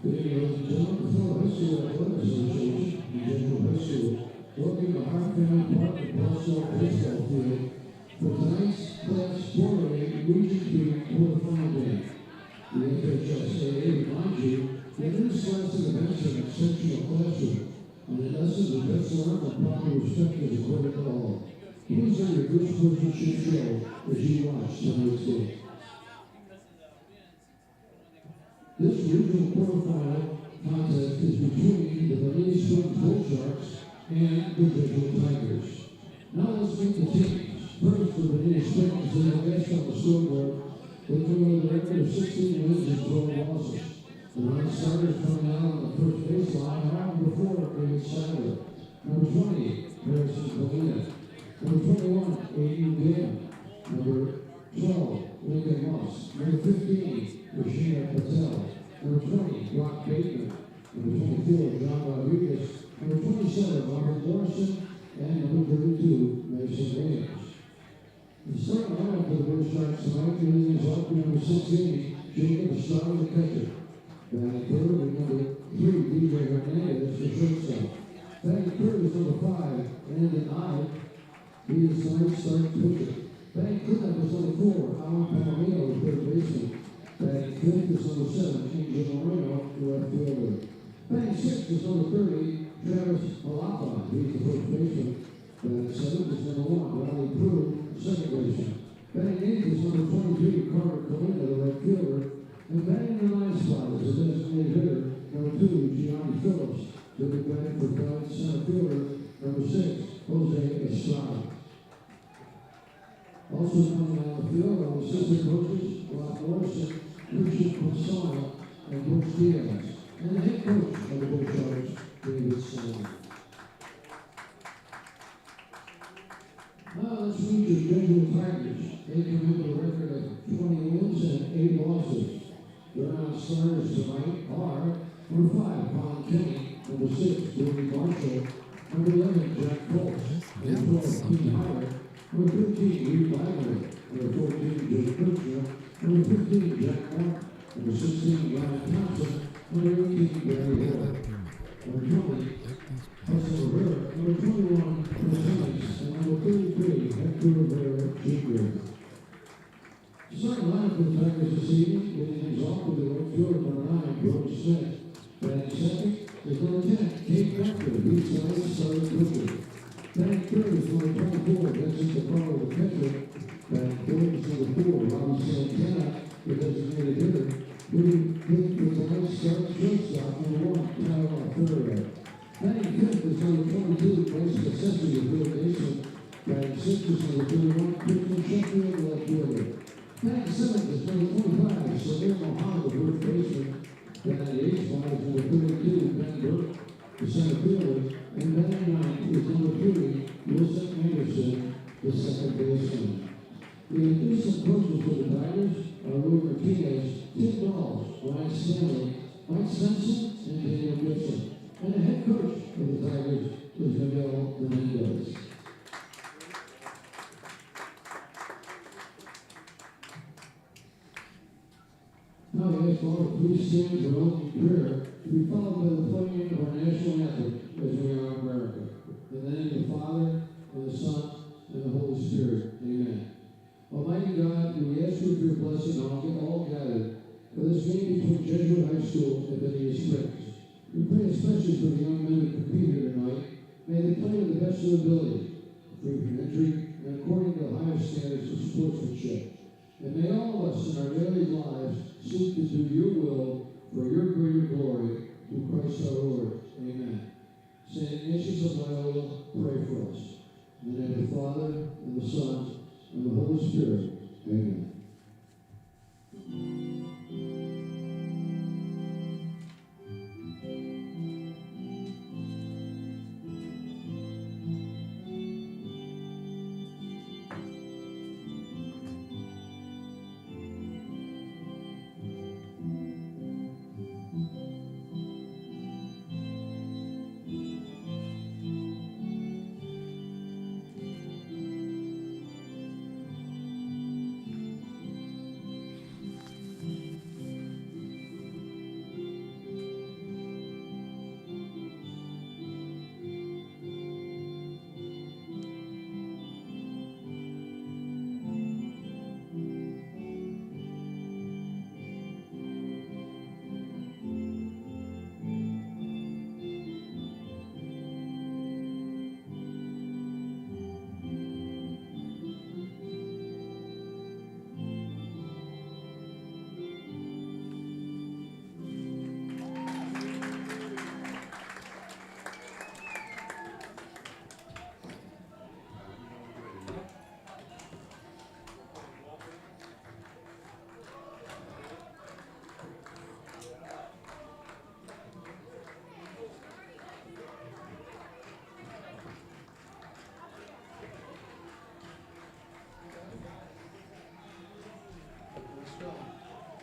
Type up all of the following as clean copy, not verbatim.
Ladies and gentlemen, the Florida High School Athletic Association, the Jesuit High School, welcome to Hyer Family Park and Boston Baseball Field for tonight's Class 4A Region 2 quarterfinal game. The FHSAA reminds you that this class of events are an exceptional classroom, and the lessons of best learned and proper respect is according to all. Please let your good sportsmanship show as you watch tonight's game. This regional quarterfinal contest is between the Bonita Bull Sharks and the Jesuit Tigers. Now let's meet the teams. First, the Bonita Springs is the best on the scoreboard with a record of 16 wins and 12 losses. The nine starters coming out on the first baseline are before David Sadler. Number 20, Harrison Bonita. Number 21, A.U. Gam. Number 12, Lincoln Moss. Number 15, Rashina Patel. Number 20, Brock Bateman. Number 24, John Rodriguez. Number 27, Robert Morrison. And number 32, Mason Williams. The starting lineup for the Bull Sharks tonight is off to number 16, Jacob Estrada, the catcher. Batting third with number 3, DJ Hernandez, the shortstop. Batting third is number 5, Landon Nye. He is tonight's starting pitcher. Batting cleanup is number 4, Alan Palomino, the third baseman. Batting fifth is number 7, Angel Moreno, the left fielder. Batting sixth is number 30, Travis Malapa, he's the first baseman. Batting seventh is number 1, Riley Prue, second baseman. Batting eighth is number 23, Carter Colina, the right fielder. And batting in the ninth spot is the designated hitter, number 2, Gianni Phillips. The big batting for Valley center fielder, number 6, Jose Estrada. Also coming on the field are assistant coaches, Rob Morrison, Richard Consana, and Bruce Diaz. And the head coach of the Bull Sharks, David Sadler. Now let's meet the Jesuit Tigers. They come in with a record of 20 wins and 8 losses. Their non-starters tonight are number 5, Colin Kenny, number 6, Jordy Marshall, number 11, Jack Colts, number 12, Keith Hyer, number 13, Reed Wagner, number 14, Jake Kirchner, number 15, Jack Mark, number 16, Ryan Thompson, number 18, Barry Hill, number 20, Hudson Rivera, number 21, Martinez, and number 33, Hector Rivera Jr. Starting lineup for the Tigers this evening, getting things off with the right fielder, number 9, George Smith. Batting second is number 10, Kate Becker, he's the last starting pitcher. Batting third is number 24, Vincent DeParlo, the catcher. Batting fourth is number 4, Robbie Santana, the designated hitter. Hitting fifth is the last starting shortstop, number 1, Tyler Ferrer. Batting fifth is number 22, Bryce Cassesi, the third baseman. Batting sixth is number 31, Christian Sheffield, the left fielder. Batting seventh is number 25, Samir Mohammed, the first baseman. Batting eighth spot is number 32, Ben Burke, the center fielder. And batting ninth is number 3, Wilson Anderson, the second baseman. The assistant coaches for the Tigers are Louis Martinez, Tim Dawes, Ryan Stanley, Mike Svensson, and Daniel Gibson. And the head coach of the Tigers is Miguel Menendez. Now we ask all to please stand for opening prayer to be followed by the playing of our national anthem as we are America. In the name of the Father, and the Son, and the Holy Spirit. Amen. Almighty God, we ask you for your blessing on all gathered for this game between Jesuit High School and Bonita Springs. We pray especially for the young men who compete here tonight. May they play to the best of their ability, free from injury, and according to the highest standards of sportsmanship. And may all of us in our daily lives seek to do your will for your greater glory through Christ our Lord. Amen. Saint Ignatius of Loyola, pray for us. In the name of the Father, and the Son, and the Holy Spirit. Amen.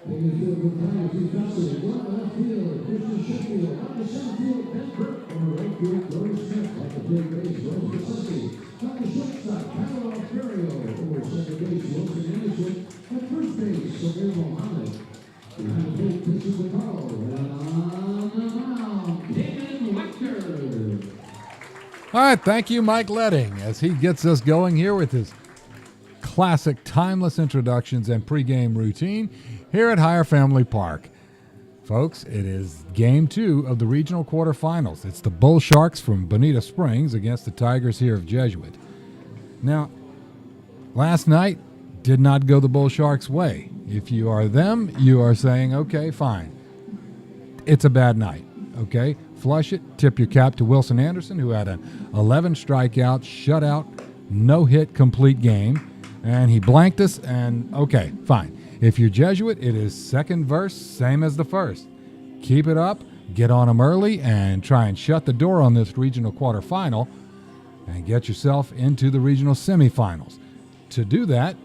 Taking field for the Tigers, he's Justin. One left field, Christian Sheffield. On the center field, Ben Burke. On the right field, Brody Smith. On the third base, Rose Bassetti. On the shortstop, Kyle Alferio. Over second base, Wilson Anderson. At first base, Samir Mohammed. Behind the plate, pitches the call. And on the mound, David Wechter. All right, thank you, Mike Letting, as he gets us going here with his classic timeless introductions and pregame routine here at Hyer Family Park. Folks, it is game 2 of the regional quarterfinals. It's the Bull Sharks from Bonita Springs against the Tigers here of Jesuit. Now, last night did not go the Bull Sharks' way. If you are them, you are saying, okay, fine. It's a bad night, okay? Flush it, tip your cap to Wilson Anderson, who had an 11 strikeout, shutout, no-hit complete game. And he blanked us, and okay, fine. If you're Jesuit, it is second verse, same as the first. Keep it up, get on them early, and try and shut the door on this regional quarterfinal and get yourself into the regional semifinals. To do that,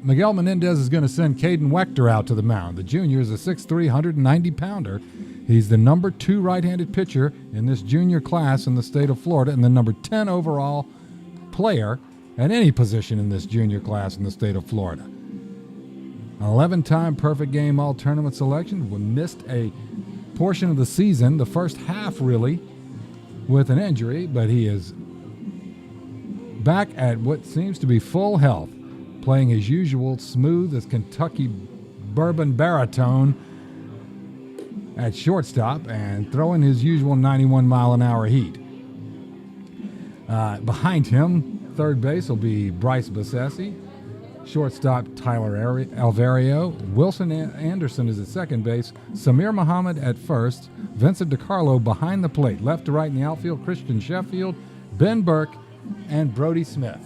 Miguel Menendez is going to send Caden Wechter out to the mound. The junior is a 6'3", 190-pounder. He's the number 2 right-handed pitcher in this junior class in the state of Florida and the number 10 overall player at any position in this junior class in the state of Florida. An 11-time perfect game all-tournament selection. We missed a portion of the season, the first half really, with an injury, but he is back at what seems to be full health, playing his usual smooth as Kentucky bourbon baritone at shortstop and throwing his usual 91-mile-an-hour heat. Behind him, third base will be Bryce Bassetti. Shortstop, Tyler Alverio. Wilson Anderson is at second base. Samir Muhammad at first. Vincent DiCarlo behind the plate. Left to right in the outfield, Christian Sheffield, Ben Burke, and Brody Smith.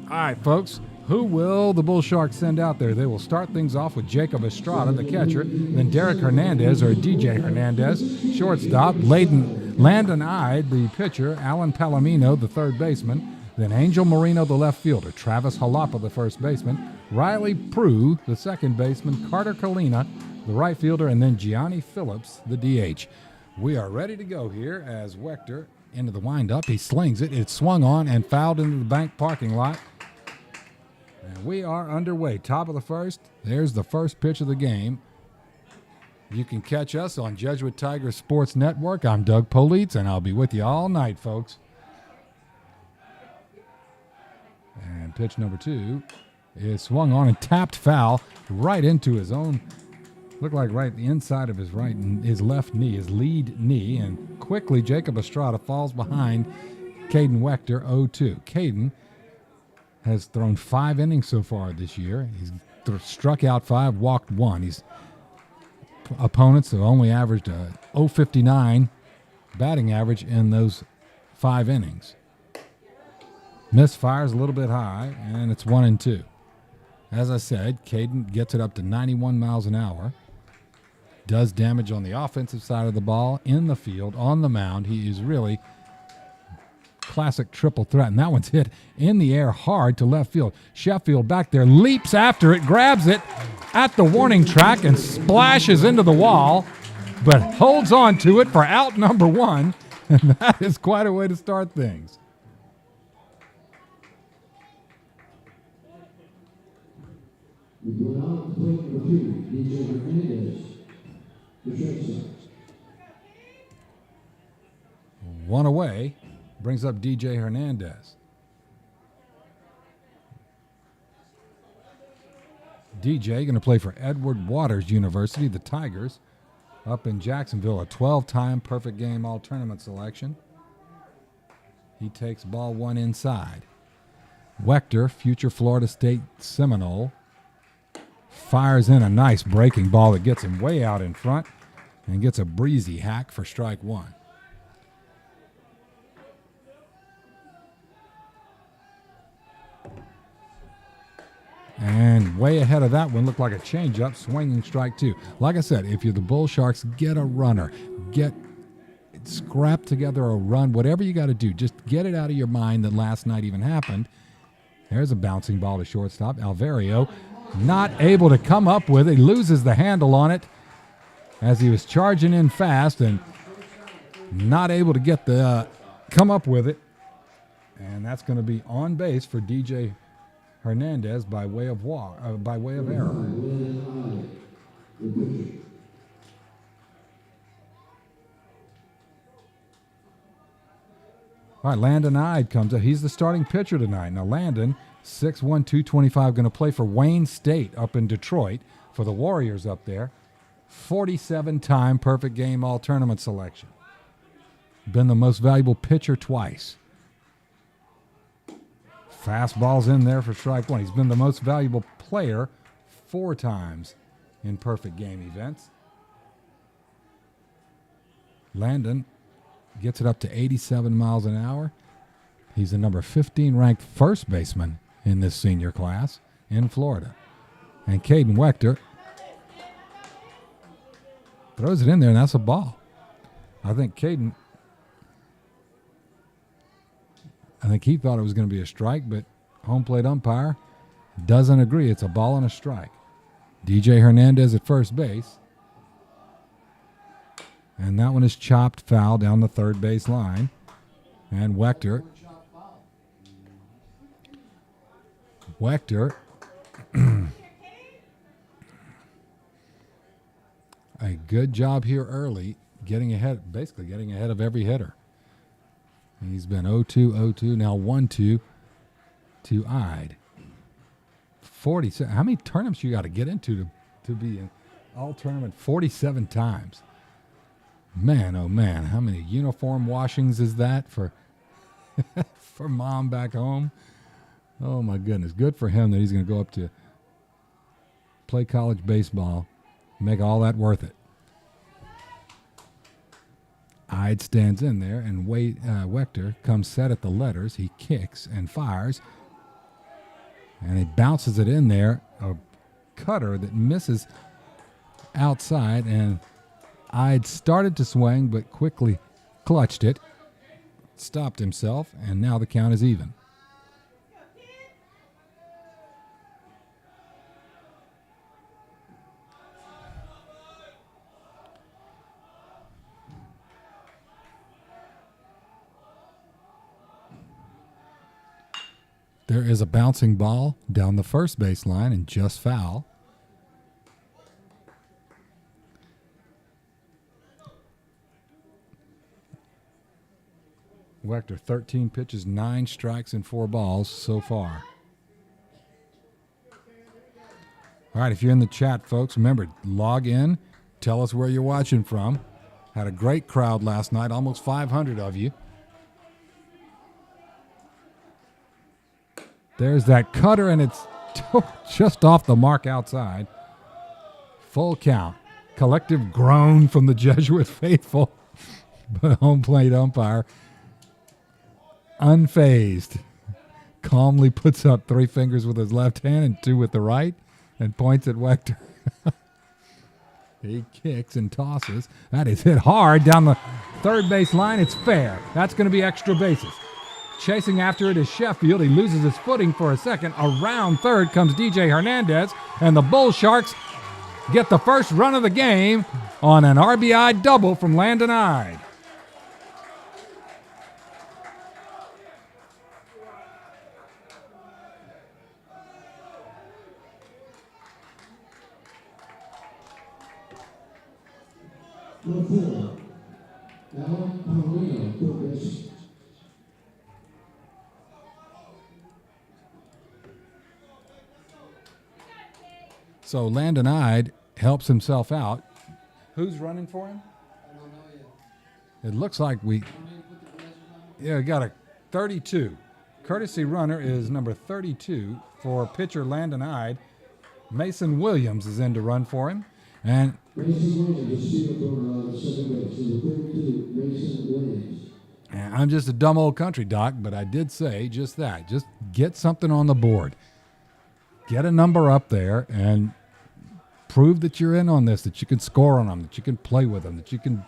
All right, folks. Who will the Bull Sharks send out there? They will start things off with Jacob Estrada, the catcher, then Derek Hernandez, or DJ Hernandez, shortstop, Landon Ide, the pitcher, Alan Palomino, the third baseman, then Angel Marino, the left fielder, Travis Jalapa, the first baseman, Riley Prue, the second baseman, Carter Kalina, the right fielder, and then Gianni Phillips, the DH. We are ready to go here as Wechter into the windup. He slings it. It's swung on and fouled into the bank parking lot. And we are underway. Top of the first. There's the first pitch of the game. You can catch us on Jesuit Tigers Sports Network. I'm Doug Politz, and I'll be with you all night, folks. And pitch number 2 is swung on and tapped foul right into his own, looked like right the inside of his left knee, his lead knee. And quickly, Jacob Estrada falls behind Caden Wechter, 0-2. Caden has thrown 5 innings so far this year. He's struck out 5, walked 1. His opponents have only averaged a .059 batting average in those 5 innings. Misfires a little bit high, and it's 1-2. As I said, Caden gets it up to 91 miles an hour. Does damage on the offensive side of the ball, in the field, on the mound. He is really classic triple threat, and that one's hit in the air hard to left field. Sheffield back there leaps after it, grabs it at the warning track and splashes into the wall, but holds on to it for out number 1, and that is quite a way to start things. We go out to plate number 2, DJ Hernandez, the shortstop. One away. Brings up DJ Hernandez. DJ going to play for Edward Waters University, the Tigers, up in Jacksonville, a 12-time perfect game all-tournament selection. He takes ball 1 inside. Wechter, future Florida State Seminole, fires in a nice breaking ball that gets him way out in front and gets a breezy hack for strike 1. And way ahead of that one looked like a changeup, swinging strike 2. Like I said, if you're the Bull Sharks, get a runner. scrap together a run, whatever you got to do. Just get it out of your mind that last night even happened. There's a bouncing ball to shortstop. Alvario not able to come up with it. He loses the handle on it as he was charging in fast and not able to get the come up with it. And that's going to be on base for DJ Hernandez by way of error. All right, Landon Ide comes up. He's the starting pitcher tonight. Now, Landon, 6'1", 225, going to play for Wayne State up in Detroit for the Warriors up there. 47-time perfect game all-tournament selection. Been the most valuable pitcher twice. Fastball's in there for strike one. He's been the most valuable player 4 times in perfect game events. Landon gets it up to 87 miles an hour. He's the number 15 ranked first baseman in this senior class in Florida. And Caden Wechter throws it in there, and that's a ball. I think he thought it was going to be a strike, but home plate umpire doesn't agree. It's a ball and a strike. DJ Hernandez at first base. And that one is chopped foul down the third base line. And Wechter a good job here early, basically getting ahead of every hitter. He's been 0-2, 0-2, now 1-2 to Ide. 47. How many tournaments you got to get into to be in all tournament? 47 times. Man, oh man, how many uniform washings is that for for mom back home? Oh my goodness, good for him that he's going to go up to play college baseball, make all that worth it. Ide stands in there, and Wechter comes set at the letters. He kicks and fires, and he bounces it in there. A cutter that misses outside, and Ide started to swing, but quickly clutched it, stopped himself, and now the count is even. There is a bouncing ball down the first base line and just foul. Wechter, 13 pitches, 9 strikes, and 4 balls so far. All right, if you're in the chat, folks, remember, log in. Tell us where you're watching from. Had a great crowd last night, almost 500 of you. There's that cutter, and it's just off the mark outside. Full count. Collective groan from the Jesuit faithful. But home plate umpire, unfazed, calmly puts up 3 fingers with his left hand and 2 with the right and points at Wechter. He kicks and tosses. That is hit hard down the third base line. It's fair. That's going to be extra bases. Chasing after it is Sheffield. He loses his footing for a second. Around third comes DJ Hernandez, and the Bull Sharks get the first run of the game on an RBI double from Landon Ide. Number 4, Alan Paulino, third base. So Landon Ide helps himself out. Who's running for him? I don't know yet. It looks like we got a 32. Courtesy runner is number 32 for pitcher Landon Ide. Mason Williams is in to run for him. And Mason Williams is seated for second base. Number 32, Mason Williams. I'm just a dumb old country doc, but I did say just that. Just get something on the board. Get a number up there and prove that you're in on this, that you can score on them, that you can play with them, that you can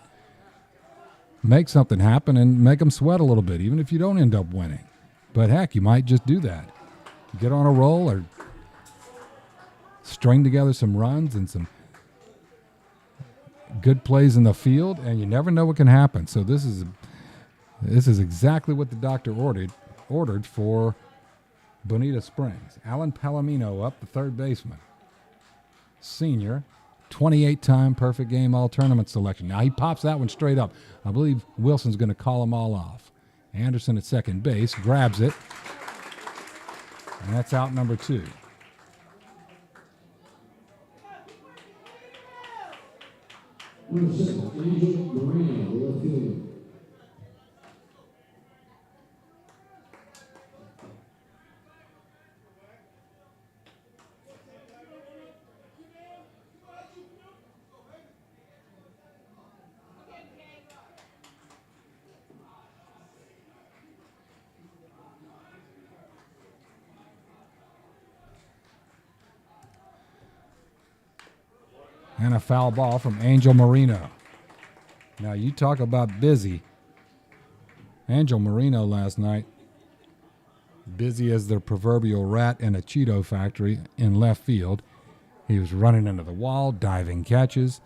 make something happen and make them sweat a little bit, even if you don't end up winning. But heck, you might just do that. Get on a roll or string together some runs and some good plays in the field, and you never know what can happen. So this is exactly what the doctor ordered for Bonita Springs. Alan Palomino up, the third baseman. Senior, 28-time perfect game all-tournament selection. Now he pops that one straight up. I believe Wilson's going to call them all off. Anderson at second base, grabs it, and that's out number 2. Number 7, Angel Moreno, left fielder. And a foul ball from Angel Marino. Now, you talk about busy. Angel Marino last night, busy as the proverbial rat in a Cheeto factory in left field. He was running into the wall, diving catches.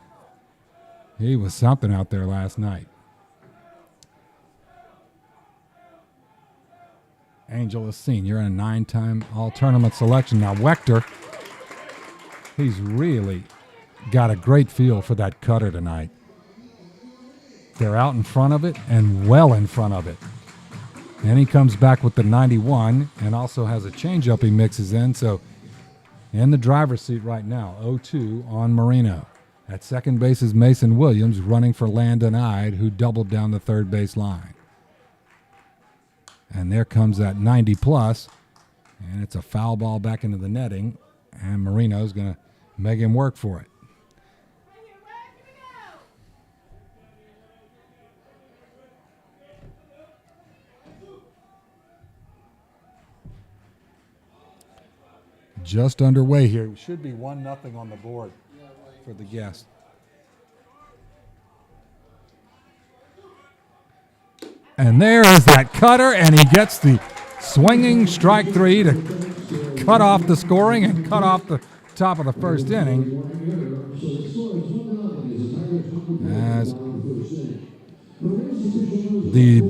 He was something out there last night. Angel is senior and a 9-time all-tournament selection. Now, Wechter, he's really got a great feel for that cutter tonight. They're out in front of it and well in front of it. And he comes back with the 91 and also has a changeup he mixes in. So in the driver's seat right now, 0-2 on Marino. At second base is Mason Williams running for Landon Ide, who doubled down the third base line. And there comes that 90 plus, and it's a foul ball back into the netting, and Marino's going to make him work for it. Just underway here. It should be 1-0 on the board for the guest. And there is that cutter, and he gets the swinging strike 3 to cut off the scoring and cut off the top of the first inning. As the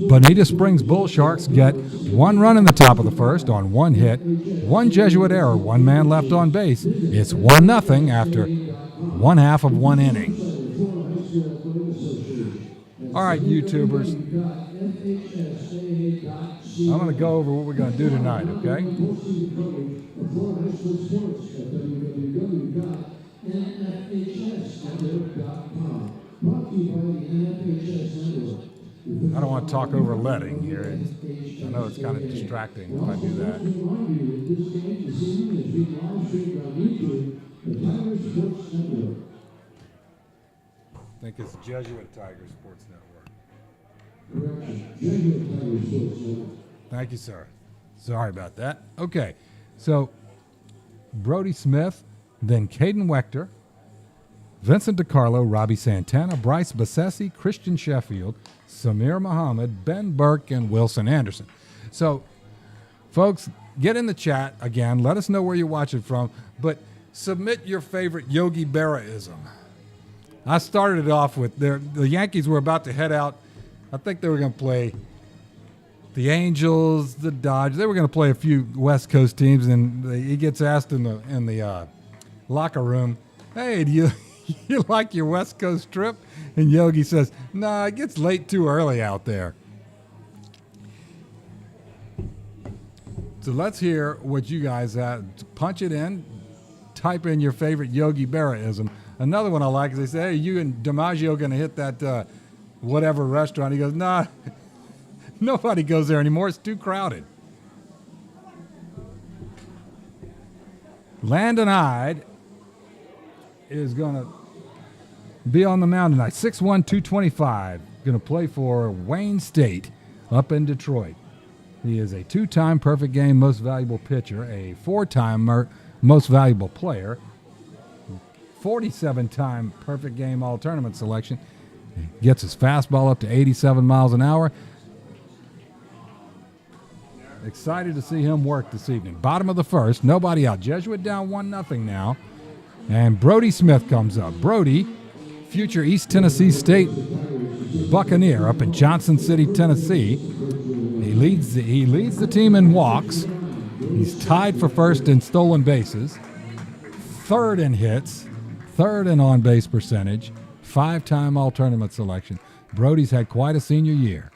Bonita Springs Bull Sharks get 1 run in the top of the first on 1 hit, 1 Jesuit error, 1 man left on base. It's 1-0 after 1/2 of 1 inning. All right, YouTubers, I'm going to go over what we're going to do tonight, okay? I don't want to talk over letting here. I know it's kind of distracting if I do that. I think it's Jesuit Tiger Sports Network. Thank you, sir. Sorry about that. Okay, so Brody Smith, then Caden Wechter, Vincent DiCarlo, Robbie Santana, Bryce Bassesi, Christian Sheffield, Samir Muhammad, Ben Burke, and Wilson Anderson. So, folks, get in the chat again. Let us know where you're watching from, but submit your favorite Yogi Berra-ism. I started it off with the Yankees were about to head out. I think they were going to play the Angels, the Dodgers. They were going to play a few West Coast teams, and he gets asked in the locker room, "Hey, do you like your West Coast trip?" And Yogi says, "Nah, it gets late too early out there." So let's hear what you guys punch it in. Type in your favorite Yogi Berra-ism. Another one I like is they say, "Hey, you and DiMaggio going to hit that whatever restaurant?" He goes, "Nah, nobody goes there anymore. It's too crowded." Landon Ide is going to be on the mound tonight. 6'1", 225. Going to play for Wayne State up in Detroit. He is a 2-time perfect game most valuable pitcher, a 4-time most valuable player, 47-time perfect game all-tournament selection, Gets his fastball up to 87 miles an hour. Excited to see him work this evening. Bottom of the first, nobody out. Jesuit down 1-0 now. And Brody Smith comes up. Brody, future East Tennessee State Buccaneer up in Johnson City, Tennessee. He leads the team in walks. He's tied for first in stolen bases, third in hits, third in on-base percentage, 5-time all-tournament selection. Brody's had quite a senior year.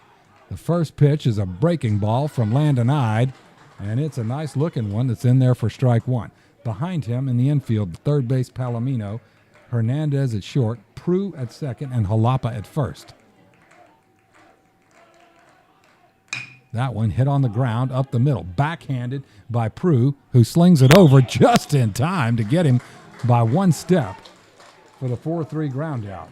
The first pitch is a breaking ball from Landon Ide, and it's a nice-looking one that's in there for strike one. Behind him in the infield, the third base Palomino, Hernandez at short, Prue at second, and Jalapa at first. That one hit on the ground up the middle, backhanded by Prue, who slings it over just in time to get him by one step for the 4-3 ground out.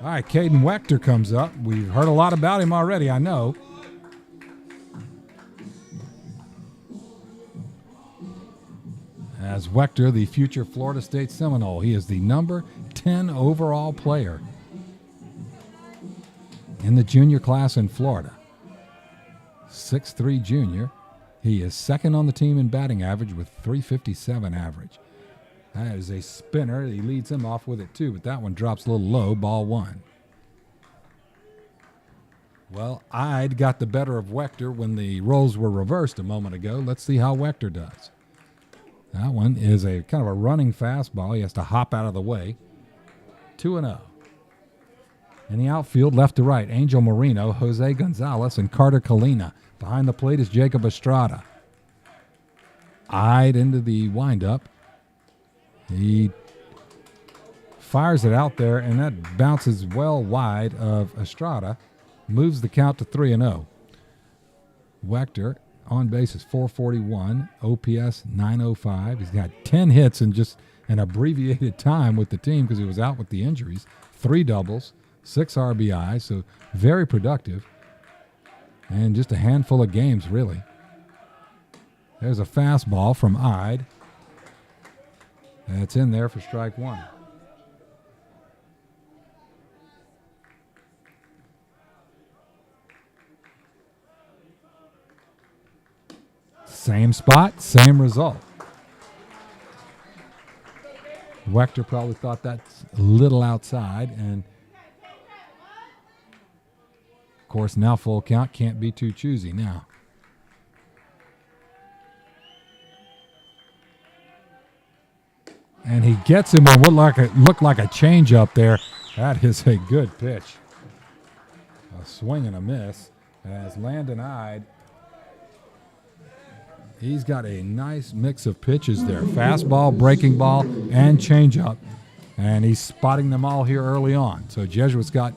All right, Caden Wechter comes up. We've heard a lot about him already, I know. As Wechter, the future Florida State Seminole, he is the number 10 overall player in the junior class in Florida. 6'3" junior. He is second on the team in batting average with .357 average. That is a spinner. He leads him off with it too, but that one drops a little low, ball one. Well, Ide got the better of Wechter when the roles were reversed a moment ago. Let's see how Wechter does. That one is a kind of a running fastball. He has to hop out of the way. 2-0. In the outfield, left to right, Angel Marino, Jose Gonzalez, and Carter Kalina. Behind the plate is Jacob Estrada. Ide into the windup. He fires it out there, and that bounces well wide of Estrada. Moves the count to 3-0. Wechter on base is 441, OPS 905. He's got 10 hits in just an abbreviated time with the team because he was out with the injuries. 3 doubles, 6 RBIs, so very productive. And just a handful of games, really. There's a fastball from Ide. That's in there for strike one. Same spot, same result. Wechter probably thought that's a little outside, and of course now full count, can't be too choosy now. And he gets him on what looked like a changeup there. That is a good pitch. A swing and a miss as Landon Ide. He's got a nice mix of pitches there. Fastball, breaking ball, and changeup. And he's spotting them all here early on. So Jesuit's got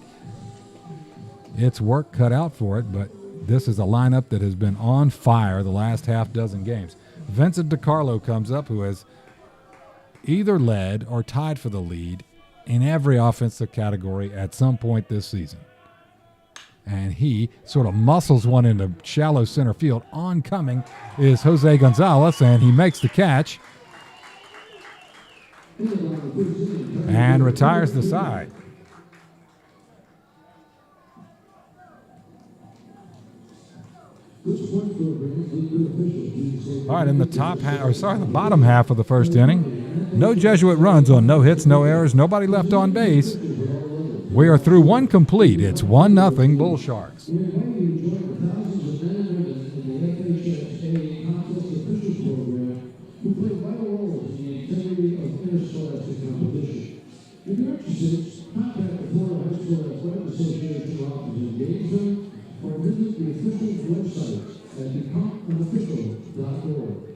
its work cut out for it, but this is a lineup that has been on fire the last half dozen games. Vincent DiCarlo comes up, who has either led or tied for the lead in every offensive category at some point this season. And he sort of muscles one into shallow center field. Oncoming is Jose Gonzalez, and he makes the catch and retires the side. All right, in the the bottom half of the first inning, no Jesuit runs on no hits, no errors, nobody left on base. We are through one complete. It's 1-0 Bull Sharks. Or visit the official website at becomeanofficial.org.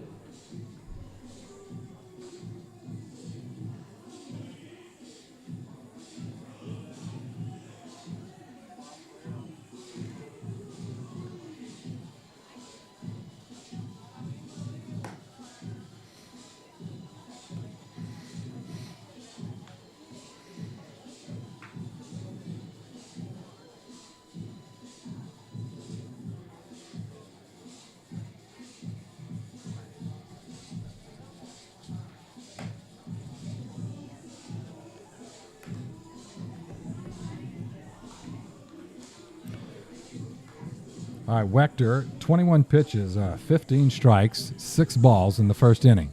All right, Wechter, 21 pitches, 15 strikes, 6 balls in the first inning.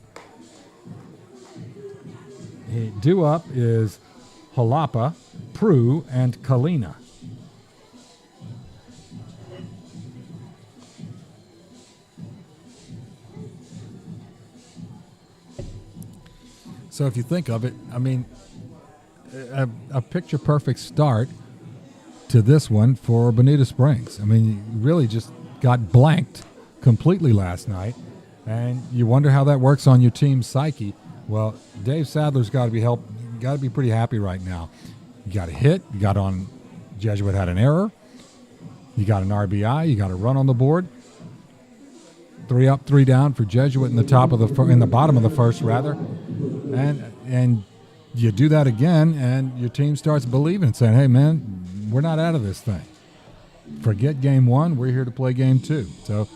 Due up is Jalapa, Prue, and Kalina. So if you think of it, I mean, a picture-perfect start to this one for Bonita Springs. I mean, you really just got blanked completely last night, and you wonder how that works on your team's psyche. Well, Dave Sadler's got to be pretty happy right now. You got a hit, you got on. Jesuit had an error. You got an RBI. You got a run on the board. 3 up, 3 down for Jesuit in the bottom of the first, rather, and you do that again, and your team starts believing and saying, "Hey, man, we're not out of this thing. Forget game 1. We're here to play game 2." So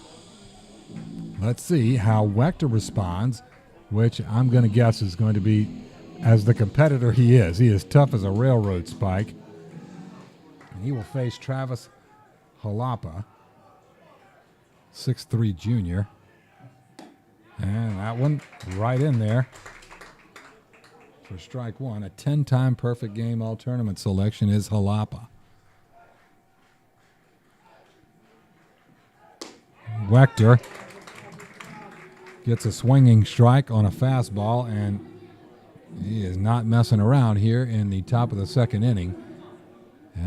let's see how Wechter responds, which I'm going to guess is going to be as the competitor he is. He is tough as a railroad spike. And he will face Travis Jalapa, 6'3" junior. And that one right in there for strike 1. A 10-time perfect game all-tournament selection is Jalapa. Wechter gets a swinging strike on a fastball, and he is not messing around here in the top of the second inning,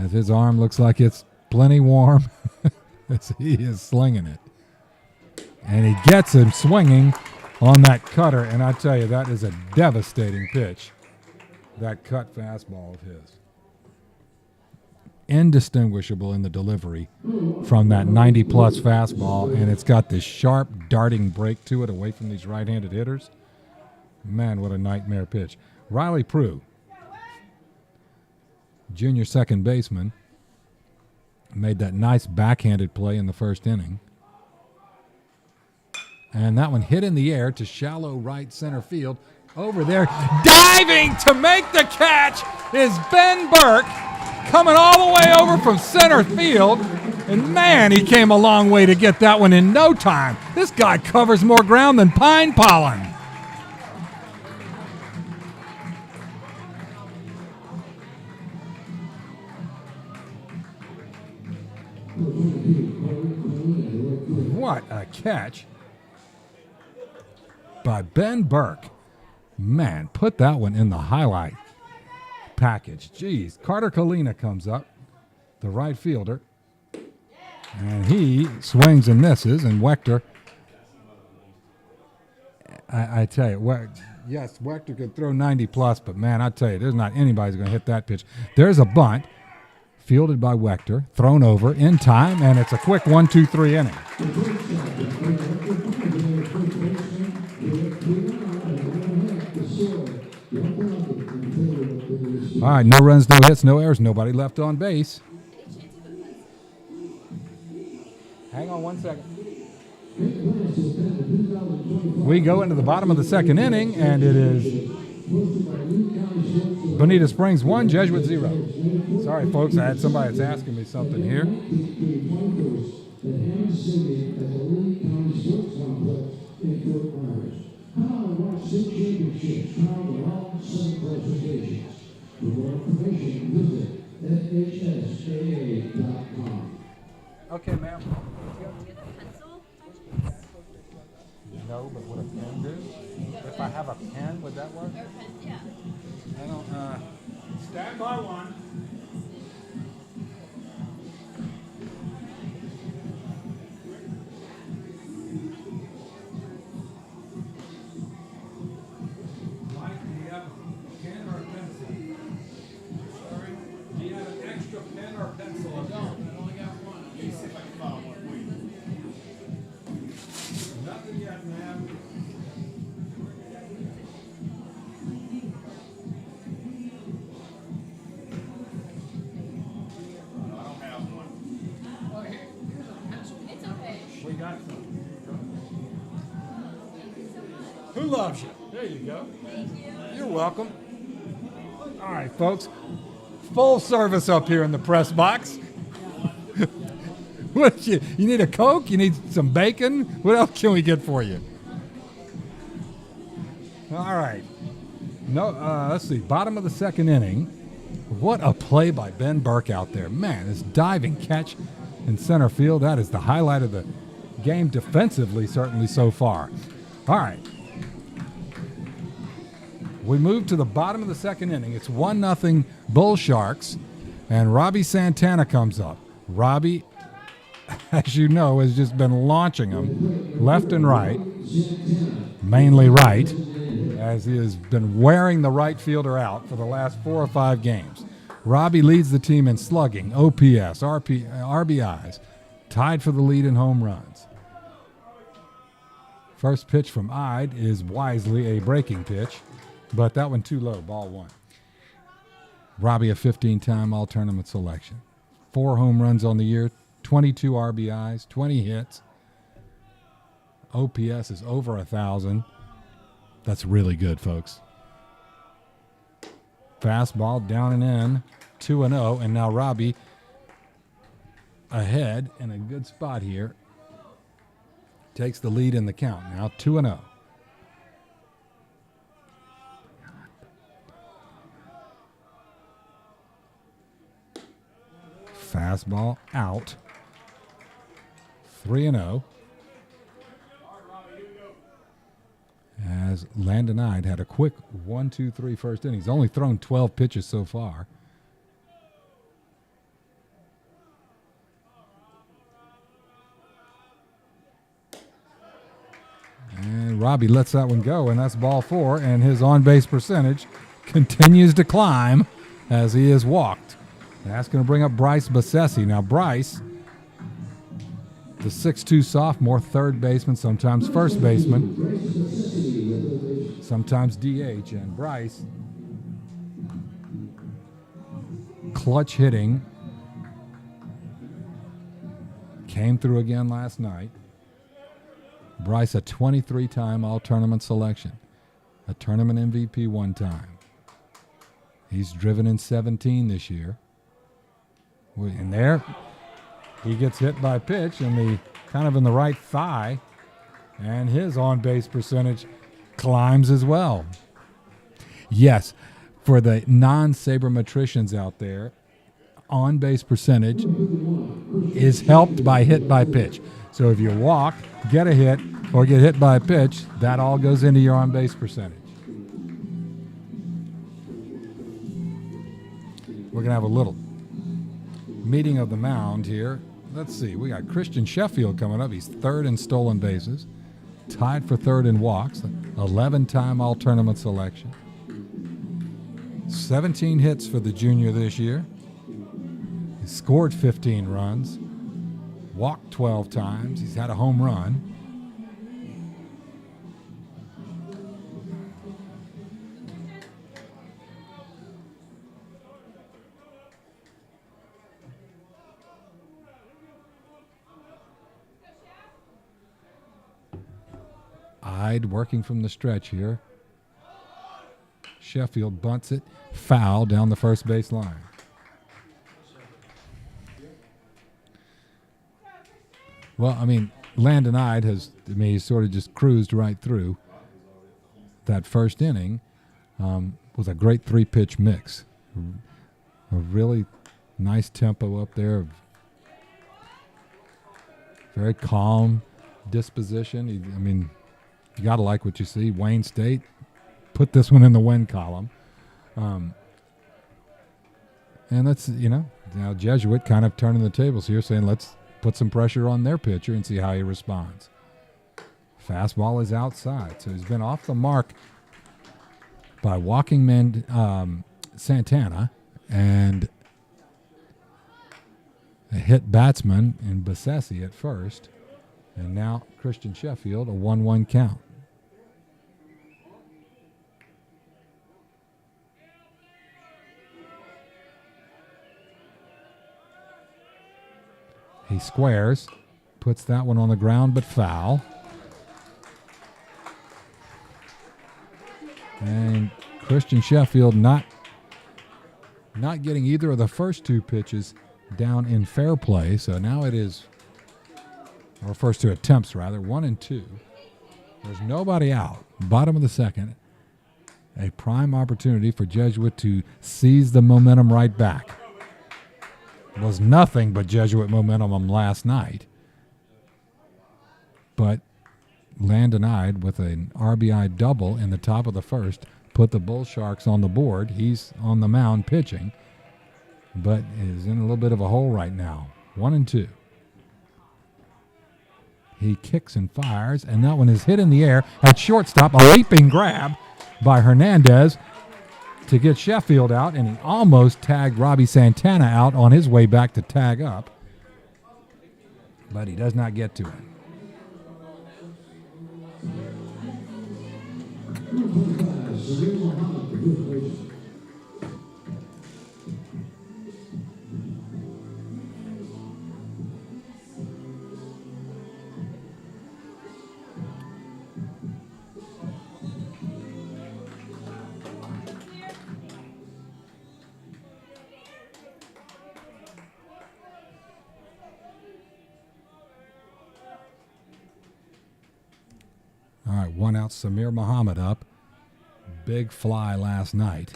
as his arm looks like it's plenty warm as he is slinging it. And he gets him swinging on that cutter, and I tell you, that is a devastating pitch, that cut fastball of his. Indistinguishable in the delivery from that 90-plus fastball, and it's got this sharp, darting break to it away from these right-handed hitters. Man, what a nightmare pitch. Riley Prue, junior second baseman, made that nice backhanded play in the first inning. And that one hit in the air to shallow right center field. Over there, diving to make the catch is Ben Burke, coming all the way over from center field. And man, he came a long way to get that one in no time. This guy covers more ground than pine pollen. What a catch by Ben Burke. Man, put that one in the highlight package. Jeez. Carter Kalina comes up, the right fielder, and he swings and misses, and Wechter, I tell you, yes, Wechter could throw 90-plus, but man, I tell you, there's not anybody who's going to hit that pitch. There's a bunt fielded by Wechter, thrown over in time, and it's a quick 1-2-3 inning. All right, no runs, no hits, no errors, nobody left on base. Hang on 1 second. We go into the bottom of the second inning, and it is Bonita Springs 1, Jesuit 0. Sorry, folks, I had somebody that's asking me something here. For more information, visit FHSAA.com. Okay, ma'am. No, but would a pen do? If I have a pen, would that work? Yeah. I don't, stand by one. Mike, do you have a pen or a pencil? Sorry? Do you have an extra pen or pencil? I don't. I only got one. Let me see if I can follow one. Nothing yet, ma'am. Who loves you? There you go. Thank you. You're welcome. All right, folks. Full service up here in the press box. You need a Coke? You need some bacon? What else can we get for you? All right. No, let's see. Bottom of the second inning. What a play by Ben Burke out there. Man, this diving catch in center field, that is the highlight of the game defensively, certainly so far. All right. We move to the bottom of the second inning. It's 1-0 Bull Sharks, and Robbie Santana comes up. Robbie, as you know, has just been launching them left and right, mainly right, as he has been wearing the right fielder out for the last 4 or 5 games. Robbie leads the team in slugging, OPS, RBIs, tied for the lead in home runs. First pitch from Ide is wisely a breaking pitch, but that one too low, ball 1. Robbie a 15-time all-tournament selection. 4 home runs on the year, 22 RBIs, 20 hits. OPS is over 1,000. That's really good, folks. Fastball down and in, 2-0, and now Robbie ahead in a good spot here. Takes the lead in the count. Now 2-0. Fastball out. 3-0. As Landon Ide had a quick 1-2-3 first inning. He's only thrown 12 pitches so far. And Robbie lets that one go, and that's ball 4, and his on-base percentage continues to climb as he is walked. And that's going to bring up Bryce Bassesi. Now, Bryce, the 6'2 sophomore, third baseman, sometimes first baseman, sometimes DH. And Bryce, clutch hitting, came through again last night. Bryce, a 23-time all-tournament selection, a tournament MVP 1 time. He's driven in 17 this year. And there, he gets hit by a pitch in the kind of in the right thigh, and his on-base percentage climbs as well. Yes, for the non-sabermetricians out there, on-base percentage is helped by hit by pitch. So if you walk, get a hit, or get hit by a pitch, that all goes into your on-base percentage. We're going to have a little meeting of the mound here. Let's see. We got Christian Sheffield coming up. He's third in stolen bases, tied for third in walks, 11-time all-tournament selection. 17 hits for the junior this year. He scored 15 runs, walked 12 times. He's had a home run. Ide working from the stretch here. Sheffield bunts it, foul down the first base line. Well, I mean, Landon Ide he sort of just cruised right through that first inning with a great 3-pitch mix. A really nice tempo up there. Very calm disposition. You got to like what you see. Wayne State put this one in the win column. And that's, now Jesuit kind of turning the tables here, saying let's put some pressure on their pitcher and see how he responds. Fastball is outside. So he's been off the mark by walking man Santana and a hit batsman in Bassesi at first. And now Christian Sheffield, a 1-1 count. He squares, puts that one on the ground, but foul. And Christian Sheffield not getting either of the first 2 pitches down in fair play. So now it is or first two attempts rather, 1 and 2. There's nobody out. Bottom of the second. A prime opportunity for Jesuit to seize the momentum right back. It was nothing but Jesuit momentum last night. But Landon Ide with an RBI double in the top of the first put the Bull Sharks on the board. He's on the mound pitching, but is in a little bit of a hole right now. 1 and 2. He kicks and fires, and that one is hit in the air at shortstop. A leaping grab by Hernandez to get Sheffield out, and he almost tagged Robbie Santana out on his way back to tag up, but he does not get to it. All right, 1 out, Samir Muhammad up. Big fly last night.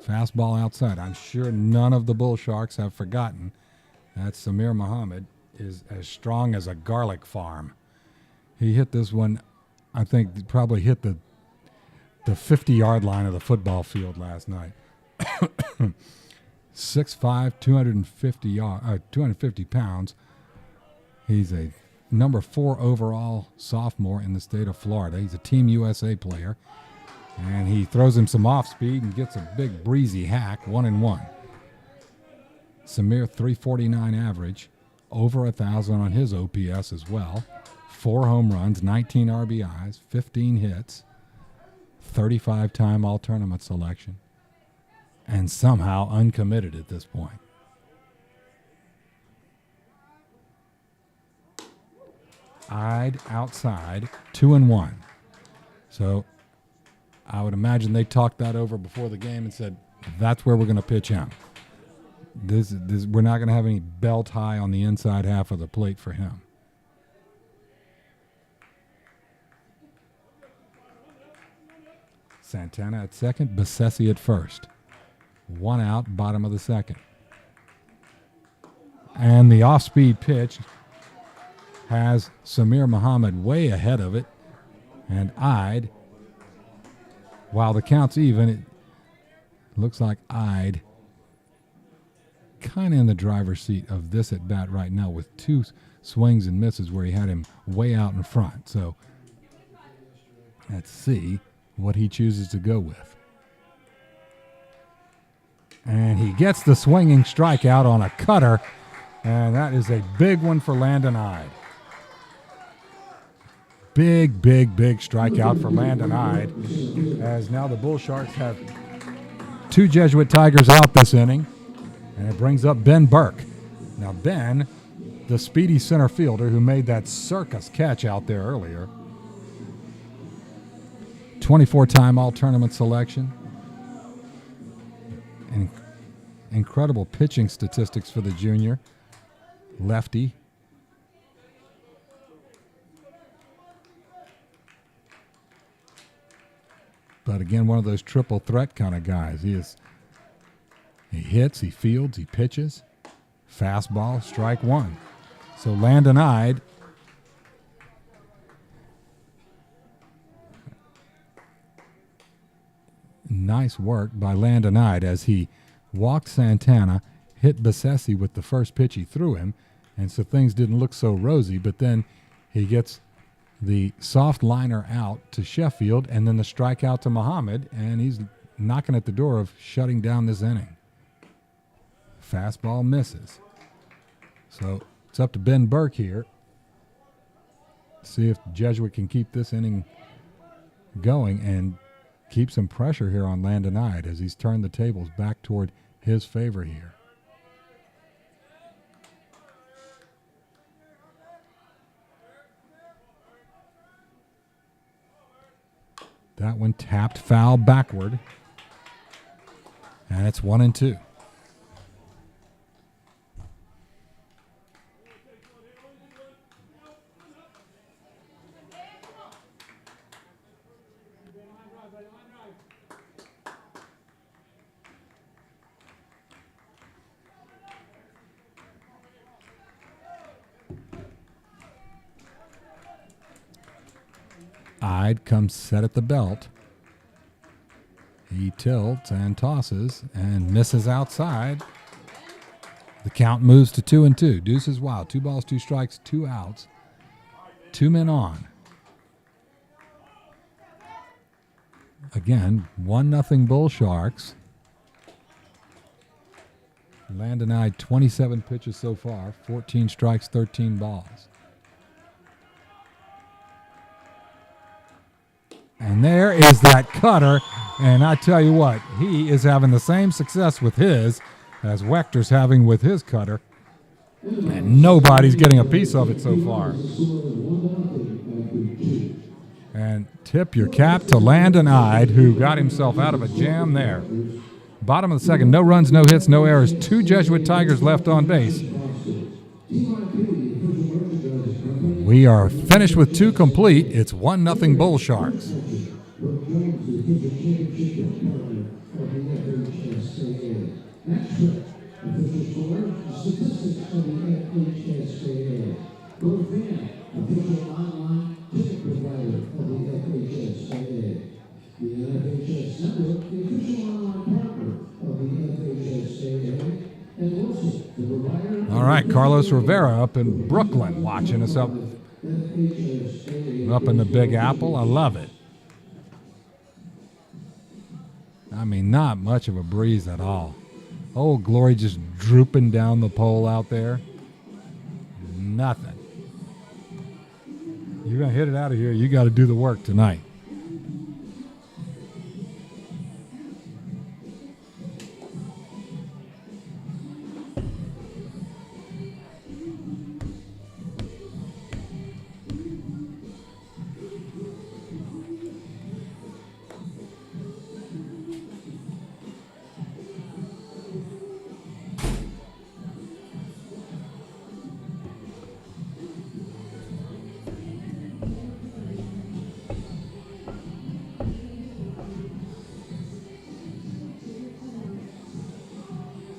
Fastball outside. I'm sure none of the Bull Sharks have forgotten that Samir Muhammad is as strong as a garlic farm. He hit this one, I think, probably hit the 50-yard line of the football field last night. 6'5", 250 pounds. He's a number 4 overall sophomore in the state of Florida. He's a Team USA player. And he throws him some off speed and gets a big breezy hack, 1 and 1. Samir, 349 average, over 1,000 on his OPS as well. 4 home runs, 19 RBIs, 15 hits, 35-time all-tournament selection, and somehow uncommitted at this point. Ide outside, 2 and 1. So I would imagine they talked that over before the game and said, that's where we're going to pitch him. This we're not going to have any belt high on the inside half of the plate for him. Santana at second, Bassesi at first. 1 out, bottom of the second. And the off-speed pitch has Samir Muhammad way ahead of it. And Ide, while the count's even, it looks like Ide kind of in the driver's seat of this at bat right now with 2 swings and misses where he had him way out in front. So let's see what he chooses to go with. And he gets the swinging strikeout on a cutter, and that is a big one for Landon Ide. Big strikeout for Landon Ide, as now the Bull Sharks have 2 Jesuit Tigers out this inning, and it brings up Ben Burke. Now Ben, the speedy center fielder who made that circus catch out there earlier, 24-time all-tournament selection, and incredible pitching statistics for the junior, lefty. But again, one of those triple threat kind of guys. He hits, he fields, he pitches. Fastball, strike 1. So Landon Ide nice work by Landon Ide as he walked Santana, hit Bassesi with the first pitch he threw him, and so things didn't look so rosy, but then he gets the soft liner out to Sheffield, and then the strikeout to Muhammad, and he's knocking at the door of shutting down this inning. Fastball misses. So it's up to Ben Burke here. See if Jesuit can keep this inning going and keep some pressure here on Landon Ide as he's turned the tables back toward his favor here. That one tapped foul backward. And it's 1 and 2. Ide comes set at the belt. He tilts and tosses and misses outside. The count moves to 2-2. Deuces wild. 2 balls, 2 strikes, 2 outs. 2 men on. Again, 1-0 Bull Sharks. Landon Ide 27 pitches so far, 14 strikes, 13 balls. And there is that cutter, and I tell you what, he is having the same success with his as Wechter's having with his cutter, and nobody's getting a piece of it so far. And tip your cap to Landon Ide, who got himself out of a jam there. Bottom of the second, no runs, no hits, no errors. 2 Jesuit Tigers left on base. We are finished with 2 complete. It's 1-0 Bull Sharks. All right, Carlos Rivera up in Brooklyn watching us up in the Big Apple. I love it. I mean, not much of a breeze at all. Old Glory just drooping down the pole out there. Nothing. You're going to hit it out of here. You got to do the work tonight.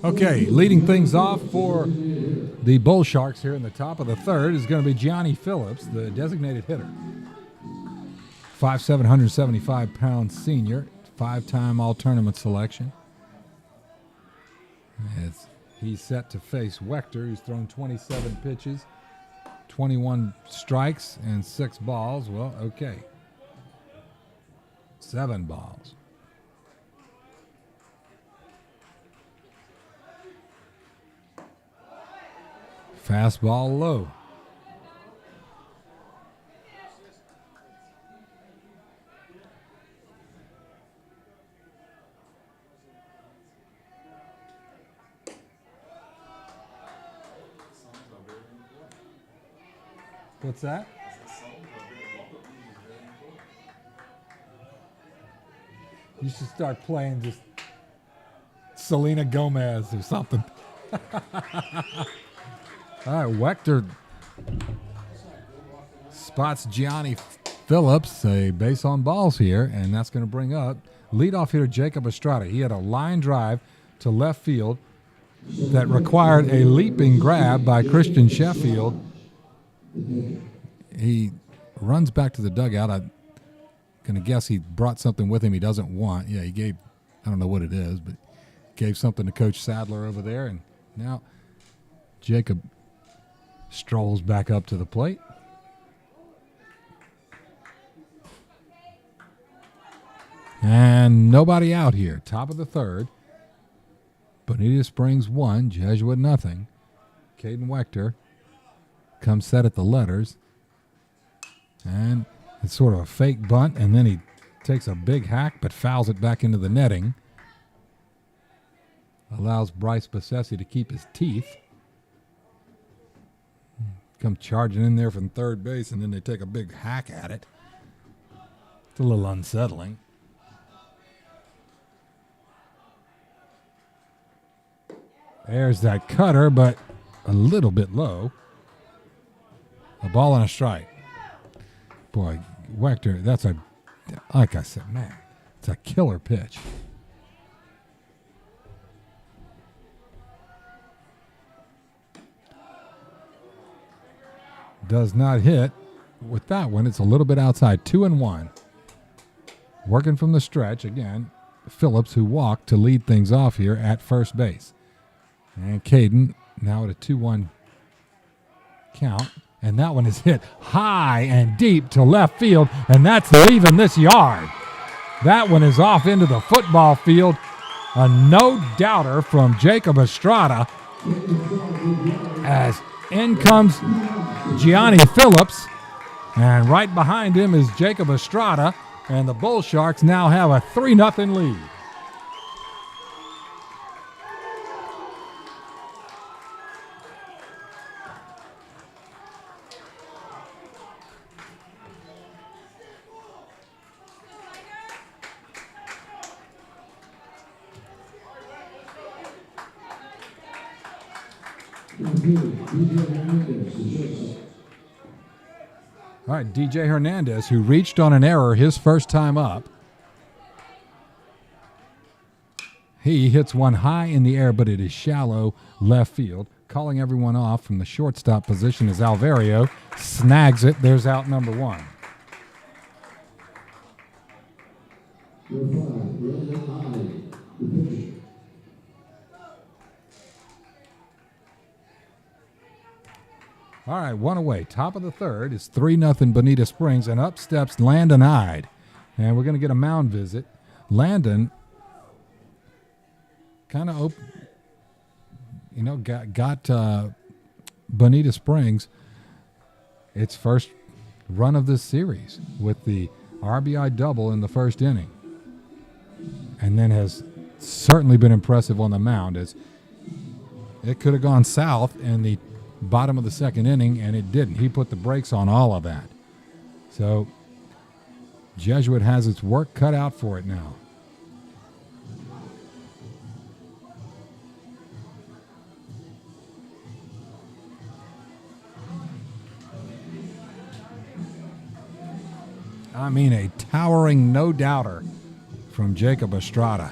Okay, leading things off for the Bull Sharks here in the top of the third is going to be Gianni Phillips, the designated hitter. 5'7", 175-pound senior, 5-time all-tournament selection. As he's set to face Wechter, who's thrown 27 pitches, 21 strikes, and 6 balls. Well, okay. 7 balls. Fastball low. What's that? You should start playing just Selena Gomez or something. All right, Wechter spots Gianni Phillips, a base on balls here, and that's going to bring up leadoff hitter Jacob Estrada. He had a line drive to left field that required a leaping grab by Christian Sheffield. He runs back to the dugout. I'm going to guess he brought something with him he doesn't want. Yeah, he gave, I don't know what it is, but gave something to Coach Sadler over there, and now Jacob strolls back up to the plate. And nobody out here. Top of the third. Bonita Springs 1, Jesuit nothing. Caden Wechter comes set at the letters. And it's sort of a fake bunt, and then he takes a big hack but fouls it back into the netting. Allows Bryce Bassesi to keep his teeth. Come charging in there from third base, and then they take a big hack at it. It's a little unsettling. There's that cutter, but a little bit low. A ball and a strike. Boy, Wechter, that's a, like I said, man, it's a killer pitch. Does not hit. with that one, it's a little bit outside, 2-1. Working from the stretch, again, Phillips, who walked to lead things off here at first base. And Caden now at a 2-1 count. And that one is hit high and deep to left field, and that's leaving this yard. That one is off into the football field. A no-doubter from Jacob Estrada. As in comes Gianni Phillips, and right behind him is Jacob Estrada, and the Bull Sharks now have a 3-0 lead. All right, DJ Hernandez, who reached on an error his first time up. He hits one high in the air, but it is shallow left field. Calling everyone off from the shortstop position is Alvario. Snags it. There's out number one. All right, one away. Top of the third is 3-0 Bonita Springs, and up steps Landon Ide. And we're going to get a mound visit. Landon kind of got Bonita Springs its first run of this series with the RBI double in the first inning. And then has certainly been impressive on the mound, as it could have gone south in the bottom of the second inning, and it didn't. He put the brakes on all of that. So Jesuit has its work cut out for it now. I mean, a towering no-doubter from Jacob Estrada.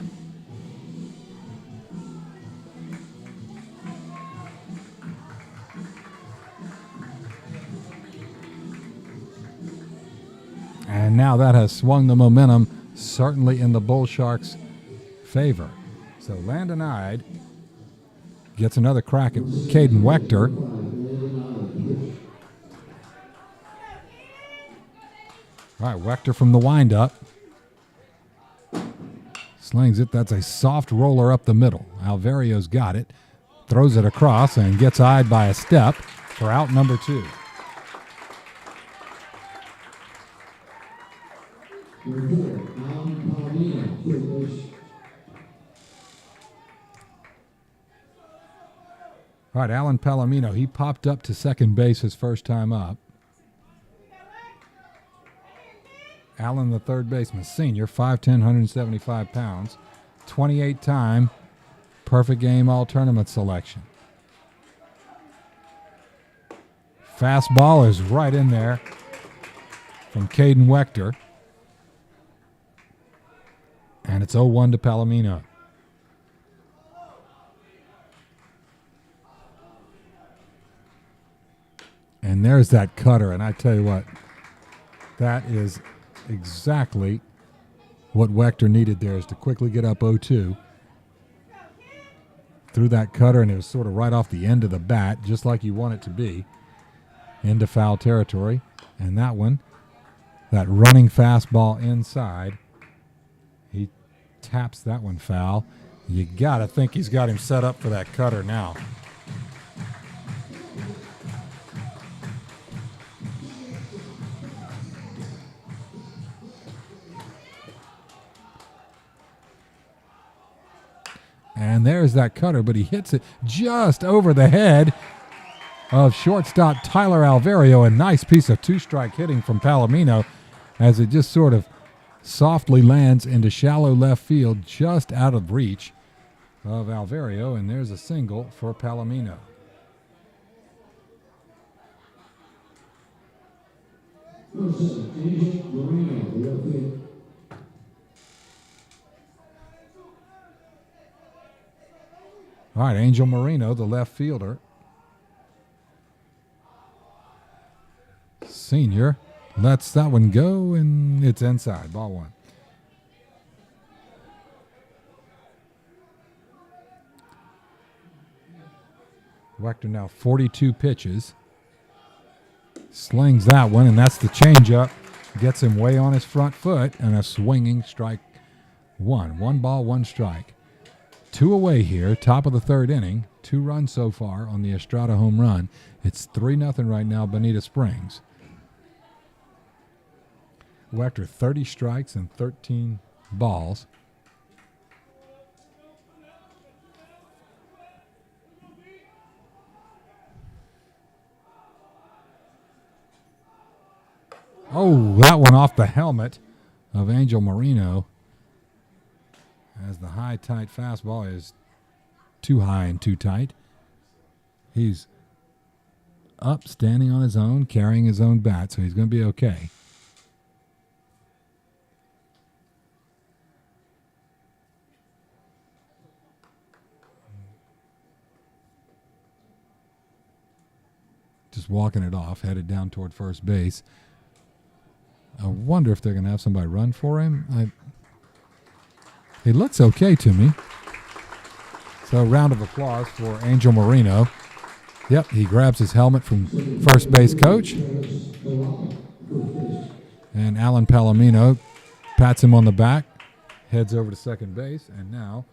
And now that has swung the momentum certainly in the Bull Sharks' favor. So Landon Ide gets another crack at Caden Wechter. All right, Wechter from the windup. Slings it. That's a soft roller up the middle. Alvario's got it. Throws it across and gets eyed by a step for out number two. All right, Alan Palomino, he popped up to second base his first time up. Alan, the third baseman, senior, 5'10", 175 pounds, 28-time perfect game all-tournament selection. Fastball is right in there from Caden Wechter. And it's 0-1 to Palomino. And there's that cutter, and I tell you what, that is exactly what Wechter needed there, is to quickly get up 0-2. Threw that cutter, and it was sort of right off the end of the bat, just like you want it to be, into foul territory. And that one, that running fastball inside, he taps that one foul. You got to think he's got him set up for that cutter now. And there's that cutter, but he hits it just over the head of shortstop Tyler Alvario. A nice piece of two-strike hitting from Palomino as it just sort of softly lands into shallow left field just out of reach of Alvario, and there's a single for Palomino. All right, Angel Marino, the left fielder. senior, lets that one go, and it's inside. Ball one. Wechter now 42 pitches. Slings that one, and that's the changeup. Gets him way on his front foot, and a swinging strike one. 1 ball, 1 strike. 2 away here, top of the third inning. 2 runs so far on the Estrada home run. It's 3-0 right now, Bonita Springs. Wechter 30 strikes and 13 balls. Oh, that one off the helmet of Angel Marino. As the high, tight fastball is too high and too tight. He's up, standing on his own, carrying his own bat, so he's going to be okay. Just walking it off, headed down toward first base. I wonder if they're going to have somebody run for him. He looks okay to me. So a round of applause for Angel Marino. Yep, he grabs his helmet from first base coach. And Alan Palomino pats him on the back, heads over to second base, and now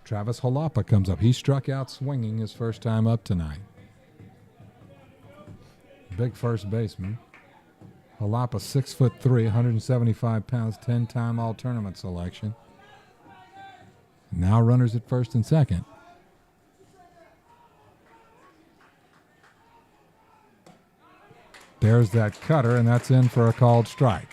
Travis Jalapa comes up. He struck out swinging his first time up tonight. Big first baseman. Jalapa, 6'3", 175 pounds, 10-time all-tournament selection. Now runners at first and second. There's that cutter, and that's in for a called strike.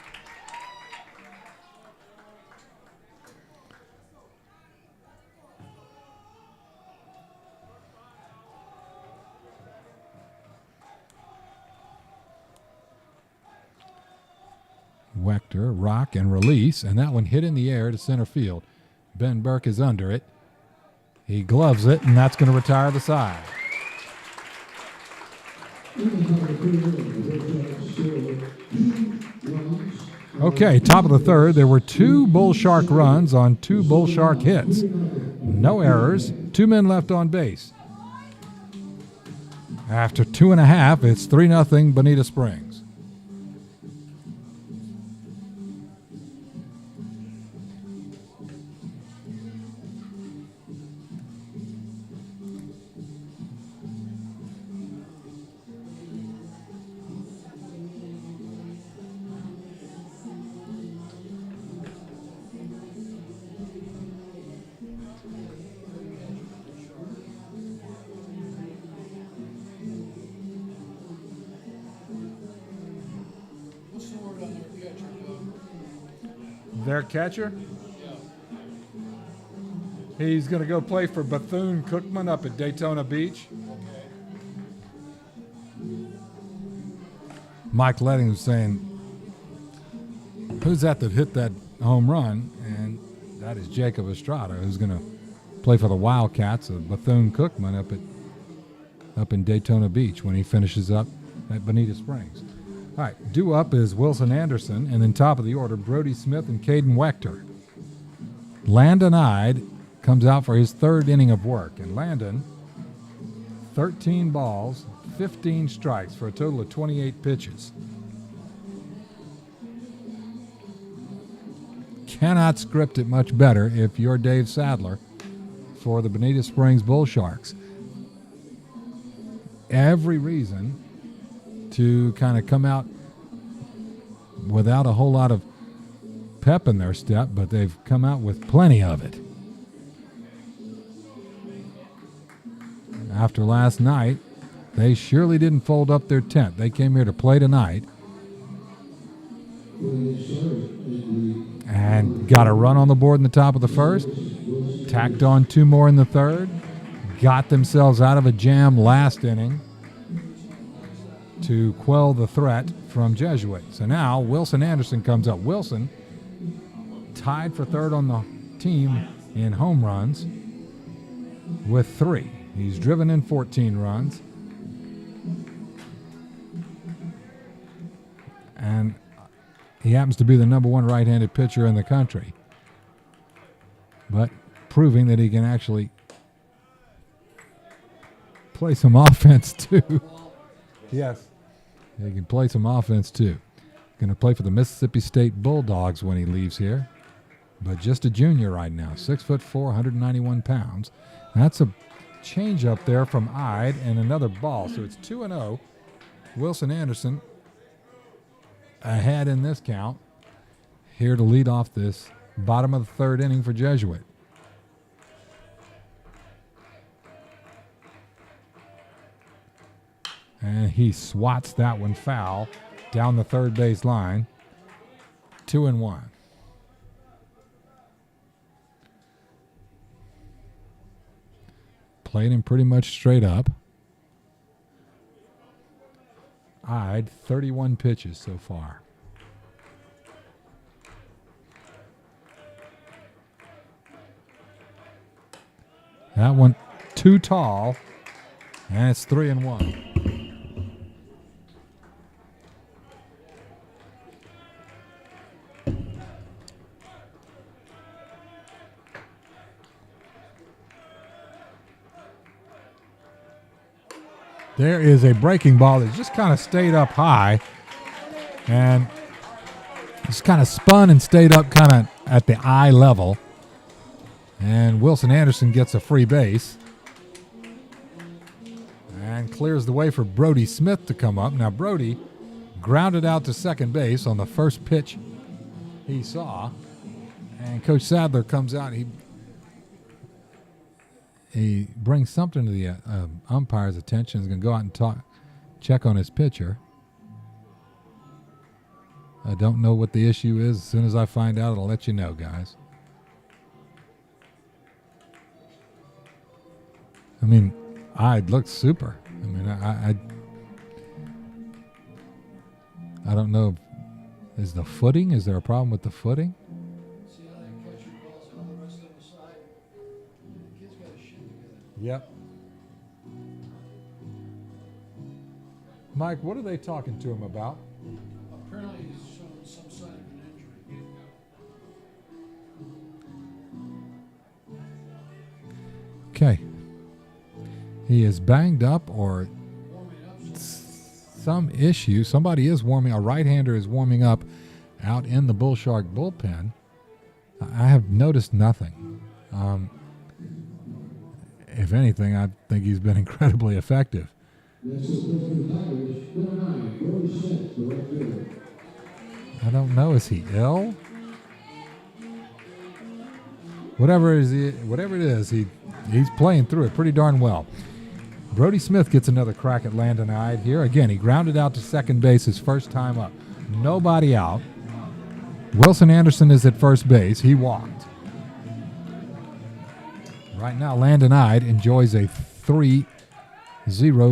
Wechter, rock and release, and that one hit in the air to center field. Ben Burke is under it. He gloves it, and that's going to retire the side. Okay, top of the third. There were 2 Bull Shark runs on 2 Bull Shark hits. No errors, 2 men left on base. After 2.5, it's 3-0 Bonita Springs. Their catcher? He's going to go play for Bethune-Cookman up at Daytona Beach. Mike Letting was saying, who's that hit that home run? And that is Jacob Estrada, who's going to play for the Wildcats of Bethune-Cookman up in Daytona Beach when he finishes up at Bonita Springs. All right, due up is Wilson Anderson, and then top of the order, Brody Smith and Caden Wechter. Landon Ide comes out for his 3rd inning of work, and Landon, 13 balls, 15 strikes for a total of 28 pitches. Cannot script it much better if you're Dave Sadler for the Bonita Springs Bull Sharks. Every reason to kind of come out without a whole lot of pep in their step, but they've come out with plenty of it. After last night, they surely didn't fold up their tent. They came here to play tonight and got a run on the board in the top of the first, tacked on 2 more in the third, got themselves out of a jam last inning to quell the threat from Jesuit. So now Wilson Anderson comes up. Wilson tied for 3rd on the team in home runs with 3. He's driven in 14 runs. he happens to be the number 1 right-handed pitcher in the country. But proving that he can actually play some offense too. Yes. He can play some offense too. Going to play for the Mississippi State Bulldogs when he leaves here. But just a junior right now. 6'4", 191 pounds. That's a change up there from Ide and another ball. So it's 2-0. Wilson Anderson ahead in this count. Here to lead off this bottom of the 3rd inning for Jesuit. And he swats that one foul down the 3rd base line. 2-1. Played him pretty much straight up. Ide 31 pitches so far. That one too tall, and it's 3-1. There is a breaking ball that just kind of stayed up high and just kind of spun and stayed up kind of at the eye level. And Wilson Anderson gets a free base and clears the way for Brody Smith to come up. Now, Brody grounded out to second base on the first pitch he saw. And Coach Sadler comes out. He brings something to the umpire's attention. He's going to go out and check on his pitcher. I don't know what the issue is. As soon as I find out, I'll let you know, guys. I mean, Ide looks super. I mean, I don't know. Is the footing? Is there a problem with the footing? Yep. Mike, what are they talking to him about? Apparently he's showing some sign of an injury. Okay. He is banged up or some issue. Somebody is warming. A right-hander is warming up out in the Bull Shark bullpen. I have noticed nothing. If anything, I think he's been incredibly effective. I don't know. Is he ill? Whatever it is, he's playing through it pretty darn well. Brody Smith gets another crack at Landon Ide here. Again, he grounded out to second base his first time up. Nobody out. Wilson Anderson is at first base. He walked. Right now, Landon Ide enjoys a 3-0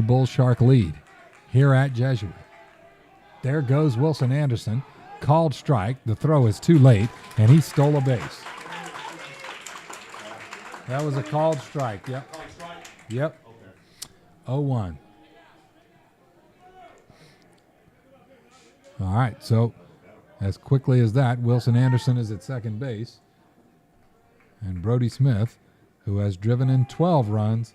Bull Shark lead here at Jesuit. There goes Wilson Anderson. Called strike. The throw is too late, and he stole a base. That was a called strike. Yep. Yep. 0-1. All right, so as quickly as that, Wilson Anderson is at second base. And Brody Smith, who has driven in 12 runs.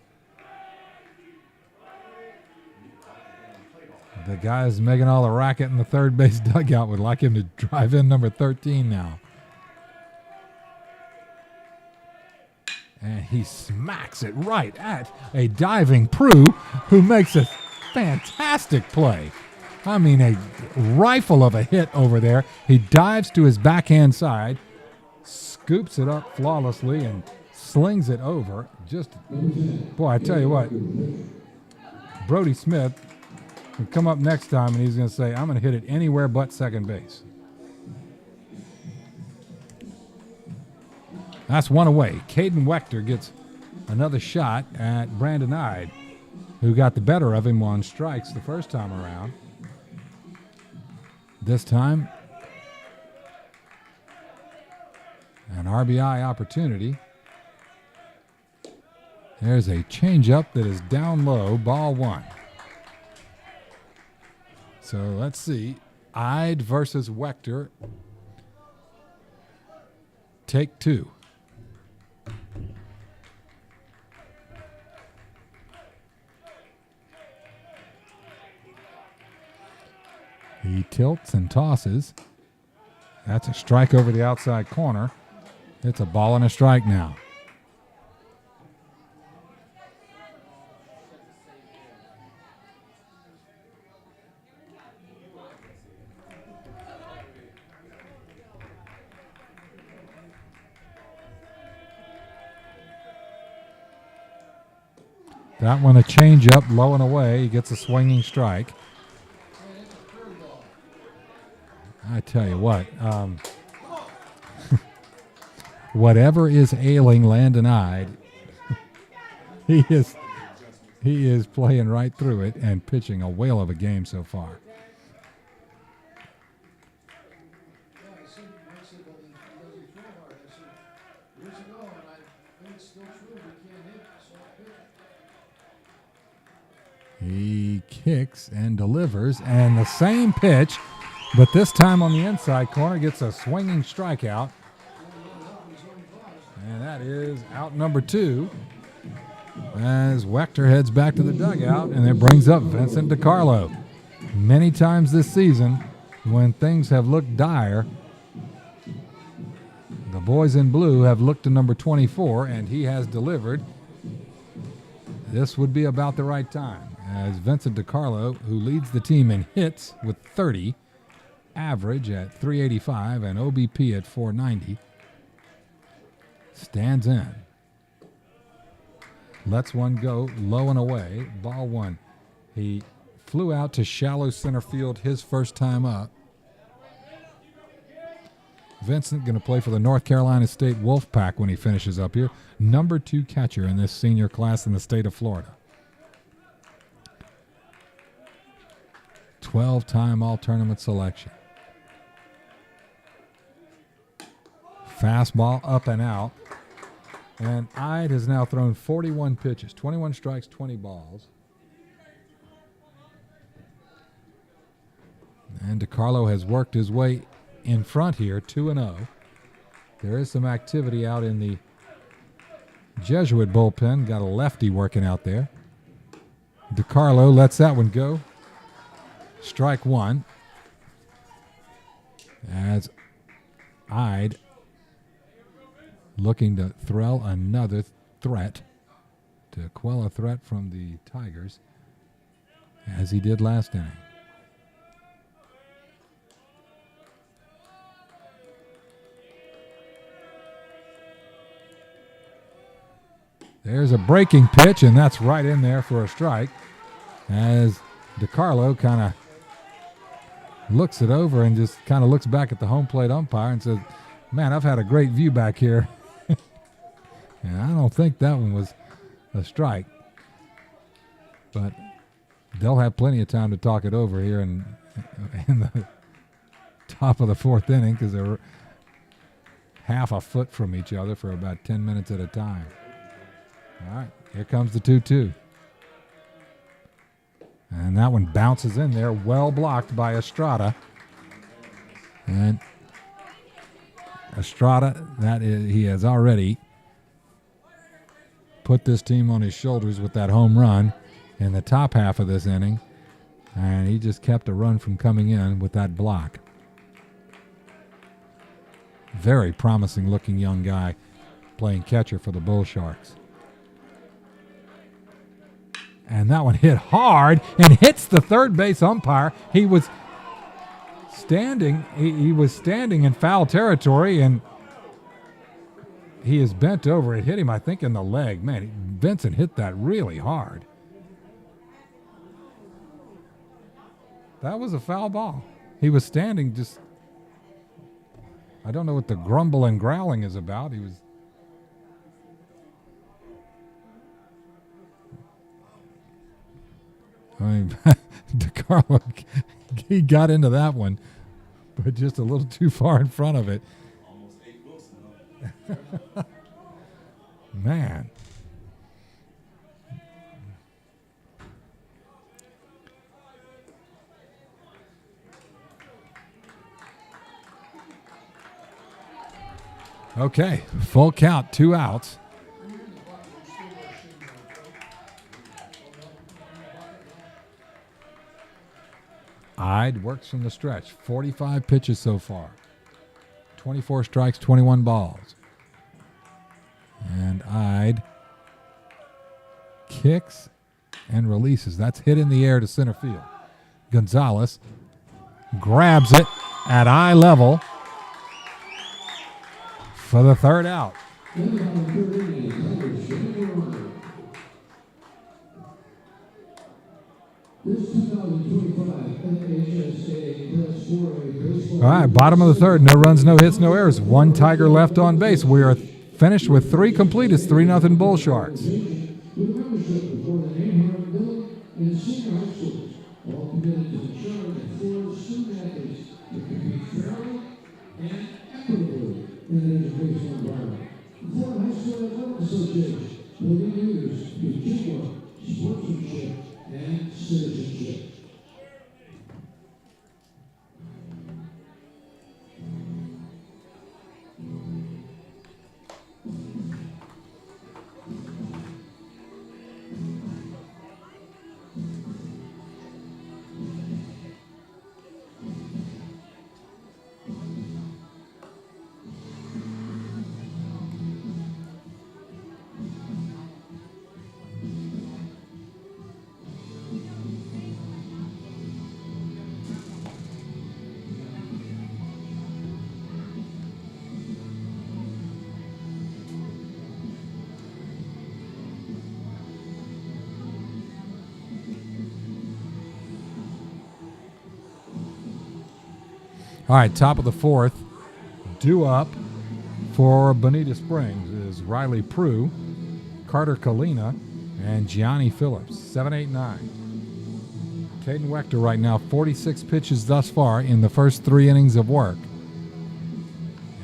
The guys making all the racket in the third base dugout would like him to drive in number 13 now. And he smacks it right at a diving Prue, who makes a fantastic play. I mean, a rifle of a hit over there. He dives to his backhand side, scoops it up flawlessly, and slings it over. Just, boy, I tell you what, Brody Smith will come up next time and he's going to say, I'm going to hit it anywhere but second base. That's one away. Caden Wechter gets another shot at Brandon Ide, who got the better of him on strikes the first time around. This time, an RBI opportunity. There's a changeup that is down low, ball one. So let's see. Ide versus Wechter. Take two. He tilts and tosses. That's a strike over the outside corner. It's a ball and a strike now. That one a change up, low and away. He gets a swinging strike. I tell you what, whatever is ailing Landon Ide, he is playing right through it and pitching a whale of a game so far. He kicks and delivers, and the same pitch, but this time on the inside corner, gets a swinging strikeout. And that is out number two as Wechter heads back to the dugout, and it brings up Vincent DiCarlo. Many times this season, when things have looked dire, the boys in blue have looked to number 24, and he has delivered. This would be about the right time, as Vincent DiCarlo, who leads the team in hits with 30, average at 385 and OBP at 490, stands in. Lets one go low and away. Ball one. He flew out to shallow center field his first time up. Vincent going to play for the North Carolina State Wolfpack when he finishes up here. Number 2 catcher in this senior class in the state of Florida. 12-time all-tournament selection. Fastball up and out. And Ide has now thrown 41 pitches, 21 strikes, 20 balls. And DiCarlo has worked his way in front here, 2-0. There is some activity out in the Jesuit bullpen. Got a lefty working out there. DiCarlo lets that one go. Strike one. As Ide looking to throw another threat, to quell a threat from the Tigers, as he did last inning. There's a breaking pitch, and that's right in there for a strike, as DiCarlo kind of looks it over and just kind of looks back at the home plate umpire and says, man, I've had a great view back here. And I don't think that one was a strike. But they'll have plenty of time to talk it over here in the top of the fourth inning, because they're half a foot from each other for about 10 minutes at a time. All right, here comes the 2-2. And that one bounces in there, well blocked by Estrada. And Estrada, he has already put this team on his shoulders with that home run in the top half of this inning. And he just kept a run from coming in with that block. Very promising looking young guy playing catcher for the Bull Sharks. And that one hit hard and hits the third base umpire. He was standing. He was standing in foul territory, and he is bent over. It hit him, I think, in the leg. Man, Vincent hit that really hard. That was a foul ball. He was standing just, I don't know what the grumble and growling is about. He was. I mean, DiCarlo, he got into that one, but just a little too far in front of it. Almost ate Wilson. Man. Okay, full count, 2 outs. Ide works from the stretch. 45 pitches so far. 24 strikes, 21 balls. And Ide kicks and releases. That's hit in the air to center field. Gonzalez grabs it at eye level for the 3rd out. All right, bottom of the 3rd. No runs, no hits, no errors. 1 Tiger left on base. We are finished with 3 complete. It's 3-0 Bull Sharks. All committed to ensuring that 4 student athletes can compete fairly and equitably in an educational environment. The Florida High School Athletic Association will be used with teamwork, sportsmanship, and citizenship. All right, top of the 4th. Due up for Bonita Springs is Riley Prue, Carter Kalina, and Gianni Phillips. 7, 8, 9. Caden Wechter right now, 46 pitches thus far in the first 3 innings of work.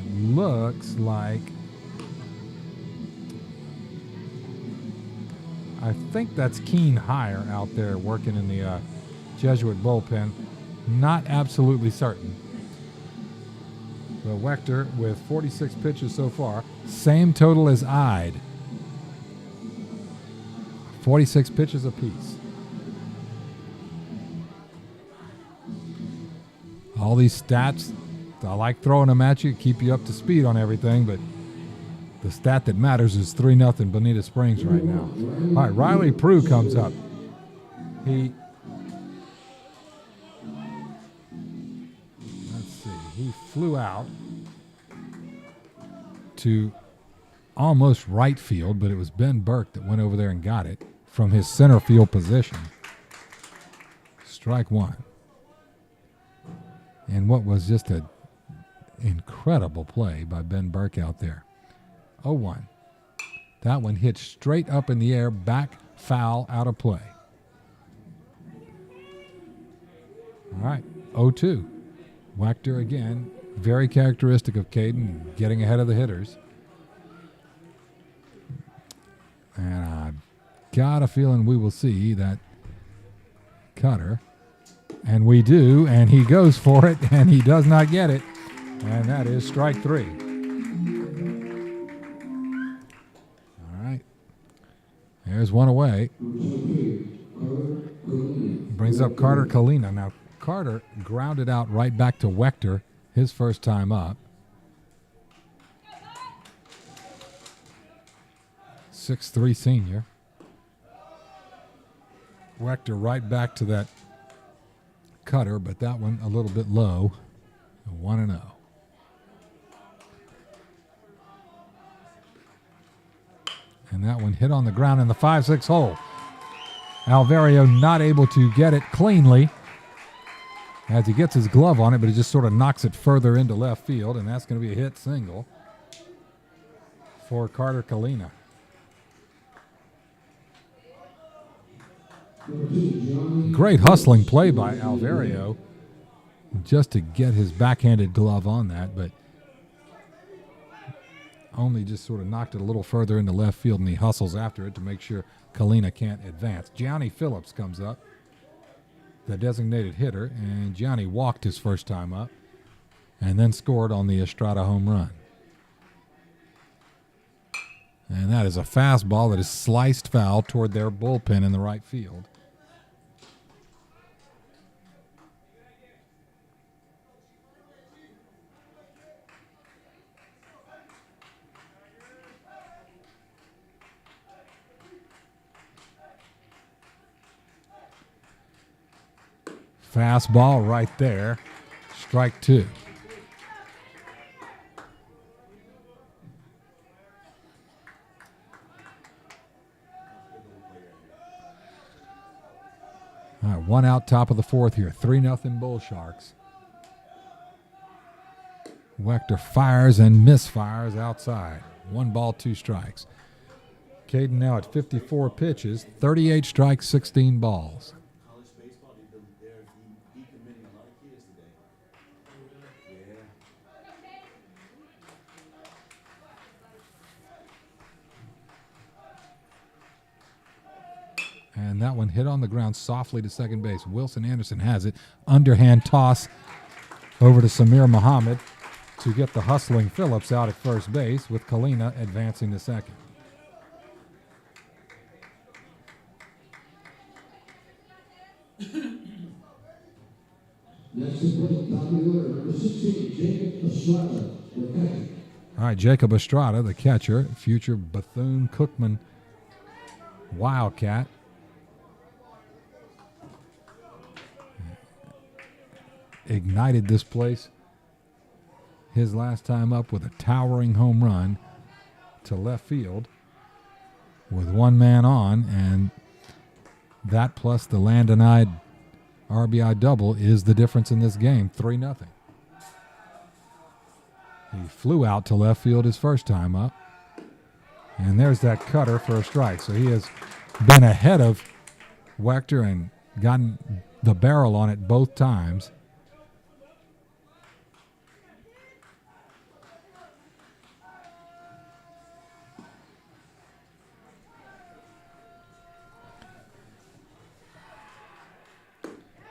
It looks like, I think that's Keen Hyer out there working in the Jesuit bullpen. Not absolutely certain. But Wechter with 46 pitches so far. Same total as Ide. 46 pitches apiece. All these stats, I like throwing them at you, keep you up to speed on everything, but the stat that matters is 3-0 Bonita Springs right now. All right, Riley Prue comes up. He flew out to almost right field, but it was Ben Burke that went over there and got it from his center field position. Strike 1. And what was just an incredible play by Ben Burke out there. 0-1. That one hit straight up in the air, back foul, out of play. All right, 0-2. Wechter again, very characteristic of Caden, getting ahead of the hitters. And I've got a feeling we will see that cutter. And we do, and he goes for it, and he does not get it. And that is strike 3. All right. There's one away. Brings up Carter Kalina. Now, Carter grounded out right back to Wechter his first time up. 6'3" senior. Wechter right back to that cutter, but that one a little bit low. 1-0. And that one hit on the ground in the 5-6 hole. Alvario not able to get it cleanly as he gets his glove on it, but he just sort of knocks it further into left field, and that's going to be a hit single for Carter Kalina. Great hustling play by Alvario just to get his backhanded glove on that, but only just sort of knocked it a little further into left field, and he hustles after it to make sure Kalina can't advance. Gianni Phillips comes up, the designated hitter, and Gianni walked his first time up and then scored on the Estrada home run. And that is a fastball that is sliced foul toward their bullpen in the right field. Fastball right there. Strike two. All right, one out, top of the fourth here. 3-0 Bull Sharks. Wechter fires and misfires outside. 1 ball, 2 strikes. Caden now at 54 pitches, 38 strikes, 16 balls. College baseball, they're decommitting a lot of kids today. Yeah. And that one hit on the ground softly to second base. Wilson Anderson has it. Underhand toss over to Samir Muhammad to get the hustling Phillips out at first base, with Kalina advancing to second. Next to play, top of the order, number 16, Jacob Estrada, the catcher. All right, Jacob Estrada, the catcher, future Bethune-Cookman Wildcat. Ignited this place his last time up with a towering home run to left field with 1 man on, and that plus the Landonide RBI double is the difference in this game, 3-0. He flew out to left field his first time up, and there's that cutter for a strike. So he has been ahead of Wechter and gotten the barrel on it both times.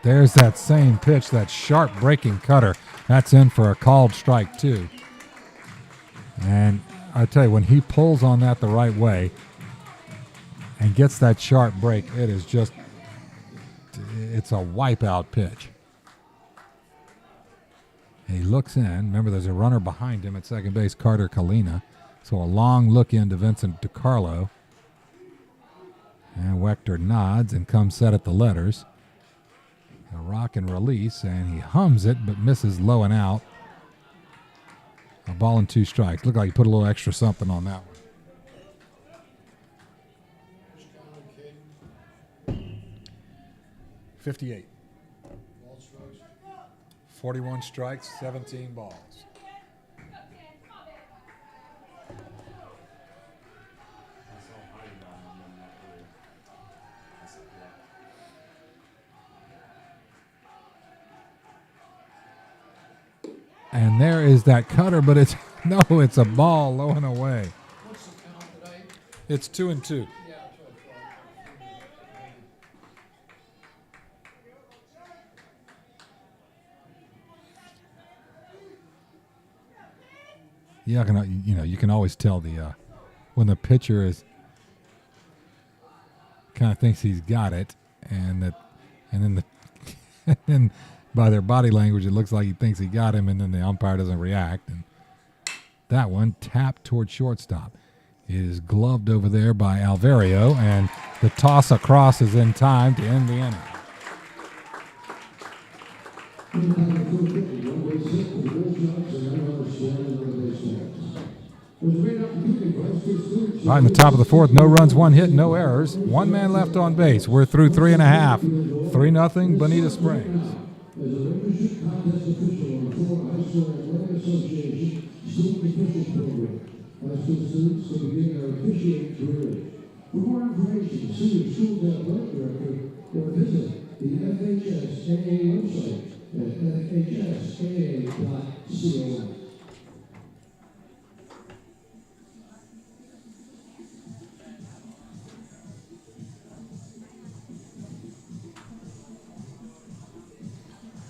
There's that same pitch, that sharp breaking cutter. That's in for a called strike, too. And I tell you, when he pulls on that the right way and gets that sharp break, it is just, it's a wipeout pitch. He looks in. Remember, there's a runner behind him at second base, Carter Kalina. So a long look in to Vincent DiCarlo. And Wechter nods and comes set at the letters. A rock and release, and he hums it but misses low and out. A ball and 2 strikes. Looked like he put a little extra something on that one. 58. 41 strikes, 17 balls. And there is that cutter, but it's it's a ball low and away. What's the count today? It's 2-2. Yeah, Yeah, you can always tell the when the pitcher is kind of thinks he's got it, and then and by their body language, it looks like he thinks he got him, and then the umpire doesn't react. And that one tapped toward shortstop. It is gloved over there by Alvario, and the toss across is in time to end the inning. Right in the top of the fourth, no runs, 1 hit, no errors. 1 man left on base. We're through 3.5. 3-0 Bonita Springs. As a membership contest official on the Florida High School Athletic Association Student Officials Program. High school students can begin their officiating career. For more information, see your school athletic director or visit the FHSAA website at fhsaa.com.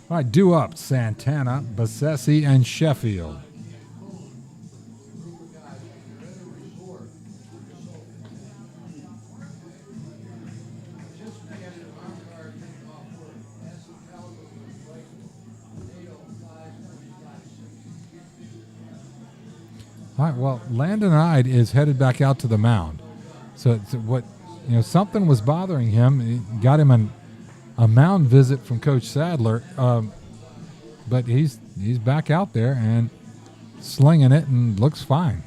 All right, due up, Santana, Bassesi, and Sheffield. All right, well, Landon Ide is headed back out to the mound. So something was bothering him. It got him a mound visit from Coach Sadler, but he's back out there and slinging it and looks fine.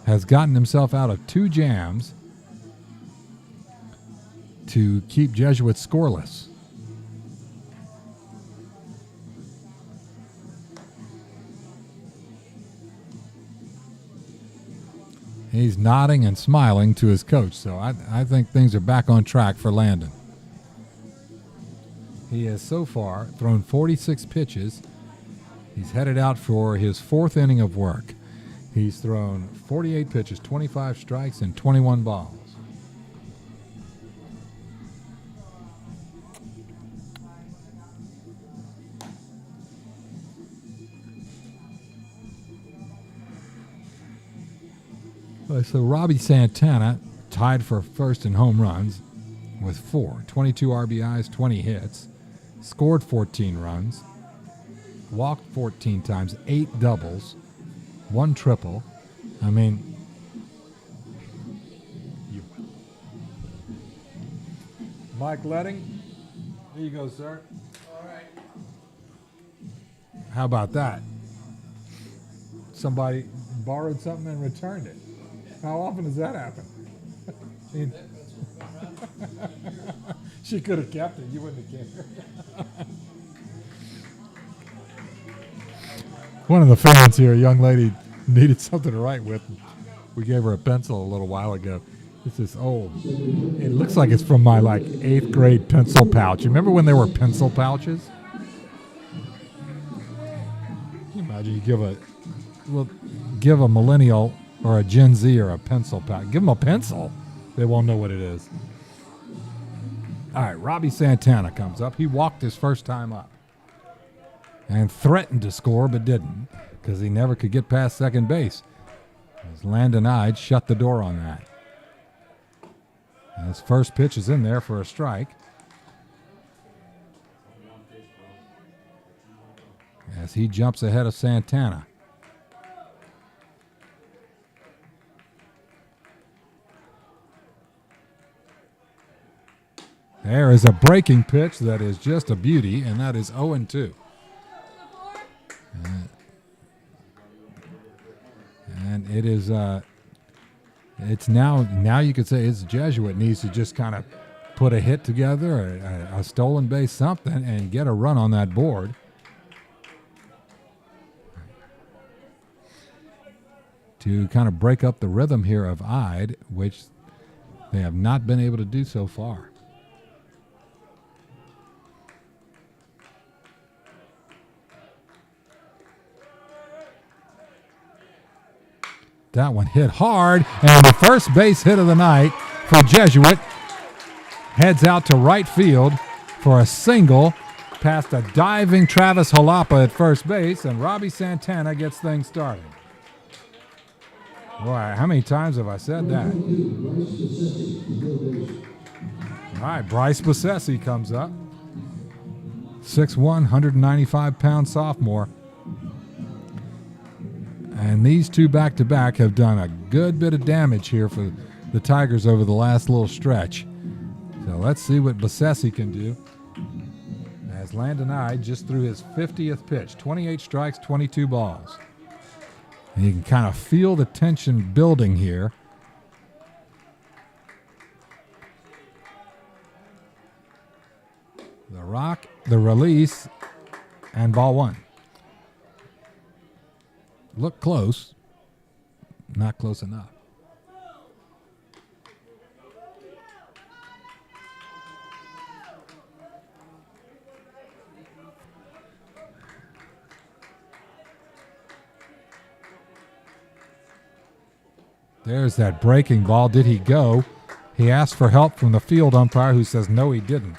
Has gotten himself out of 2 jams to keep Jesuit scoreless. He's nodding and smiling to his coach, so I think things are back on track for Landon. He has so far thrown 46 pitches. He's headed out for his 4th inning of work. He's thrown 48 pitches, 25 strikes, and 21 balls. So Robbie Santana tied for first in home runs with 4, 22 RBIs, 20 hits, scored 14 runs, walked 14 times, 8 doubles, 1 triple. I mean, Mike Letting, here you go, sir. All right. How about that? Somebody borrowed something and returned it. How often does that happen? She could have kept it. You wouldn't have cared. One of the fans here, a young lady, needed something to write with. We gave her a pencil a little while ago. It's this old. It looks like it's from my 8th grade pencil pouch. You remember when there were pencil pouches? Can you imagine you give a millennial or a Gen Z or a pencil pouch. Give them a pencil. They won't know what it is. All right, Robbie Santana comes up. He walked his first time up and threatened to score but didn't because he never could get past second base. As Landon Ide shut the door on that. And his first pitch is in there for a strike. As he jumps ahead of Santana. There is a breaking pitch that is just a beauty, and that is 0-2. And it is, it's now you could say it's Jesuit needs to just kind of put a hit together, a stolen base, something, and get a run on that board. To kind of break up the rhythm here of Ide, which they have not been able to do so far. That one hit hard, and the first base hit of the night for Jesuit heads out to right field for a single past a diving Travis Jalapa at first base, and Robbie Santana gets things started. Boy, how many times have I said that? All right, Bryce Bessesi comes up. 6'1", 195-pound sophomore. And these two back-to-back have done a good bit of damage here for the Tigers over the last little stretch. So let's see what Bessesi can do. As Landon Ide just threw his 50th pitch, 28 strikes, 22 balls. And you can kind of feel the tension building here. The rock, the release, and ball 1. Look close, not close enough. There's that breaking ball. Did he go? He asked for help from the field umpire, who says no, he didn't.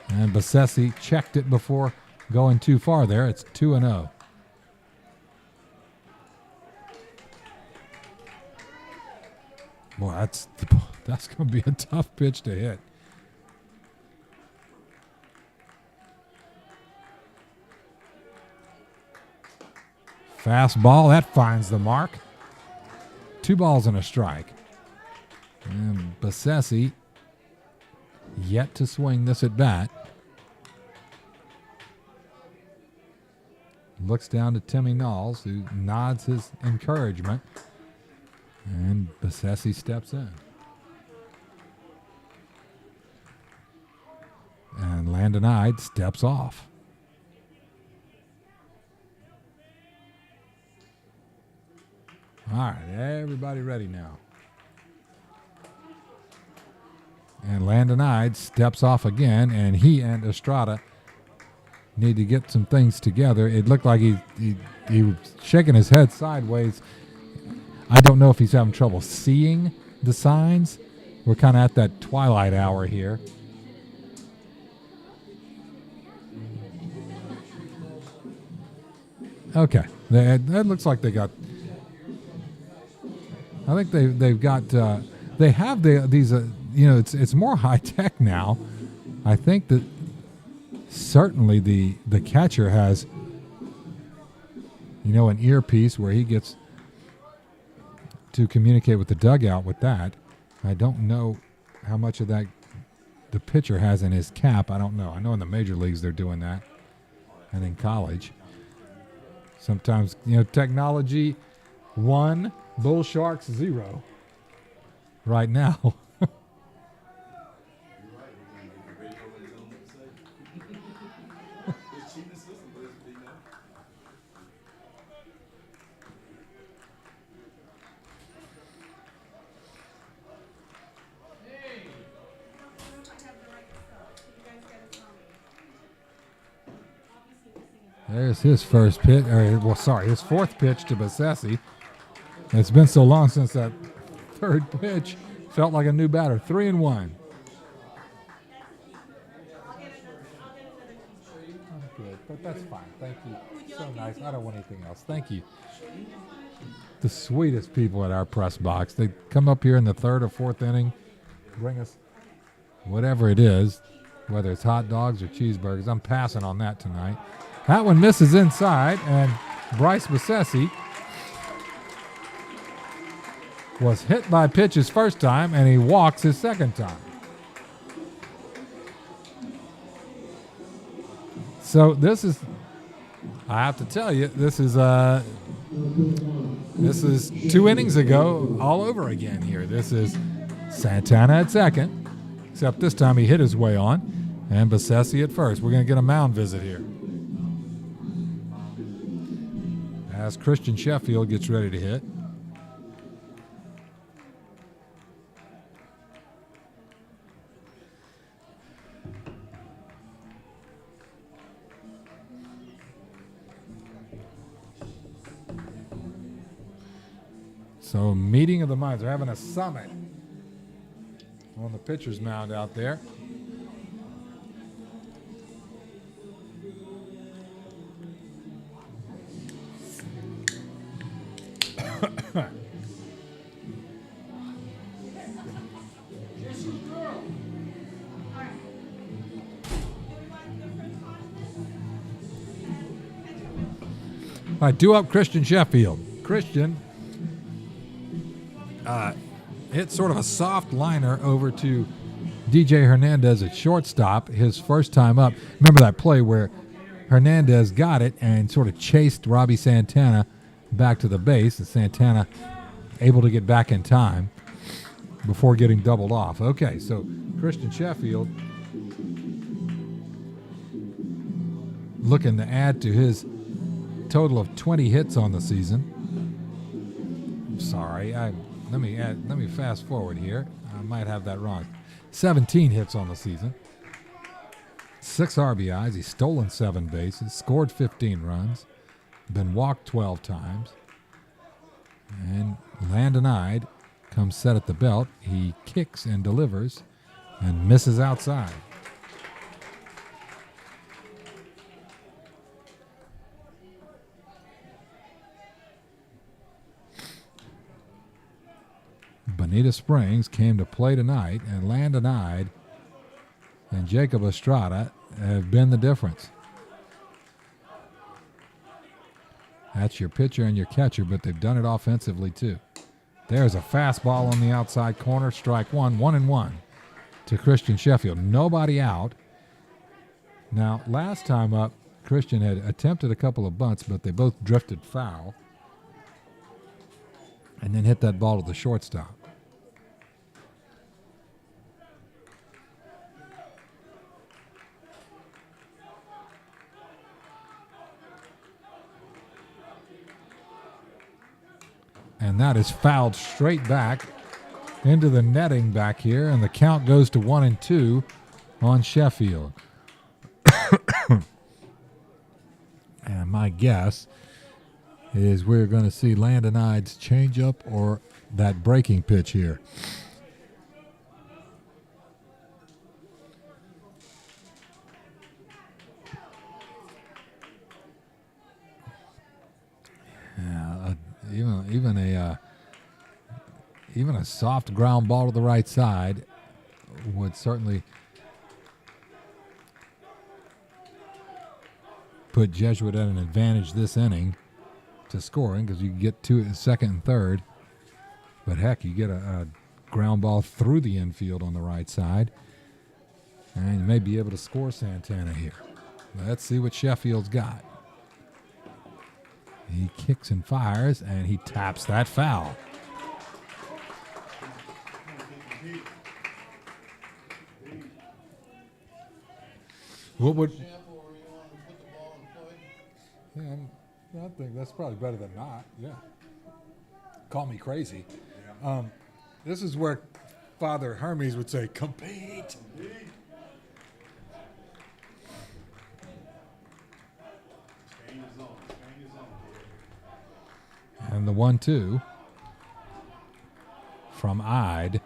And Bessesi checked it before going too far there. It's 2-0. Boy, that's going to be a tough pitch to hit. Fastball, that finds the mark. 2 balls and a strike. And Bassesi yet to swing this at bat. Looks down to Timmy Knowles, who nods his encouragement. And Bassesi steps in. And Landon Ide steps off. All right, everybody ready now. And Landon Ide steps off again, and he and Estrada need to get some things together. It looked like he was shaking his head sideways. I don't know if he's having trouble seeing the signs. We're kind of at that twilight hour here. Okay, that looks like they got. I think they've got. They have these. It's more high tech now. I think that certainly the catcher has. An earpiece where he gets to communicate with the dugout with that. I don't know how much of that the pitcher has in his cap. I don't know. I know in the major leagues they're doing that, and in college. Sometimes, technology 1, Bull Sharks 0 right now. You're right. We're going to get the radio and tell them what to say. It's cheating system, but it's big enough. There's his first pitch, his fourth pitch to Bassesi. It's been so long since that third pitch. Felt like a new batter. 3-1. Good, but that's fine. Thank you. So nice. I don't want anything else. Thank you. The sweetest people at our press box. They come up here in the third or fourth inning, bring us whatever it is, whether it's hot dogs or cheeseburgers. I'm passing on that tonight. That one misses inside, and Bryce Bassesi was hit by pitch his first time, and he walks his second time. So this is, I have to tell you, this is 2 innings ago all over again here. This is Santana at second, except this time he hit his way on, and Bassesi at first. We're going to get a mound visit here. As Christian Sheffield gets ready to hit. So, meeting of the minds. They're having a summit on the pitcher's mound out there. All right, 2 up Christian Sheffield. Christian hit sort of a soft liner over to DJ Hernandez at shortstop his first time up. Remember that play where Hernandez got it and sort of chased Robbie Santana back to the base, and Santana able to get back in time before getting doubled off. Okay, so Christian Sheffield looking to add to his total of 20 hits on the season. Sorry, let me fast forward here. I might have that wrong. 17 hits on the season. 6 RBIs. He's stolen 7 bases, scored 15 runs, been walked 12 times. And Landon Ide comes set at the belt. He kicks and delivers and misses outside. Bonita Springs came to play tonight, and Landon Ide and Jacob Estrada have been the difference. That's your pitcher and your catcher, but they've done it offensively too. There's a fastball on the outside corner. Strike one, 1-1 to Christian Sheffield. Nobody out. Now, last time up, Christian had attempted a couple of bunts, but they both drifted foul and then hit that ball to the shortstop. And that is fouled straight back into the netting back here, and the count goes to 1-2 on Sheffield. And my guess is we're going to see Landon Ide's changeup or that breaking pitch here. Even a soft ground ball to the right side would certainly put Jesuit at an advantage this inning to scoring, because you can get two at second and third. But heck, you get a ground ball through the infield on the right side, and you may be able to score Santana here. Let's see what Sheffield's got. He kicks and fires, and he taps that foul. What would? Yeah, I think that's probably better than not. Yeah. Call me crazy. This is where Father Hermes would say, compete. And the 1-2 from Ide.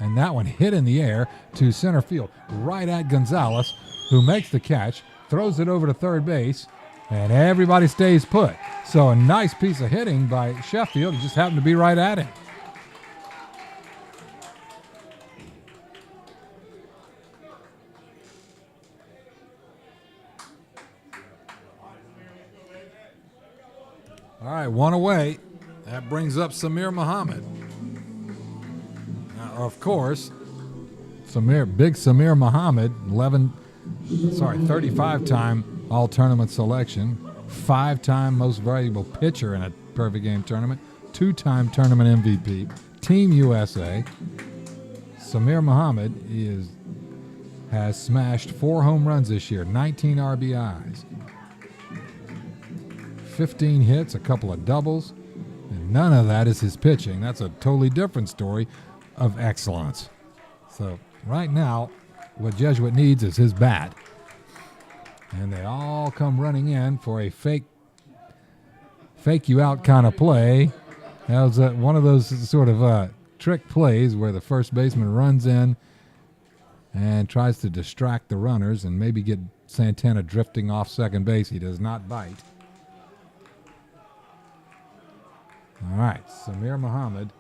And that one hit in the air to center field, right at Gonzalez, who makes the catch, throws it over to third base, and everybody stays put. So a nice piece of hitting by Sheffield. It just happened to be right at him. All right, one away. That brings up Samir Muhammad. Now, of course, big Samir Muhammad, 35-time all-tournament selection, 5-time most valuable pitcher in a perfect game tournament, 2-time tournament MVP, Team USA. Samir Muhammad has smashed 4 home runs this year, 19 RBIs, 15 hits, a couple of doubles, and none of that is his pitching. That's a totally different story of excellence. So right now, what Jesuit needs is his bat. And they all come running in for a fake you out kind of play. That was one of those sort of trick plays where the first baseman runs in and tries to distract the runners and maybe get Santana drifting off second base. He does not bite. All right, Samir Muhammad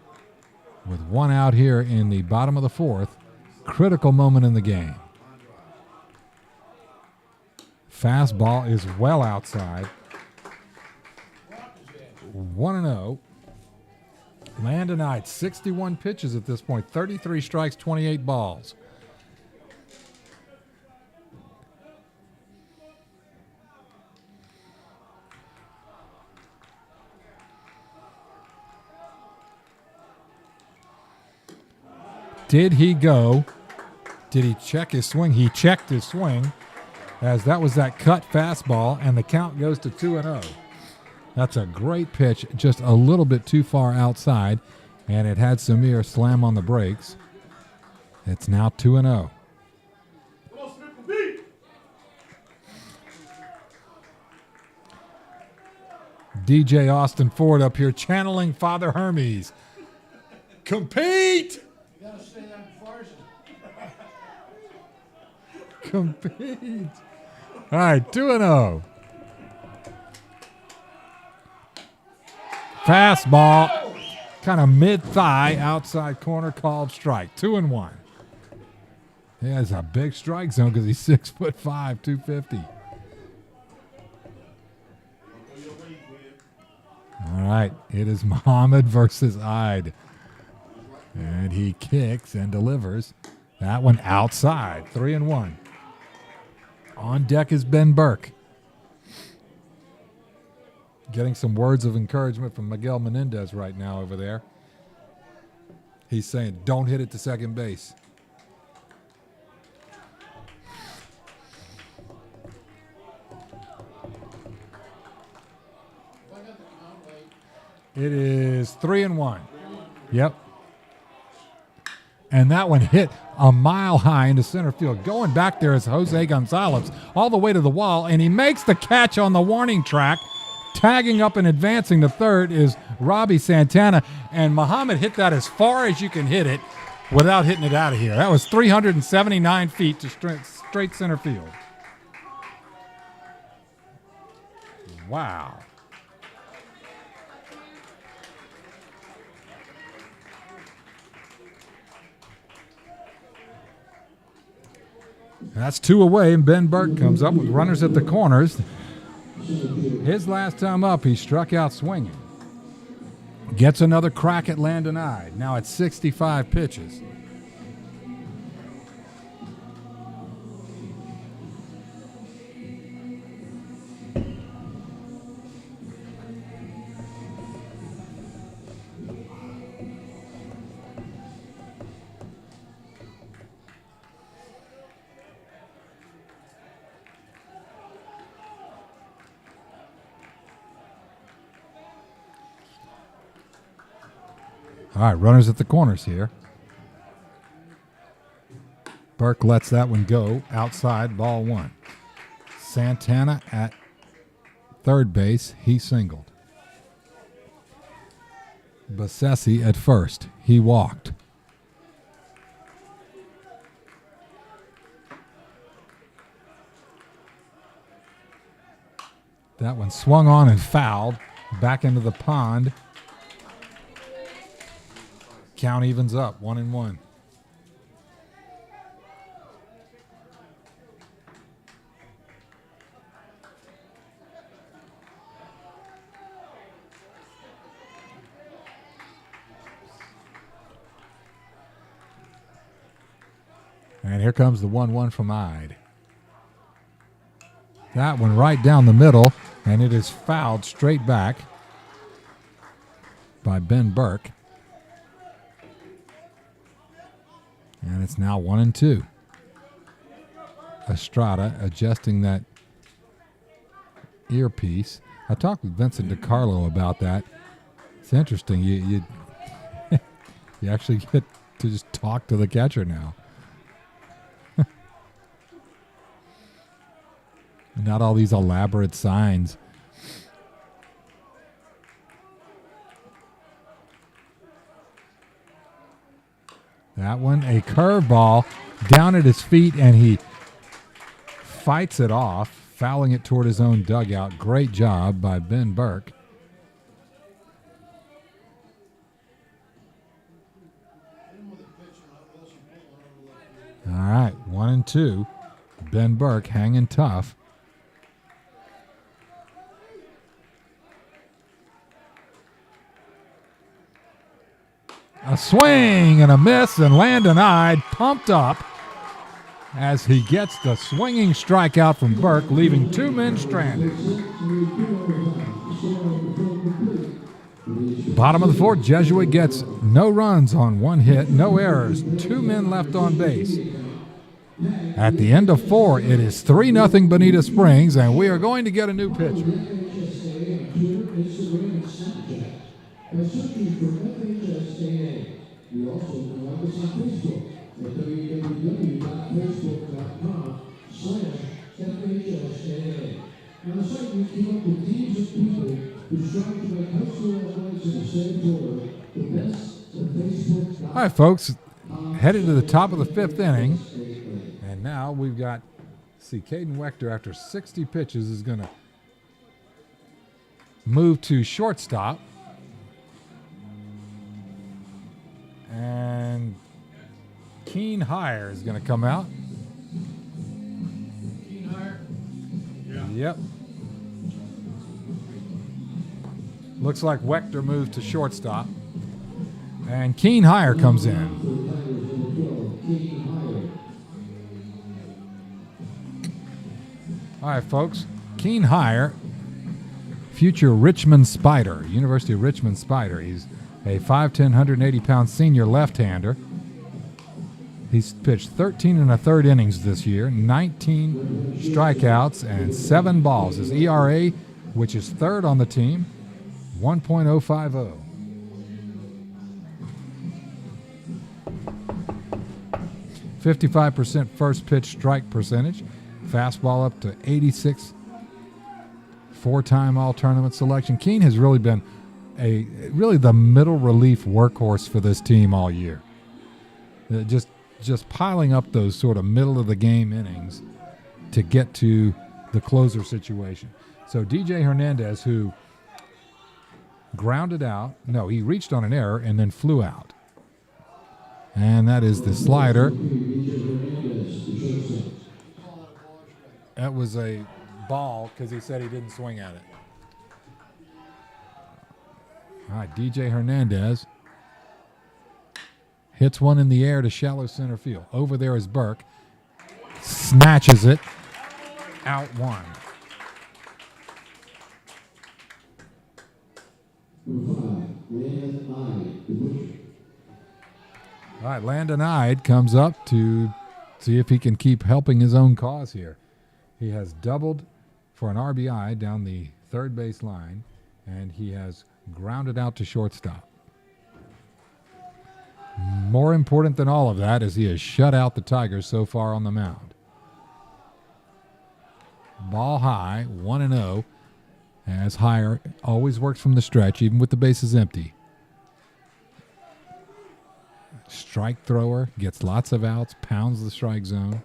with 1 out here in the bottom of the 4th. Critical moment in the game. Fastball is well outside. 1-0. Landon Ide, 61 pitches at this point, 33 strikes, 28 balls. Did he go? Did he check his swing? He checked his swing, as that was that cut fastball, and the count goes to 2-0. That's a great pitch, just a little bit too far outside, and it had Samir slam on the brakes. It's now 2-0. DJ Austin Ford up here channeling Father Hermes. Compete! You gotta say that in Farsi. Compete. All right, 2-0. Fastball, kind of mid-thigh, outside corner, called strike. 2-1. He has a big strike zone because he's 6'5", 250. right, it is Muhammad versus Ide. And he kicks and delivers. That one outside, 3-1. On deck is Ben Burke. Getting some words of encouragement from Miguel Menendez right now over there. He's saying, don't hit it to second base. It is 3-1. Yep. And that one hit a mile high into center field. Going back there is Jose Gonzalez all the way to the wall, and he makes the catch on the warning track. Tagging up and advancing to third is Robbie Santana, and Muhammad hit that as far as you can hit it without hitting it out of here. That was 379 feet to straight center field. Wow. That's 2 away, and Ben Burke comes up with runners at the corners. His last time up, he struck out swinging. Gets another crack at Landon Ide. Now it's 65 pitches. All right, runners at the corners here. Burke lets that one go outside, ball 1. Santana at third base, he singled. Bassesi at first, he walked. That one swung on and fouled back into the pond. Count evens up, 1-1. And here comes the 1-1 from Ide. That one right down the middle, and it is fouled straight back by Ben Burke. And it's now 1-2. Estrada adjusting that earpiece. I talked with Vincent DiCarlo about that. It's interesting. You you actually get to just talk to the catcher now. Not all these elaborate signs. That one, a curveball down at his feet, and he fights it off, fouling it toward his own dugout. Great job by Ben Burke. All right, 1-2. Ben Burke hanging tough. A swing and a miss, and Landon Ide pumped up as he gets the swinging strikeout from Burke, leaving 2 men stranded. Bottom of the 4th, Jesuit gets no runs on 1 hit, no errors, 2 men left on base. At the end of 4, it is 3-0 Bonita Springs, and we are going to get a new pitcher. You also can like us on Facebook at www.facebook.com/FHSAA. On the site, we keep up with teams of people who strive to make high school athletics in the state of Florida the best of Facebook. All right, folks, headed to the top of the 5th inning. And now we've got, Caden Wechter, after 60 pitches, is going to move to shortstop. And Keen Hyer is going to come out. Hyer? Yeah. Yep. Looks like Wechter moves to shortstop. And Keen Hyer comes in. All right, folks. Keen Hyer, future Richmond Spider, University of Richmond Spider. He's a 5'10", 180-pound senior left-hander. He's pitched 13 1/3 innings this year, 19 strikeouts, and 7 balls. His ERA, which is third on the team, 1.050. .55% first pitch strike percentage. Fastball up to 86. 4-time all-tournament selection. Keen has really been really the middle relief workhorse for this team all year. Just piling up those sort of middle-of-the-game innings to get to the closer situation. So DJ Hernandez, who grounded out. No, he reached on an error and then flew out. And that is the slider. That was a ball because he said he didn't swing at it. All right, DJ Hernandez hits one in the air to shallow center field. Over there is Burke. Snatches it. Out one. All right, Landon Ide comes up to see if he can keep helping his own cause here. He has doubled for an RBI down the third base line, and he has grounded out to shortstop. More important than all of that is he has shut out the Tigers so far on the mound. Ball high, 1-0, as Hyer always works from the stretch, even with the bases empty. Strike thrower, gets lots of outs, pounds the strike zone.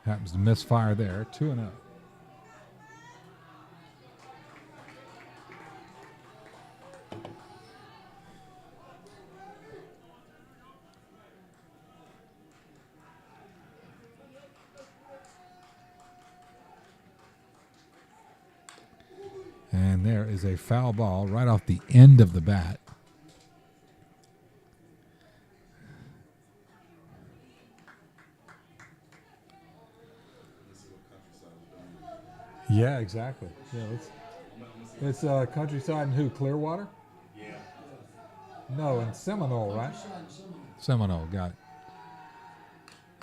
Happens to misfire there, 2-0. And there is a foul ball right off the end of the bat. Yeah, exactly. Yeah, it's Countryside and who? Clearwater? Yeah. No, in Seminole, right? Seminole, got it.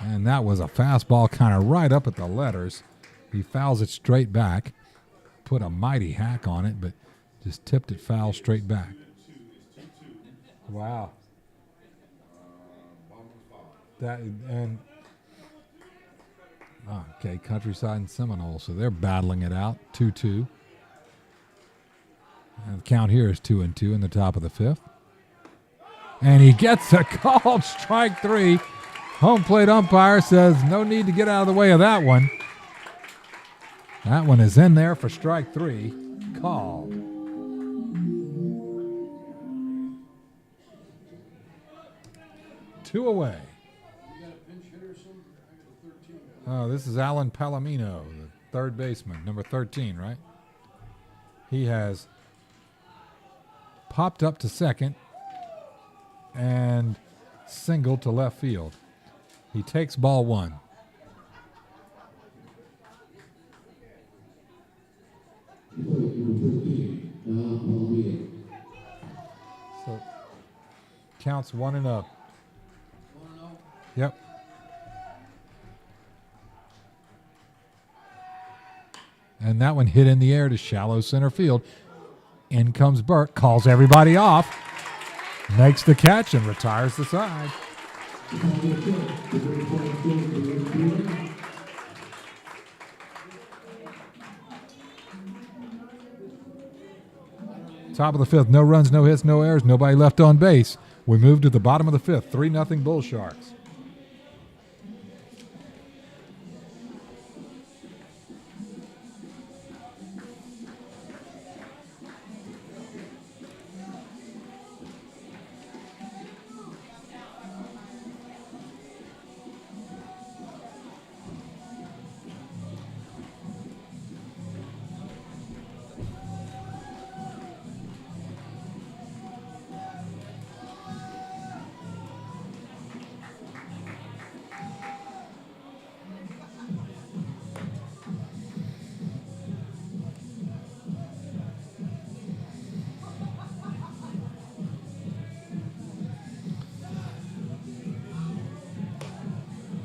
And that was a fastball kind of right up at the letters. He fouls it straight back. Put a mighty hack on it, but just tipped it foul straight back. Wow. That and okay, Countryside and Seminole, so they're battling it out, 2-2. And the count here is 2-2 in the top of the fifth. And he gets a called strike 3. Home plate umpire says no need to get out of the way of that one. That one is in there for strike 3. Called. Two away. Oh, this is Alan Palomino, the third baseman, number 13, right? He has popped up to second and singled to left field. He takes ball 1. So counts 1-0. Yep. And that one hit in the air to shallow center field. In comes Burke, calls everybody off, makes the catch, and retires the side. Top of the fifth, no runs, no hits, no errors, nobody left on base. We move to the bottom of the fifth, 3-0 Bull Sharks.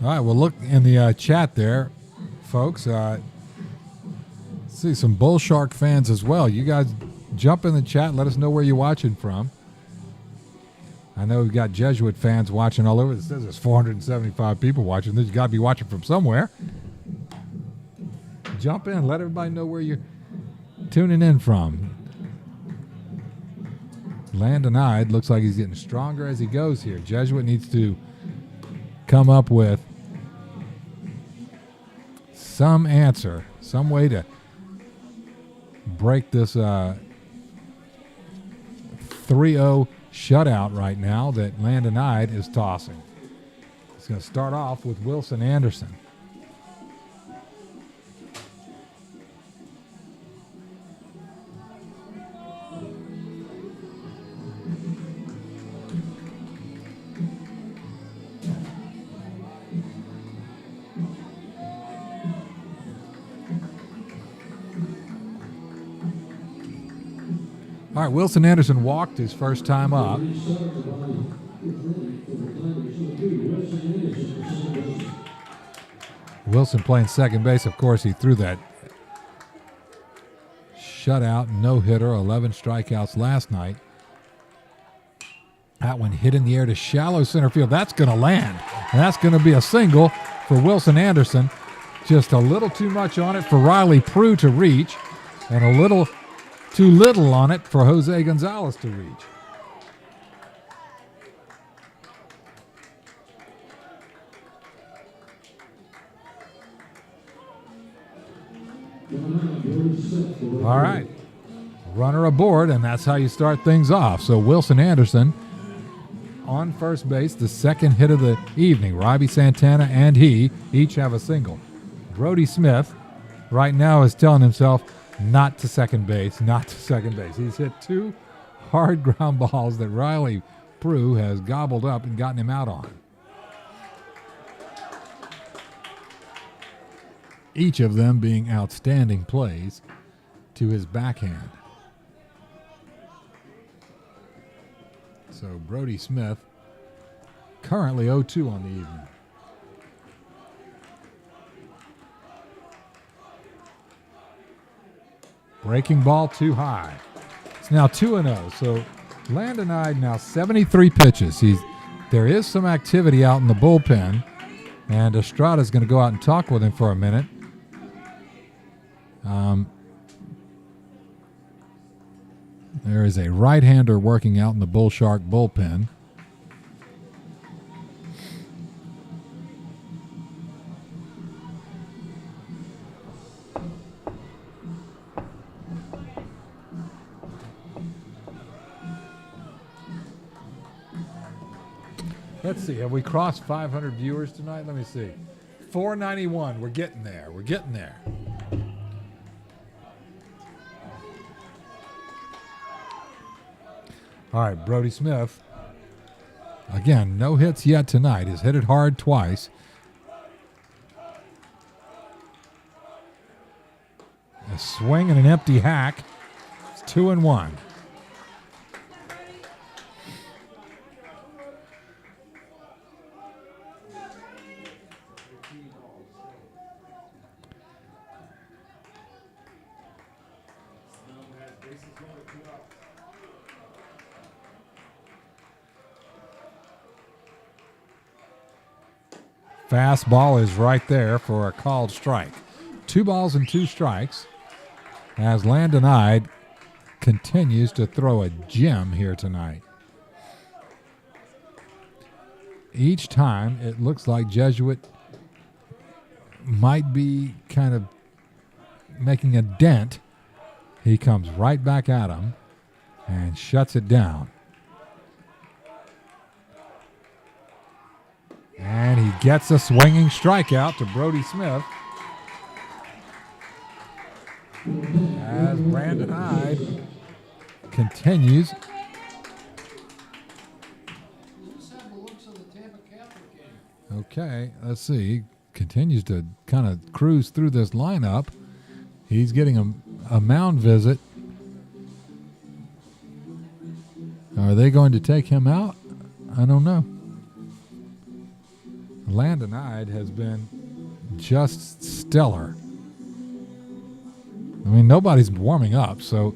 All right, well, look in the chat there, folks. See some Bull Shark fans as well. You guys jump in the chat. Let us know where you're watching from. I know we've got Jesuit fans watching all over. It says there's 475 people watching. There's got to be watching from somewhere. Jump in. Let everybody know where you're tuning in from. Landon Ide looks like he's getting stronger as he goes here. Jesuit needs to come up with some answer, some way to break this 3-0 shutout right now that Landon Ide is tossing. He's going to start off with Wilson Anderson. All right, Wilson Anderson walked his first time up. Wilson playing second base. Of course, he threw that shutout, no-hitter, 11 strikeouts last night. That one hit in the air to shallow center field. That's going to land. And that's going to be a single for Wilson Anderson. Just a little too much on it for Riley Prue to reach, and a little too little on it for Jose Gonzalez to reach. All right. Runner aboard, and that's how you start things off. So Wilson Anderson on first base, the second hit of the evening. Robbie Santana and he each have a single. Brody Smith right now is telling himself, not to second base, not to second base. He's hit two hard ground balls that Riley Prue has gobbled up and gotten him out on. Each of them being outstanding plays to his backhand. So Brody Smith currently 0-2 on the evening. Breaking ball too high. It's now 2-0. So Landon Ide now 73 pitches. There is some activity out in the bullpen, and Estrada's going to go out and talk with him for a minute. There is a right-hander working out in the Bull Shark bullpen. Let's see. Have we crossed 500 viewers tonight? Let me see. 491. We're getting there. We're getting there. All right, Brody Smith. Again, no hits yet tonight. He's hit it hard twice. A swing and an empty hack. It's 2-1. Fastball is right there for a called strike. 2 balls and 2 strikes as Landon Ide continues to throw a gem here tonight. Each time it looks like Jesuit might be kind of making a dent. He comes right back at him and shuts it down. And he gets a swinging strikeout to Brody Smith as Brandon Ide continues. Okay, let's see. Continues to kind of cruise through this lineup. He's getting a mound visit. Are they going to take him out? I don't know. Landon Ide has been just stellar. I mean, nobody's warming up, so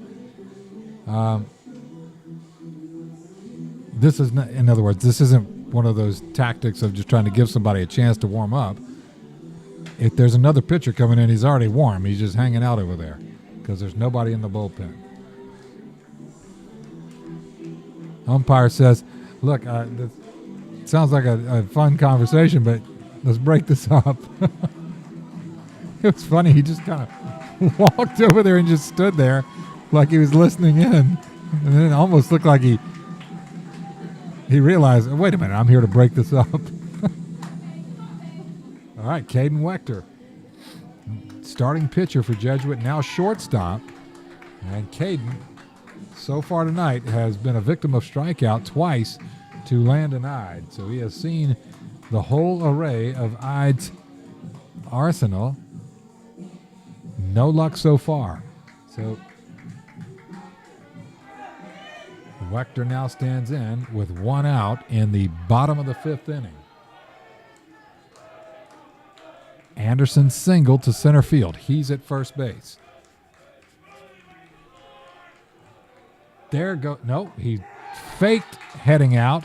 this is not, in other words, this isn't one of those tactics of just trying to give somebody a chance to warm up. If there's another pitcher coming in, he's already warm. He's just hanging out over there because there's nobody in the bullpen. Umpire says, look, this sounds like a fun conversation, but let's break this up. It was funny. He just kind of walked over there and just stood there like he was listening in. And then it almost looked like he realized, wait a minute, I'm here to break this up. All right, Caden Wechter, starting pitcher for Jesuit, now shortstop. And Caden, so far tonight, has been a victim of strikeout twice to Landon Ide. So he has seen the whole array of Ide's arsenal. No luck so far. So Wechter now stands in with one out in the bottom of the fifth inning. Anderson singled to center field. He's at first base. No, he faked heading out.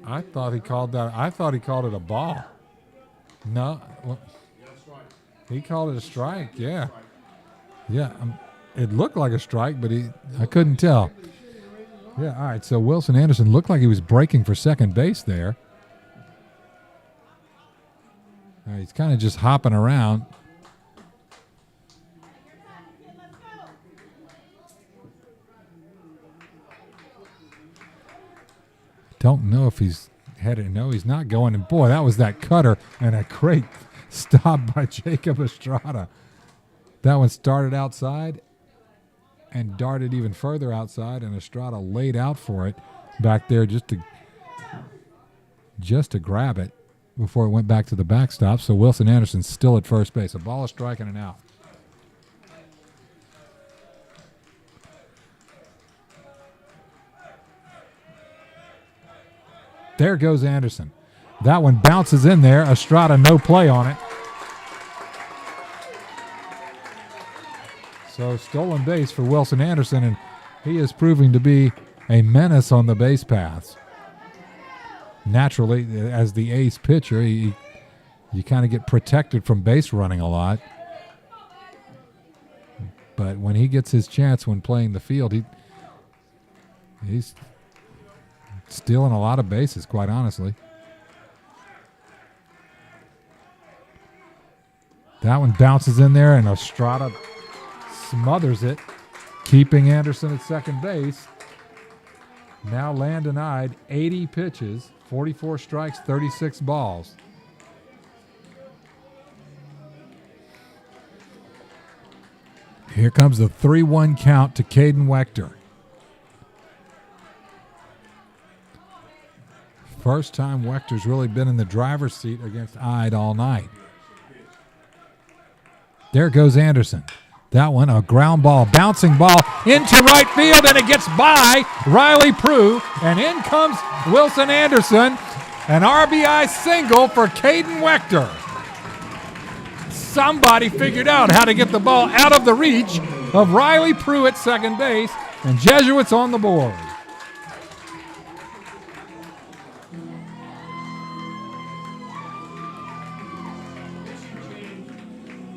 I thought he called that. I thought he called it a ball. No, he called it a strike. Yeah, yeah. It looked like a strike, but I couldn't tell. Yeah, all right. So Wilson Anderson looked like he was breaking for second base there. He's kind of just hopping around. Don't know if he's headed. No, he's not going. And boy, that was that cutter and a great stop by Jacob Estrada. That one started outside and darted even further outside, and Estrada laid out for it back there just to grab it before it went back to the backstop. So Wilson Anderson's still at first base. A ball, a strike, and an out. There goes Anderson. That one bounces in there. Estrada, no play on it. So stolen base for Wilson Anderson, and he is proving to be a menace on the base paths. Naturally, as the ace pitcher, you kind of get protected from base running a lot. But when he gets his chance when playing the field, he's stealing a lot of bases, quite honestly. That one bounces in there, and Estrada smothers it, keeping Anderson at second base. Now Landon Ide, 80 pitches, 44 strikes, 36 balls. Here comes the 3-1 count to Caden Wechter. First time Wechter's really been in the driver's seat against Ide all night. There goes Anderson. That one, a ground ball, bouncing ball into right field, and it gets by Riley Prue, and in comes Wilson Anderson. An RBI single for Caden Wechter. Somebody figured out how to get the ball out of the reach of Riley Prue at second base, and Jesuits on the board.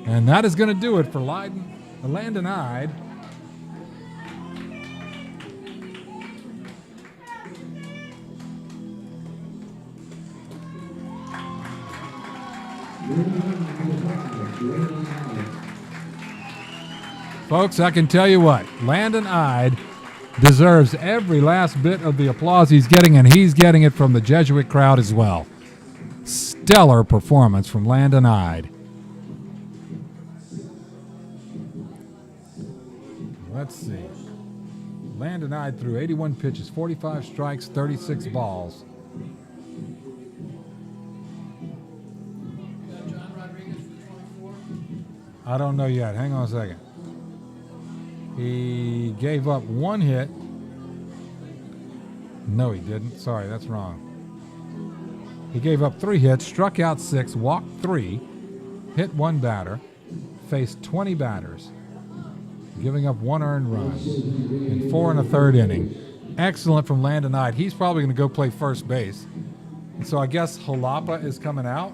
And that is going to do it for Landon Ide. Folks, I can tell you what, Landon Ide deserves every last bit of the applause he's getting, and he's getting it from the Jesuit crowd as well. Stellar performance from Landon Ide. Let's see. Landon Ide threw 81 pitches, 45 strikes, 36 balls. I don't know yet. Hang on a second. He gave up one hit No, he didn't. Sorry, that's wrong. He gave up 3 hits, struck out 6, walked 3, hit 1 batter, faced 20 batters, giving up 1 earned run in 4 1/3 inning. Excellent from Landon Knight. He's probably going to go play first base. So I guess Jalapa is coming out.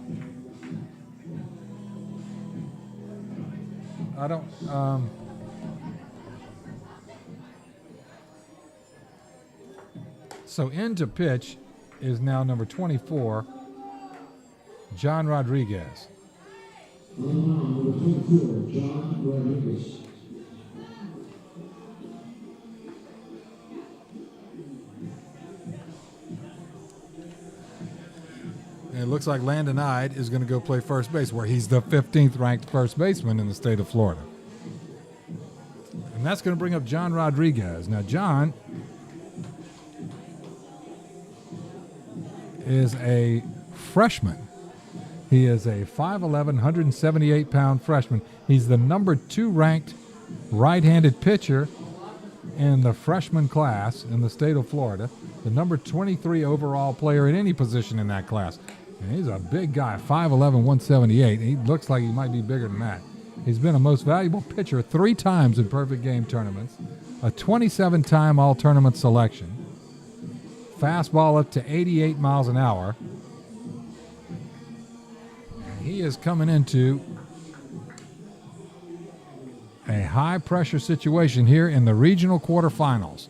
I don't. So into pitch is now number 24, John Rodriguez. Number 24, John Rodriguez. And it looks like Landon Ide is going to go play first base, where he's the 15th ranked first baseman in the state of Florida. And that's going to bring up John Rodriguez. Now, John is a freshman. He is a 5'11", 178-pound freshman. He's the number 2 ranked right-handed pitcher in the freshman class in the state of Florida, the number 23 overall player in any position in that class. And he's a big guy, 5'11", 178. He looks like he might be bigger than that. He's been a most valuable pitcher 3 times in perfect game tournaments, a 27-time all-tournament selection, fastball up to 88 miles an hour. And he is coming into a high-pressure situation here in the regional quarterfinals,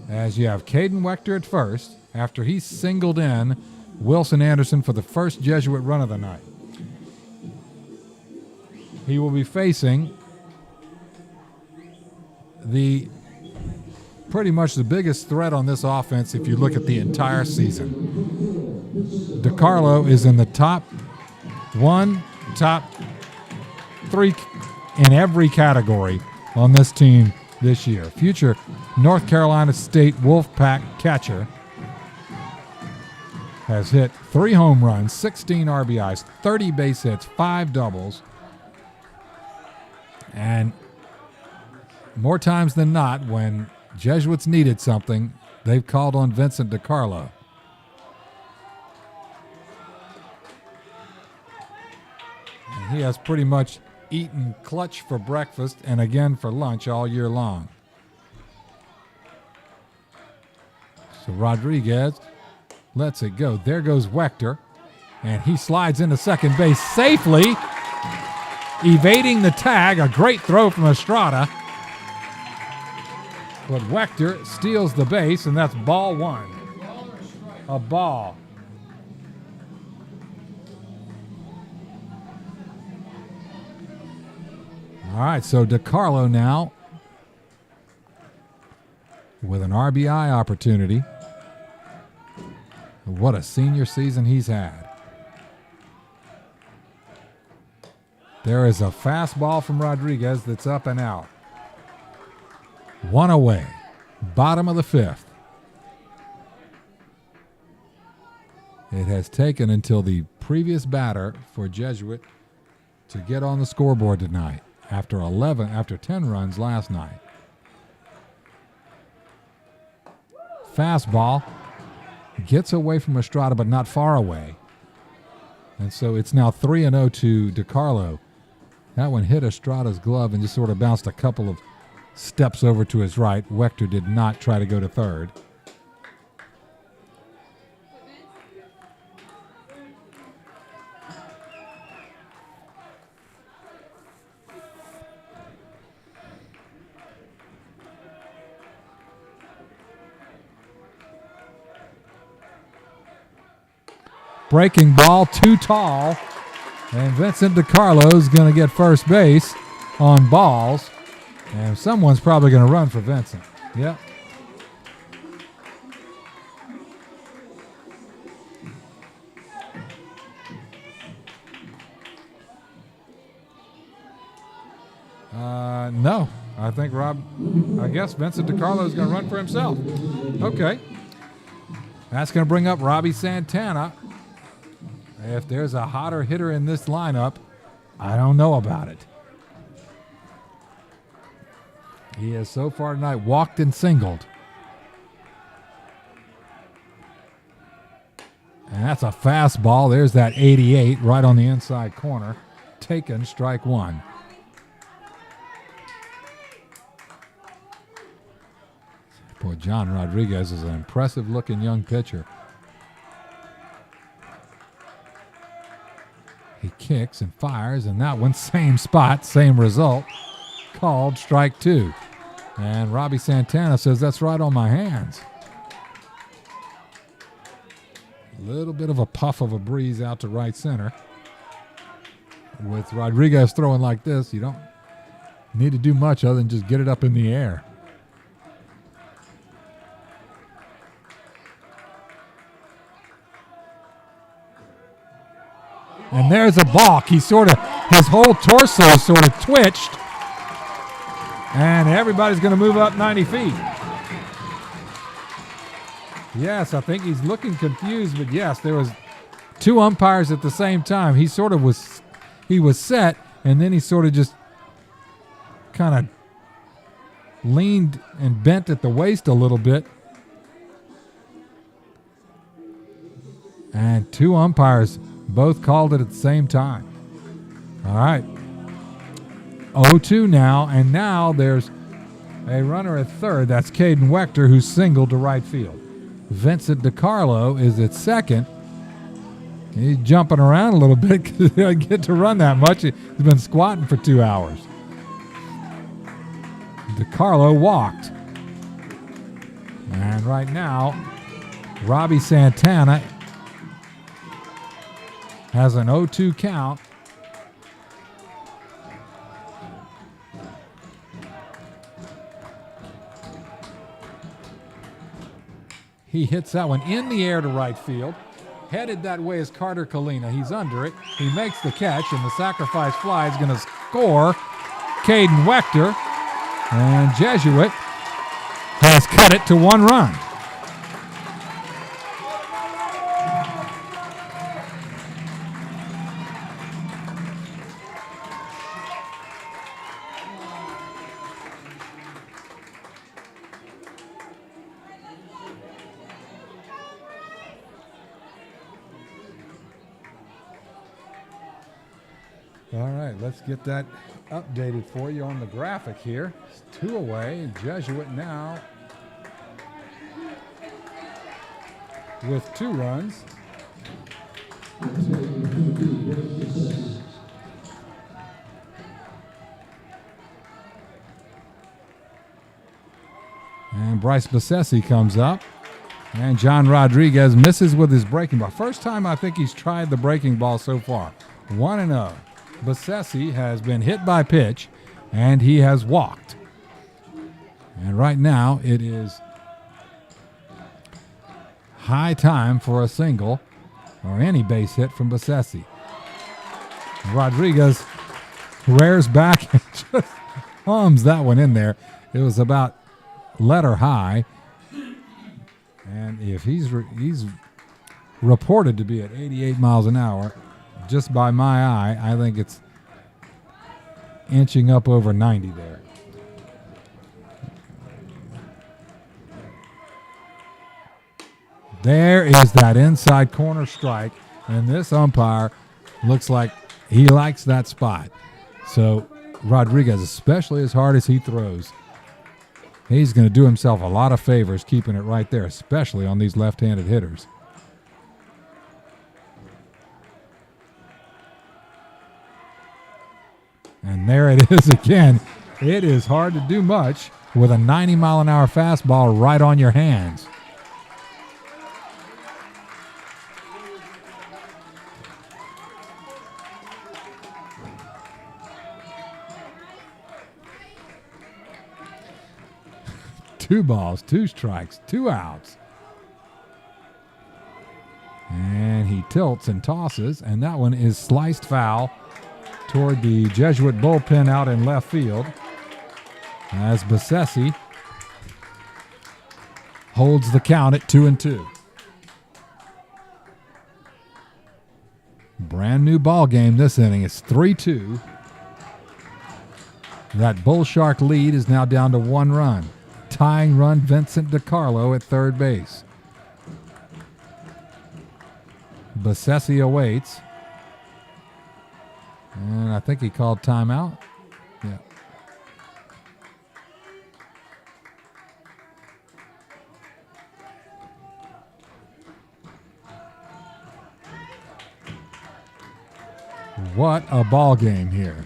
as you have Caden Wechter at first after he singled in Wilson Anderson for the first Jesuit run of the night. He will be facing pretty much the biggest threat on this offense if you look at the entire season. DiCarlo is in the top 3 in every category on this team this year. Future North Carolina State Wolfpack catcher has hit 3 home runs, 16 RBIs, 30 base hits, 5 doubles. And more times than not, when Jesuits needed something, they've called on Vincent DiCarlo. And he has pretty much eaten clutch for breakfast and again for lunch all year long. So Rodriguez lets it go. There goes Wechter, and he slides into second base safely, evading the tag. A great throw from Estrada. But Wechter steals the base, and that's ball 1. A ball. All right, so DiCarlo now with an RBI opportunity. What a senior season he's had. There is a fastball from Rodriguez that's up and out. 1 away, bottom of the 5th. It has taken until the previous batter for Jesuit to get on the scoreboard tonight after 10 runs last night. Fastball gets away from Estrada, but not far away. And so it's now 3-0 to DiCarlo. That one hit Estrada's glove and just sort of bounced a couple of steps over to his right. Wechter did not try to go to third. Breaking ball, too tall. And Vincent DiCarlo is going to get first base on balls. And someone's probably going to run for Vincent. Yep. No. I guess Vincent DiCarlo is going to run for himself. Okay. That's going to bring up Robbie Santana. If there's a hotter hitter in this lineup, I don't know about it. He has so far tonight walked and singled. And that's a fastball. There's that 88 right on the inside corner. Taken, strike one. Boy, John Rodriguez is an impressive-looking young pitcher. He kicks and fires, and that one, same spot, same result. Called strike two. And Robbie Santana says, that's right on my hands. A little bit of a puff of a breeze out to right center. With Rodriguez throwing like this, you don't need to do much other than just get it up in the air. And there's a balk. His whole torso sort of twitched. And everybody's going to move up 90 feet. Yes, I think he's looking confused, but yes, there was two umpires at the same time. He was set, and then he sort of just kind of leaned and bent at the waist a little bit. And two umpires both called it at the same time. All right. 0-2 now, and now there's a runner at third. That's Caden Wechter, who's singled to right field. Vincent DiCarlo is at second. He's jumping around a little bit because he doesn't get to run that much. He's been squatting for 2 hours. DiCarlo walked. And right now, Robbie Santana has an 0-2 count. He hits that one in the air to right field. Headed that way is Carter Kalina. He's under it. He makes the catch, and the sacrifice fly is going to score Caden Wechter. And Jesuit has cut it to 1 run. All right, let's get that updated for you on the graphic here. It's 2 away. Jesuit now with 2 runs. And Bryce Bassesi comes up. And John Rodriguez misses with his breaking ball. First time I think he's tried the breaking ball so far. 1-0. Bassesi has been hit by pitch, and he has walked. And right now it is high time for a single or any base hit from Bassesi. Rodriguez rears back and just hums that one in there. It was about letter high. And if he's reported to be at 88 miles an hour, just by my eye, I think it's inching up over 90 there. There is that inside corner strike, and this umpire looks like he likes that spot. So Rodriguez, especially as hard as he throws, he's going to do himself a lot of favors keeping it right there, especially on these left-handed hitters. And there it is again. It is hard to do much with a 90-mile-an-hour fastball right on your hands. Two balls, 2 strikes, 2 outs. And he tilts and tosses, and that one is sliced foul toward the Jesuit bullpen out in left field as Bassesi holds the count at 2-2. Brand new ball game this inning. It's 3-2. That Bull Shark lead is now down to 1 run. Tying run, Vincent DiCarlo at third base. Bassesi awaits. And I think he called timeout. Yeah. What a ball game here.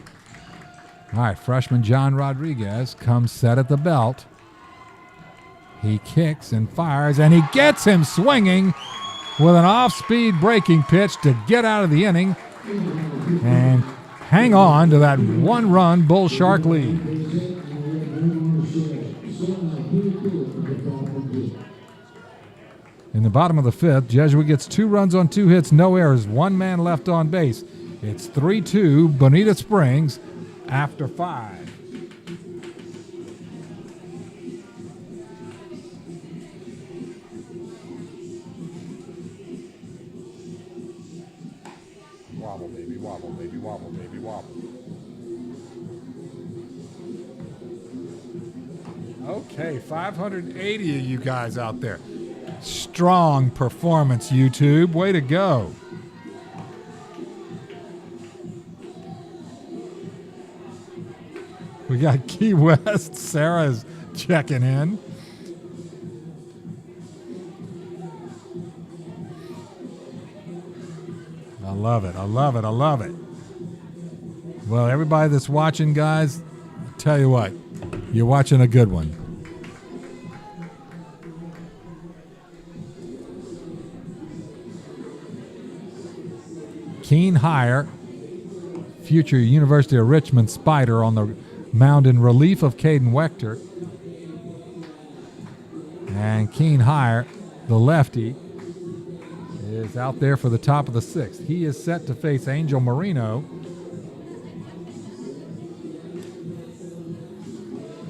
All right, freshman John Rodriguez comes set at the belt. He kicks and fires, and he gets him swinging with an off-speed breaking pitch to get out of the inning and hang on to that one-run Bull Shark lead. In the bottom of the fifth, Jesuit gets 2 runs on 2 hits, no errors, 1 man left on base. It's 3-2 Bonita Springs after 5. Wobble, baby, wobble, baby, wobble, baby, wobble. Okay, 580 of you guys out there. Strong performance, YouTube. Way to go. We got Key West. Sarah's checking in. I love it. I love it. I love it. Well, everybody that's watching, guys, I'll tell you what, you're watching a good one. Keen Hyer, future University of Richmond Spider, on the mound in relief of Caden Wechter. And Keen Hyer, the lefty, is out there for the top of the 6th. He is set to face Angel Marino.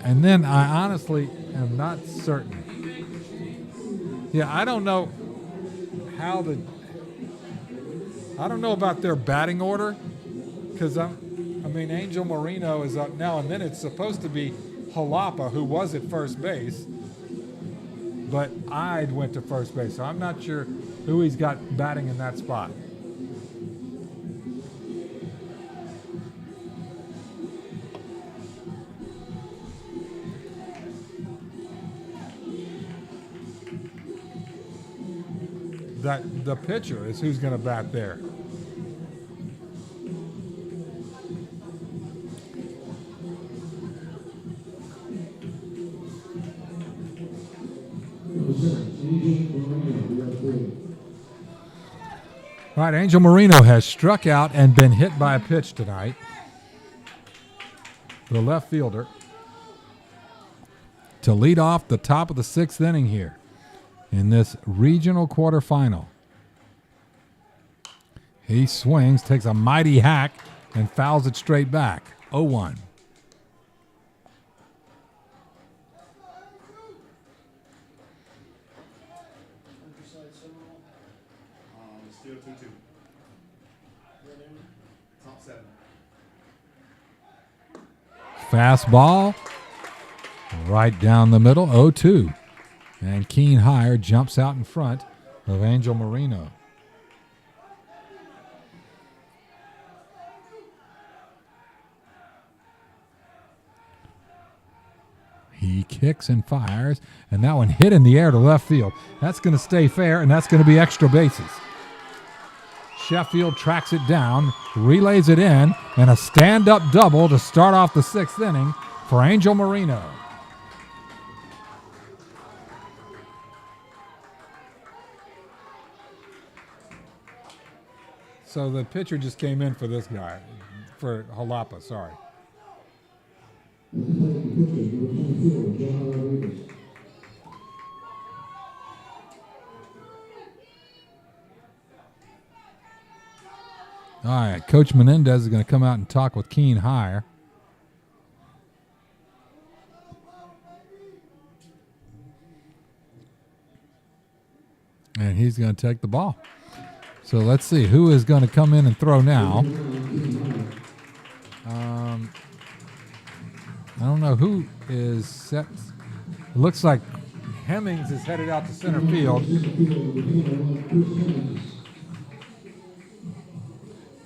And then I honestly am not certain. Yeah, I don't know about their batting order, because Angel Marino is up now, and then it's supposed to be Jalapa, who was at first base, but Ide went to first base, so I'm not sure who he's got batting in that spot. The pitcher is who's going to bat there. All right, Angel Marino has struck out and been hit by a pitch tonight. The left fielder to lead off the top of the 6th inning here in this regional quarterfinal. He swings, takes a mighty hack, and fouls it straight back. 0-1. Still 2-2. Top 7. Fastball right down the middle, 0-2. And Keen Hyer jumps out in front of Angel Marino. He kicks and fires, and that one hit in the air to left field. That's going to stay fair, and that's going to be extra bases. Sheffield tracks it down, relays it in, and a stand-up double to start off the 6th inning for Angel Marino. So the pitcher just came in for this guy, for Jalapa, sorry. All right, Coach Menendez is going to come out and talk with Keen Hyer. And he's going to take the ball. So let's see who is going to come in and throw now. I don't know who is set. It looks like Hemmings is headed out to center field.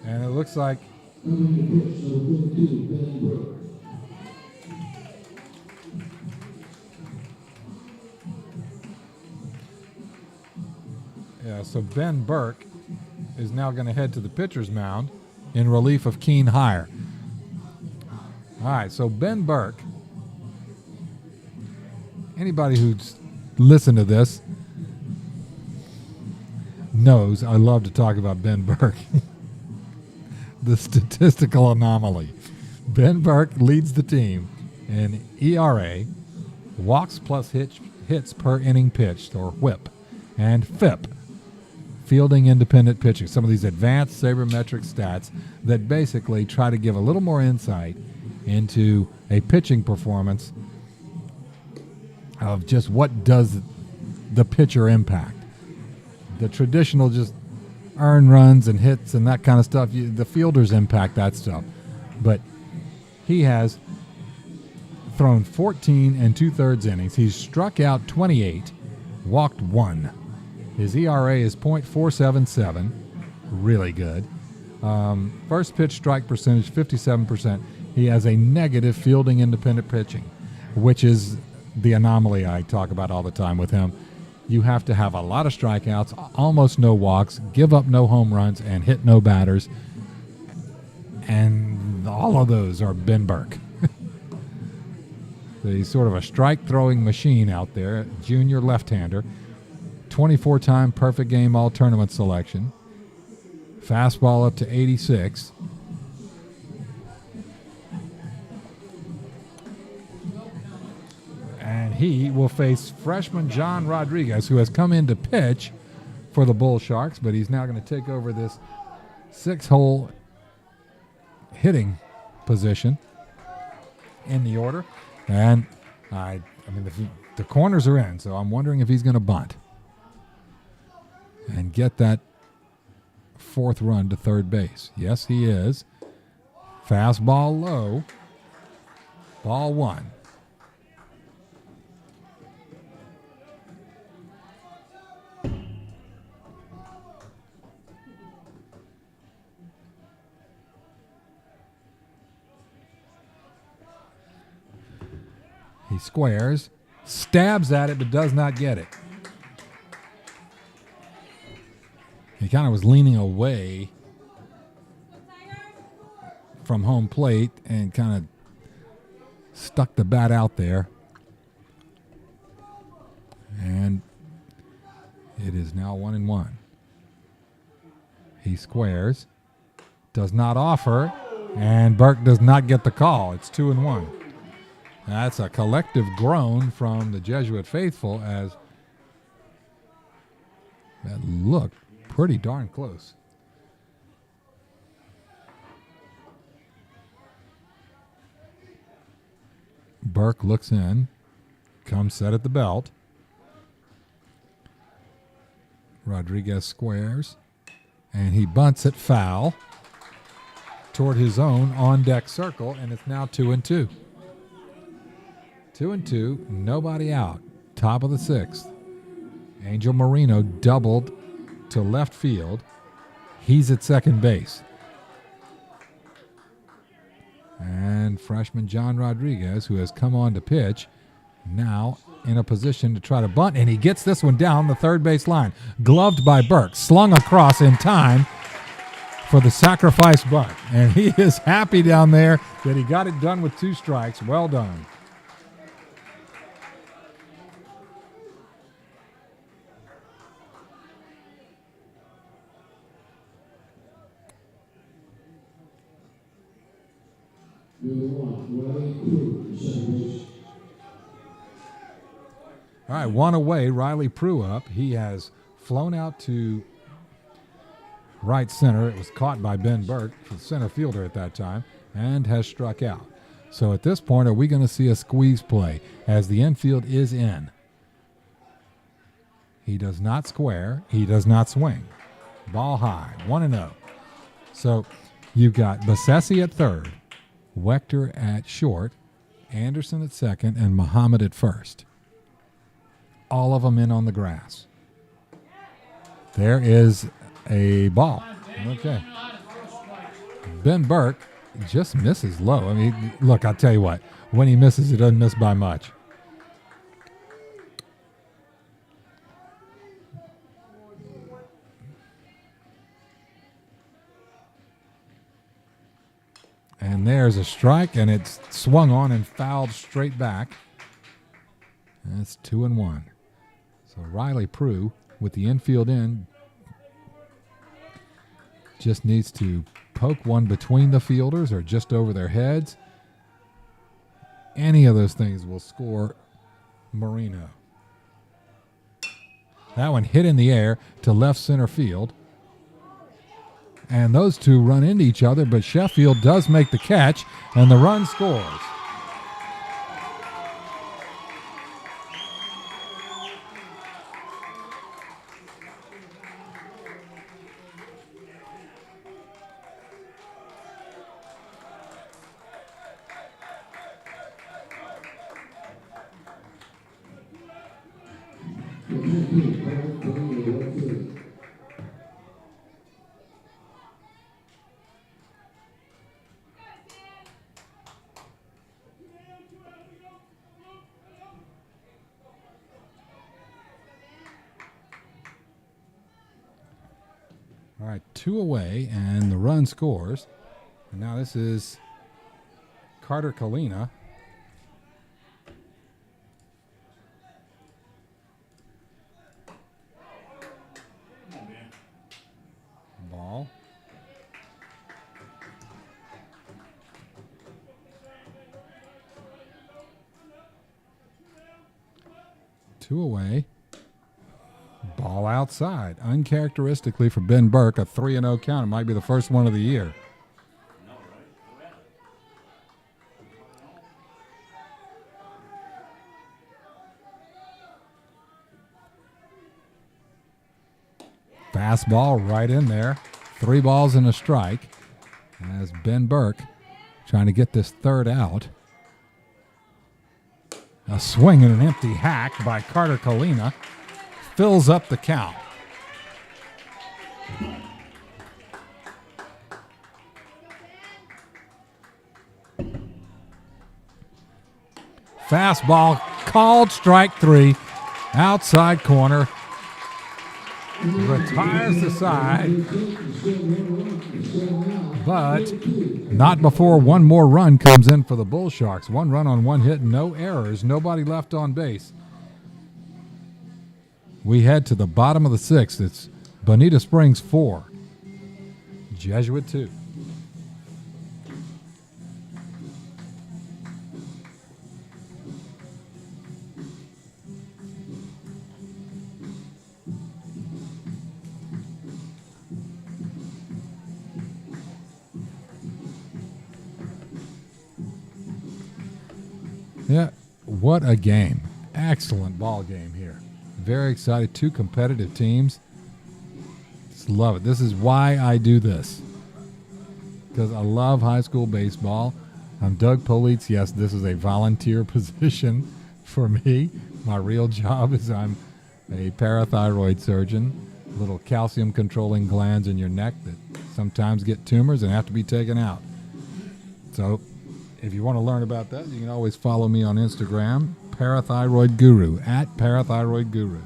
And it looks like Coming to pitch, number 52, Ben Burke. so Ben Burke is now going to head to the pitcher's mound in relief of Keen Hyer. All right, so Ben Burke, anybody who's listened to this knows I love to talk about Ben Burke. The statistical anomaly. Ben Burke leads the team in ERA, walks plus hits per inning pitched, or WHIP, and FIP, fielding independent pitching. Some of these advanced sabermetric stats that basically try to give a little more insight into a pitching performance of just what does the pitcher impact. The traditional just earn runs and hits and that kind of stuff, the fielders impact that stuff. But he has thrown 14 and 2/3 innings. He's struck out 28, walked 1. His ERA is .477, really good. First pitch strike percentage, 57%. He has a negative fielding independent pitching, which is the anomaly I talk about all the time with him. You have to have a lot of strikeouts, almost no walks, give up no home runs, and hit no batters. And all of those are Ben Burke. So he's sort of a strike-throwing machine out there, junior left-hander. 24-time perfect game all-tournament selection. Fastball up to 86. And he will face freshman John Rodriguez, who has come in to pitch for the Bull Sharks, but he's now going to take over this 6-hole hitting position in the order. And I mean, the corners are in, so I'm wondering if he's going to bunt and get that 4th run to third base. Yes, he is. Fastball low. Ball 1. He squares, stabs at it, but does not get it. He kind of was leaning away from home plate and kind of stuck the bat out there. And it is now 1-1. He squares, does not offer, and Burke does not get the call. It's 2-1. That's a collective groan from the Jesuit faithful as that looked pretty darn close. Burke looks in, comes set at the belt. Rodriguez squares, and he bunts it foul toward his own on-deck circle, and it's now 2-2. 2-2, nobody out. Top of the 6th. Angel Marino doubled to left field. He's at second base. And freshman John Rodriguez, who has come on to pitch, now in a position to try to bunt, and he gets this one down the third base line. Gloved by Burke, slung across in time for the sacrifice bunt. And he is happy down there that he got it done with 2 strikes. Well done. All right, 1 away, Riley Prue up. He has flown out to right center. It was caught by Ben Burke, the center fielder at that time, and has struck out. So at this point, are we going to see a squeeze play as the infield is in? He does not square. He does not swing. Ball high, 1-0. So you've got Bassesi at third, Wechter at short, Anderson at second, and Muhammad at first. All of them in on the grass. There is a ball. Okay. Ben Burke just misses low. I mean, look, I'll tell you what. When he misses, he doesn't miss by much. And there's a strike, and it's swung on and fouled straight back. And it's 2-1. So Riley Prue with the infield in just needs to poke one between the fielders or just over their heads. Any of those things will score Marino. That one hit in the air to left center field. And those two run into each other, but Sheffield does make the catch, and the run scores. All right, 2 away, and the run scores. And now this is Carter Kalina. Ball. Two away. Ball outside. Uncharacteristically for Ben Burke, a 3-0 count. It might be the first one of the year. Fastball right in there. 3 balls and a strike. As Ben Burke trying to get this third out. A swing and an empty hack by Carter Kalina fills up the count. Fastball called, strike 3, outside corner. Retires the side, but not before one more run comes in for the Bull Sharks. 1 run on 1 hit, no errors, nobody left on base. We head to the bottom of the 6th. It's Bonita Springs 4, Jesuit 2. Yeah, what a game. Excellent ball game here. Very excited. 2 competitive teams. Just love it. This is why I do this. Because I love high school baseball. I'm Doug Politz. Yes, this is a volunteer position for me. My real job is I'm a parathyroid surgeon. Little calcium controlling glands in your neck that sometimes get tumors and have to be taken out. So if you want to learn about that, you can always follow me on Instagram, Parathyroid Guru, at Parathyroid Guru.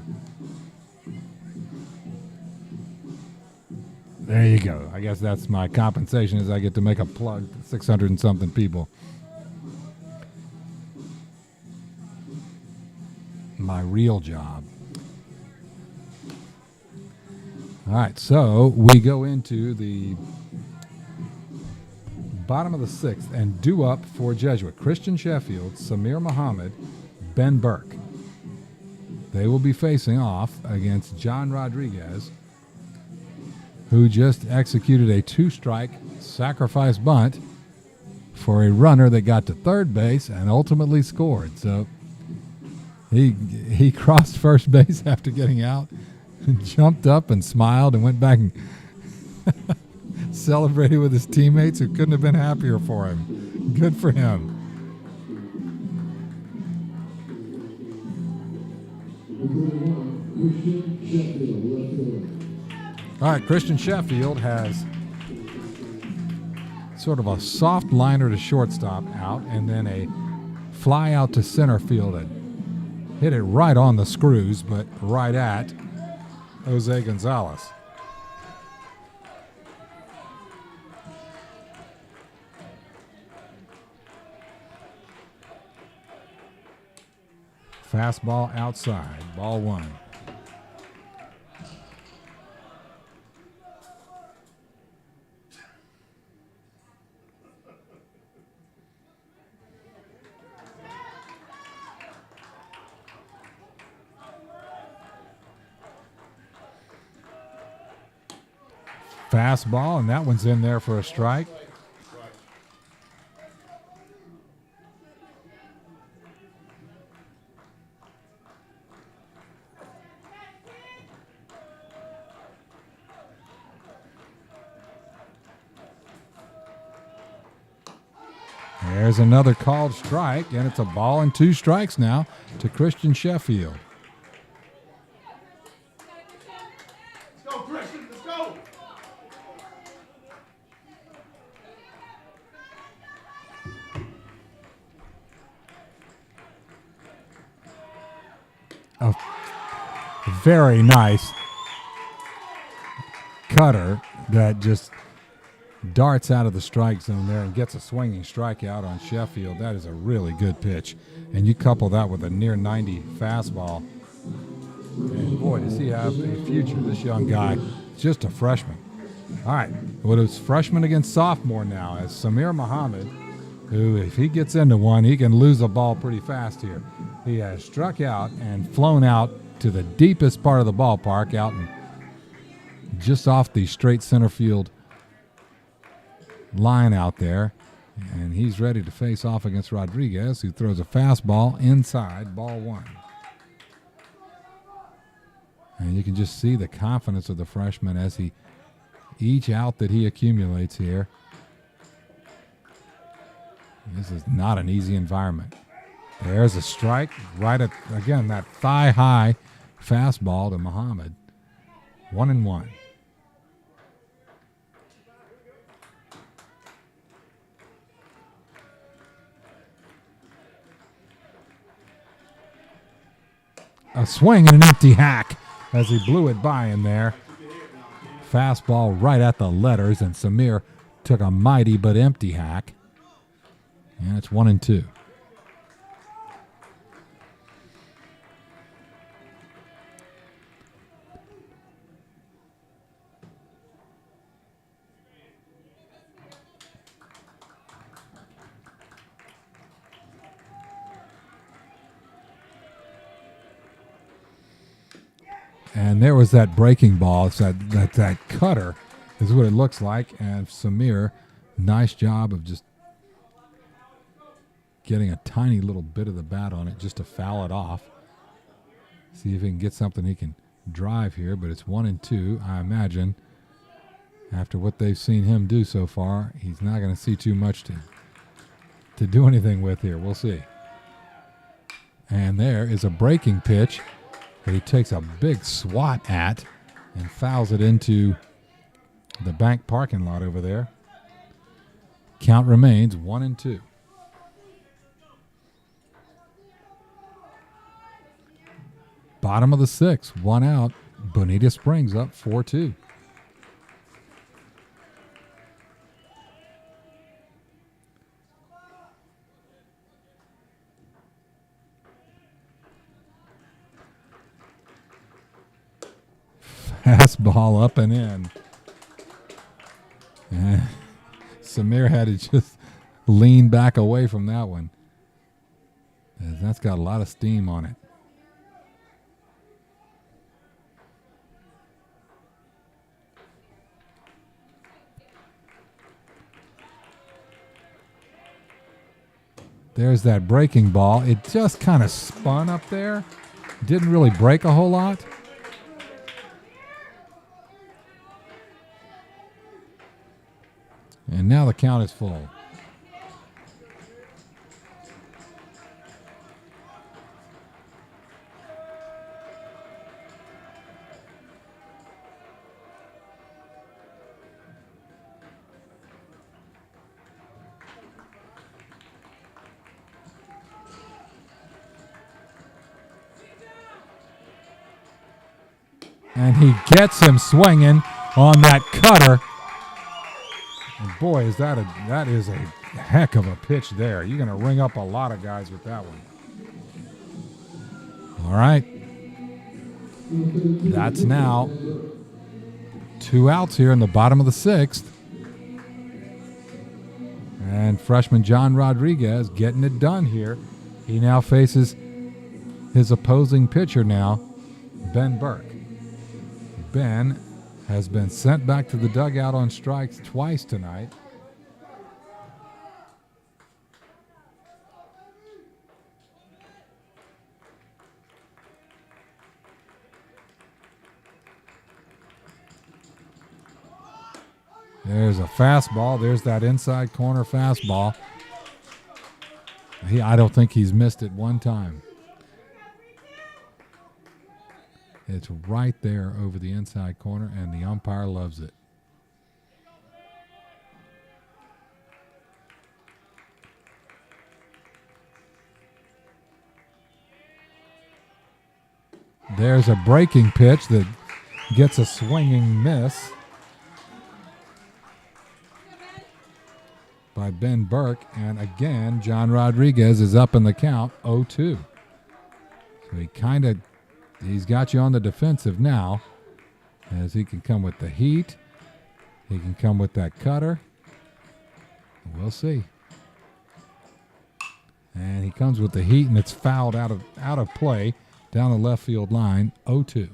There you go. I guess that's my compensation, is I get to make a plug to 600 and something people. My real job. All right, so we go into the bottom of the 6th, and due up for Jesuit: Christian Sheffield, Samir Muhammad, Ben Burke. They will be facing off against John Rodriguez, who just executed a 2-strike sacrifice bunt for a runner that got to third base and ultimately scored. So he crossed first base after getting out, jumped up and smiled and went back and celebrated with his teammates, who couldn't have been happier for him. Good for him. All right, Christian Sheffield has sort of a soft liner to shortstop out, and then a fly out to center field. It hit it right on the screws, but right at Jose Gonzalez. Fastball outside, ball one. Fastball, and that one's in there for a strike. There's another called strike, and it's a ball and 2 strikes now to Christian Sheffield. Let's go, Christian. Let's go. A very nice cutter that just darts out of the strike zone there and gets a swinging strikeout on Sheffield. That is a really good pitch. And you couple that with a near 90 fastball. And boy, does he have a future, this young guy. Just a freshman. All right, well, it's freshman against sophomore now as Samir Muhammad, who, if he gets into one, he can lose a ball pretty fast here. He has struck out and flown out to the deepest part of the ballpark, out and just off the straight center field line out there. And he's ready to face off against Rodriguez, who throws a fastball inside, ball one. And you can just see the confidence of the freshman as each out that he accumulates here. This is not an easy environment. There's a strike right at, again, that thigh-high fastball to Muhammad. 1-1. A swing and an empty hack as he blew it by him there. Fastball right at the letters, and Samir took a mighty but empty hack. And it's 1-2. And there was that breaking ball. It's that cutter is what it looks like. And Samir, nice job of just getting a tiny little bit of the bat on it just to foul it off. See if he can get something he can drive here. But it's 1-2. I imagine after what they've seen him do so far, he's not going to see too much to do anything with here. We'll see. And there is a breaking pitch that he takes a big swat at and fouls it into the bank parking lot over there. Count remains 1-2. Bottom of the 6th, 1 out. Bonita Springs up 4-2. Fastball up and in. And Samir had to just lean back away from that one. That's got a lot of steam on it. There's that breaking ball. It just kind of spun up there. Didn't really break a whole lot. And now the count is full. And he gets him swinging on that cutter. And boy, that is a heck of a pitch there. You're going to ring up a lot of guys with that one. All right. That's now 2 outs here in the bottom of the 6th. And freshman John Rodriguez getting it done here. He now faces his opposing pitcher now, Ben Burke. Ben has been sent back to the dugout on strikes twice tonight. There's a fastball. There's that inside corner fastball. I don't think he's missed it one time. It's right there over the inside corner, and the umpire loves it. There's a breaking pitch that gets a swinging miss by Ben Burke, and again, John Rodriguez is up in the count, 0-2. So he's got you on the defensive now, as he can come with the heat. He can come with that cutter. We'll see. And he comes with the heat, and it's fouled out of play down the left field line, 0-2.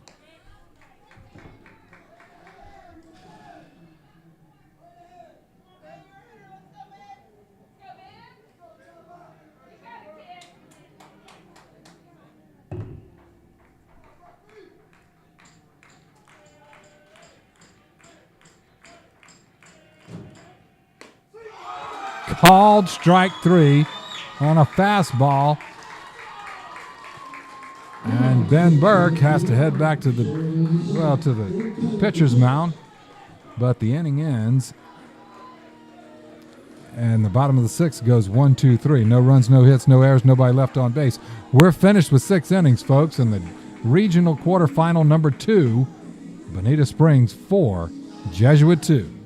Called strike 3 on a fastball. And Ben Burke has to head back to the pitcher's mound. But the inning ends. And the bottom of the 6th goes 1, 2, 3. No runs, no hits, no errors, nobody left on base. We're finished with 6 innings, folks, in the regional quarterfinal number 2. Bonita Springs 4, Jesuit 2.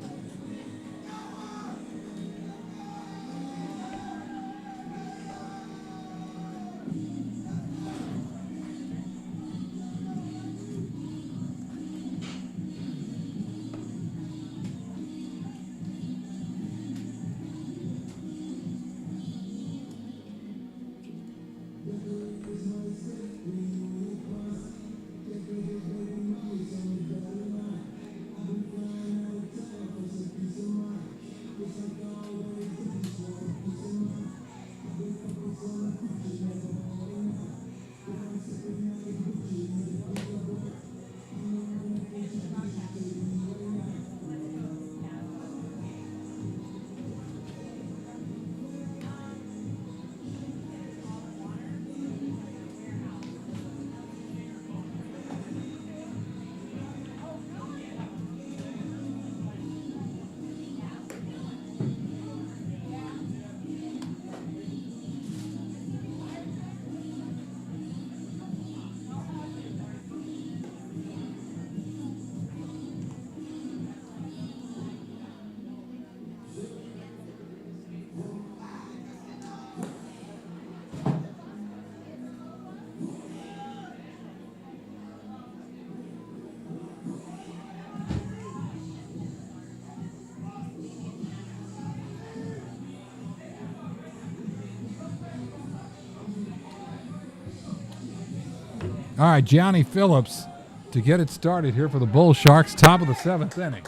All right, Gianni Phillips to get it started here for the Bull Sharks, top of the 7th inning.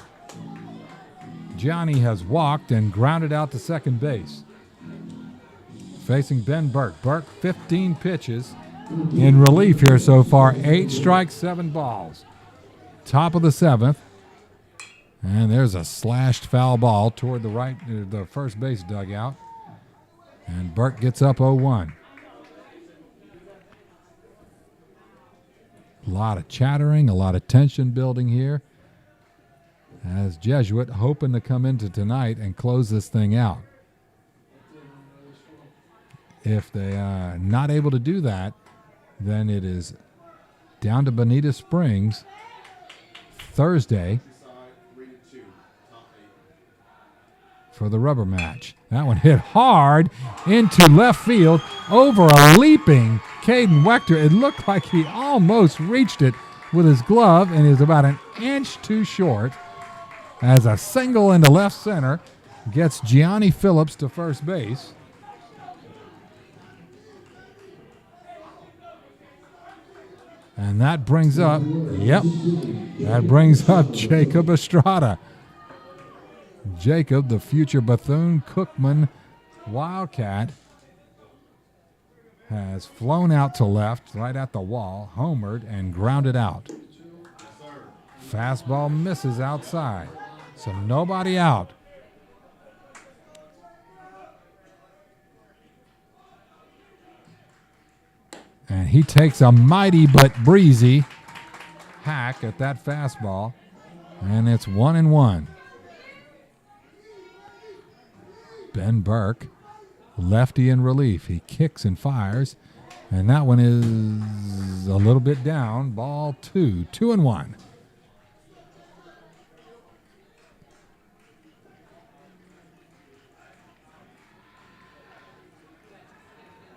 Gianni has walked and grounded out to second base. Facing Ben Burke. Burke, 15 pitches in relief here so far. 8 strikes, 7 balls. Top of the 7th. And there's a slashed foul ball toward the first base dugout. And Burke gets up 0-1. A lot of chattering, a lot of tension building here. As Jesuit hoping to come into tonight and close this thing out. If they are not able to do that, then it is down to Bonita Springs Thursday Side 3-2. Top 8. for the rubber match. That one hit hard into left field over a leaping Caden Wechter. It looked like he almost reached it with his glove and is about an inch too short as a single into left center gets Gianni Phillips to first base. And that brings up, that brings up Jacob Estrada. Jacob, the future Bethune-Cookman Wildcat, has flown out to left, right at the wall, homered, and grounded out. Fastball misses outside, so nobody out. And he takes a mighty but breezy hack at that fastball, and it's 1-1. Ben Burke, lefty in relief. He kicks and fires, and that one is a little bit down. Ball 2, 2-1.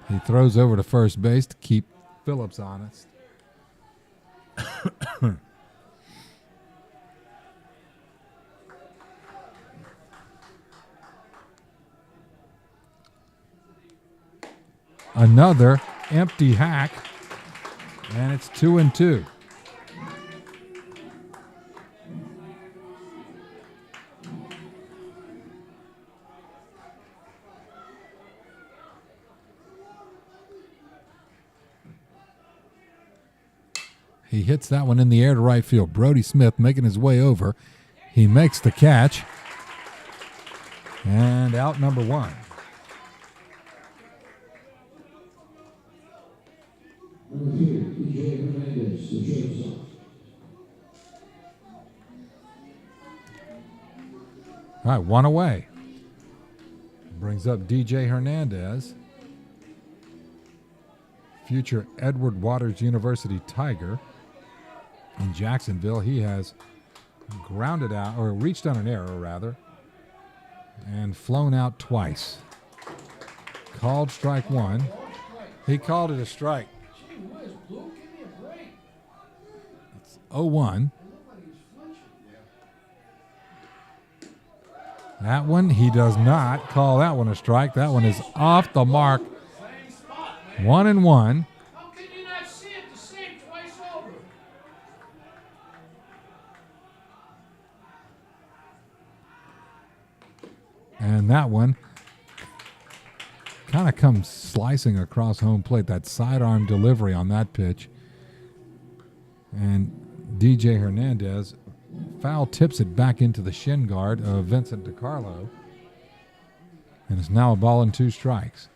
He throws over to first base to keep Phillips honest. Another empty hack, and it's 2-2. He hits that one in the air to right field. Brody Smith making his way over. He makes the catch. And out number 1. Number 2, DJ Hernandez, the shortstop. All right, one away. Brings up DJ Hernandez. Future Edward Waters University Tiger. In Jacksonville, he has grounded out, or reached on an error, rather, and flown out twice. Called strike 1. He called it a strike. It's 0-1. That one, he does not call that one a strike. That one is off the mark. 1-1. How can you not see it the same twice over? And that one kind of comes slicing across home plate. That sidearm delivery on that pitch. And DJ Hernandez foul tips it back into the shin guard of Vincent DiCarlo. And it's now a ball and 2 strikes.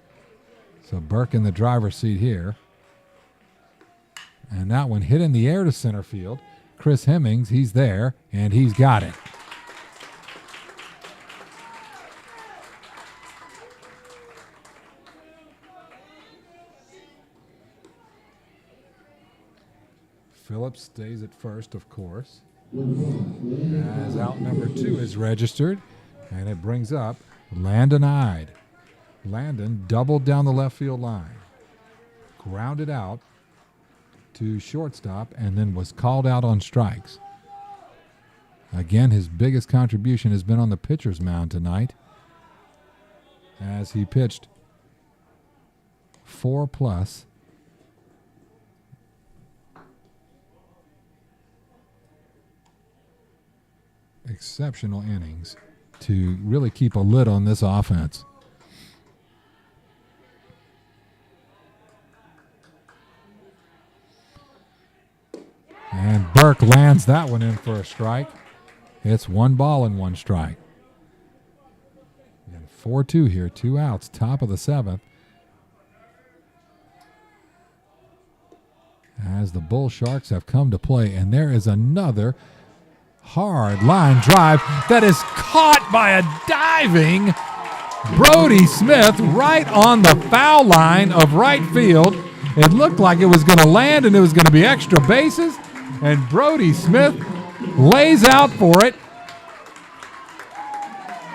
So Burke in the driver's seat here. And that one hit in the air to center field. Chris Hemmings, he's there, and he's got it. Phillips stays at first, of course, as out number 2 is registered, and it brings up Landon Ide. Landon doubled down the left field line, grounded out to shortstop, and then was called out on strikes. Again, his biggest contribution has been on the pitcher's mound tonight, as he pitched 4+ exceptional innings to really keep a lid on this offense. And Burke lands that one in for a strike. It's 1 ball and 1 strike. And 4-2 here, 2 outs, top of the 7th. As the Bull Sharks have come to play, and there is another hard line drive that is caught by a diving Brody Smith right on the foul line of right field. It looked like it was going to land and it was going to be extra bases, and Brody Smith lays out for it,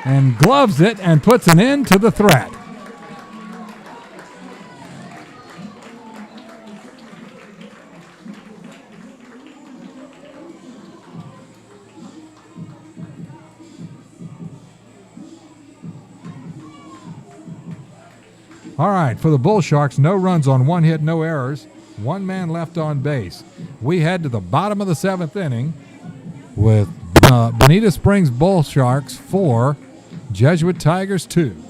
and gloves it and puts an end to the threat. All right, for the Bull Sharks, no runs on one hit, no errors. One man left on base. We head to the bottom of the 7th inning with Bonita Springs Bull Sharks 4, Jesuit Tigers 2.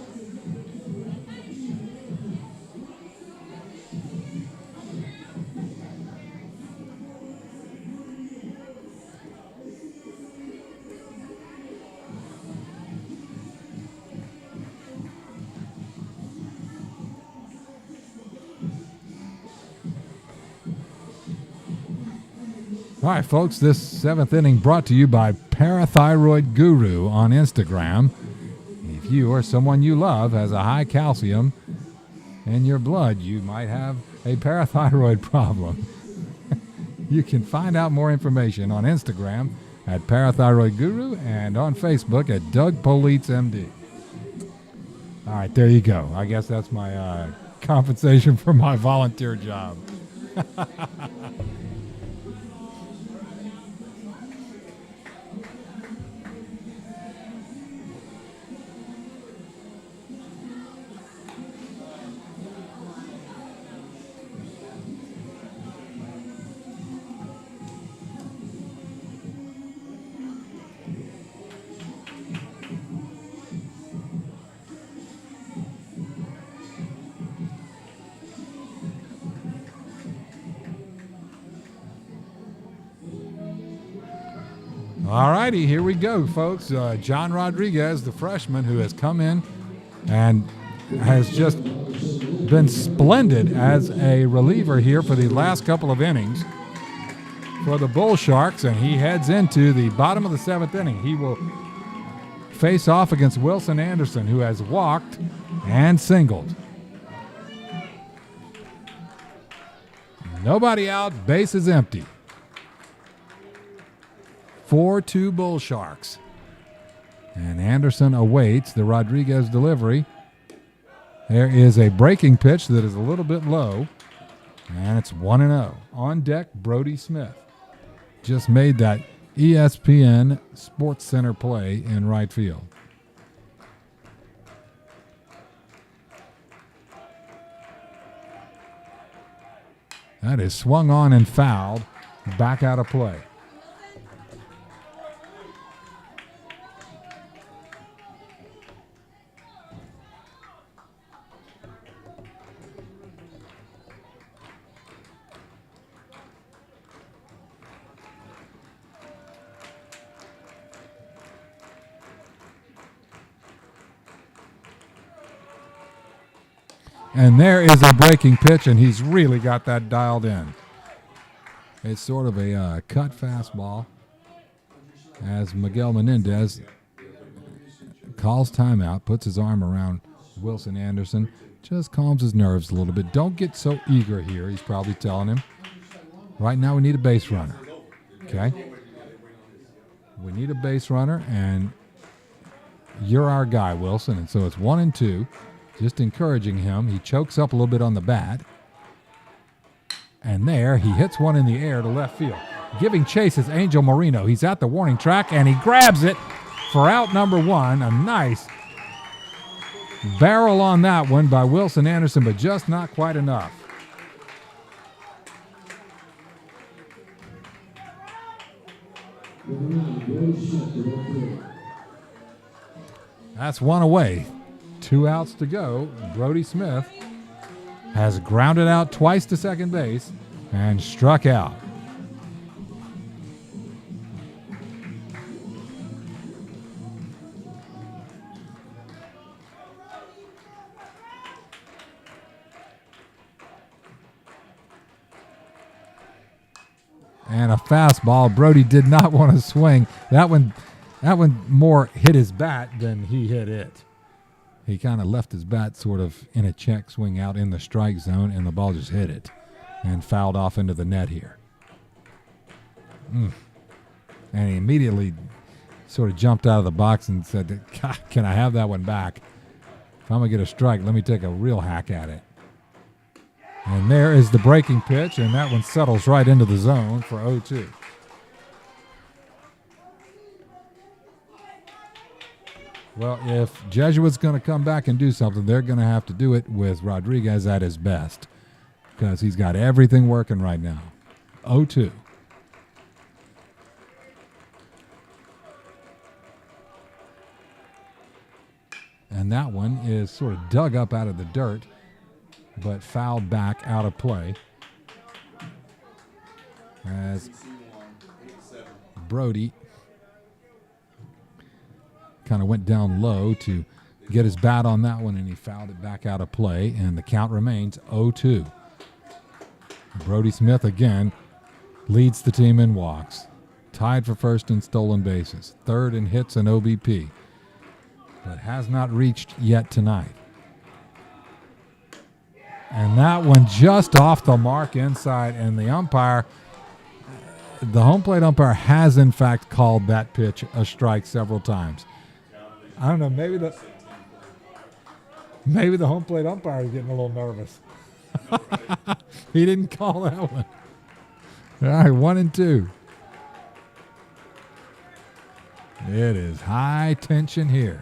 All right, folks, this 7th inning brought to you by Parathyroid Guru on Instagram. If you or someone you love has a high calcium in your blood, you might have a parathyroid problem. You can find out more information on Instagram at Parathyroid Guru and on Facebook at Doug Politz, MD. All right, there you go. I guess that's my compensation for my volunteer job. All righty, here we go, folks. John Rodriguez, the freshman who has come in and has just been splendid as a reliever here for the last couple of innings for the Bull Sharks, and he heads into the bottom of the 7th inning. He will face off against Wilson Anderson, who has walked and singled. Nobody out, base is empty. 4-2 Bull Sharks. And Anderson awaits the Rodriguez delivery. There is a breaking pitch that is a little bit low, and it's 1-0. On deck, Brody Smith. Just made that ESPN Sports Center play in right field. That is swung on and fouled. Back out of play. And there is a breaking pitch, and he's really got that dialed in. It's sort of a cut fastball as Miguel Menendez calls timeout, puts his arm around Wilson Anderson, just calms his nerves a little bit. Don't get so eager here, he's probably telling him. Right now we need a base runner, okay? We need a base runner, and you're our guy, Wilson. And so it's 1-2. Just encouraging him. He chokes up a little bit on the bat. And there, he hits one in the air to left field. Giving chase is Angel Marino. He's at the warning track, and he grabs it for out number 1. A nice barrel on that one by Wilson Anderson, but just not quite enough. That's one away. 2 outs to go. Brody Smith has grounded out twice to second base and struck out. And a fastball. Brody did not want to swing. That one more hit his bat than he hit it. He kind of left his bat sort of in a check swing out in the strike zone, and the ball just hit it and fouled off into the net here. And he immediately sort of jumped out of the box and said, God, can I have that one back? If I'm going to get a strike, let me take a real hack at it. And there is the breaking pitch, and that one settles right into the zone for 0-2. Well, if Jesuit's going to come back and do something, they're going to have to do it with Rodriguez at his best because he's got everything working right now. 0-2. And that one is sort of dug up out of the dirt, but fouled back out of play. As Brody kind of went down low to get his bat on that one, and he fouled it back out of play, and the count remains 0-2. Brody Smith again leads the team in walks, tied for first in stolen bases, third in hits and OBP, but has not reached yet tonight. And that one just off the mark inside, and the umpire, the home plate umpire, has in fact called that pitch a strike several times. I don't know, maybe the home plate umpire is getting a little nervous. He didn't call that one. All right, 1-2. It is high tension here.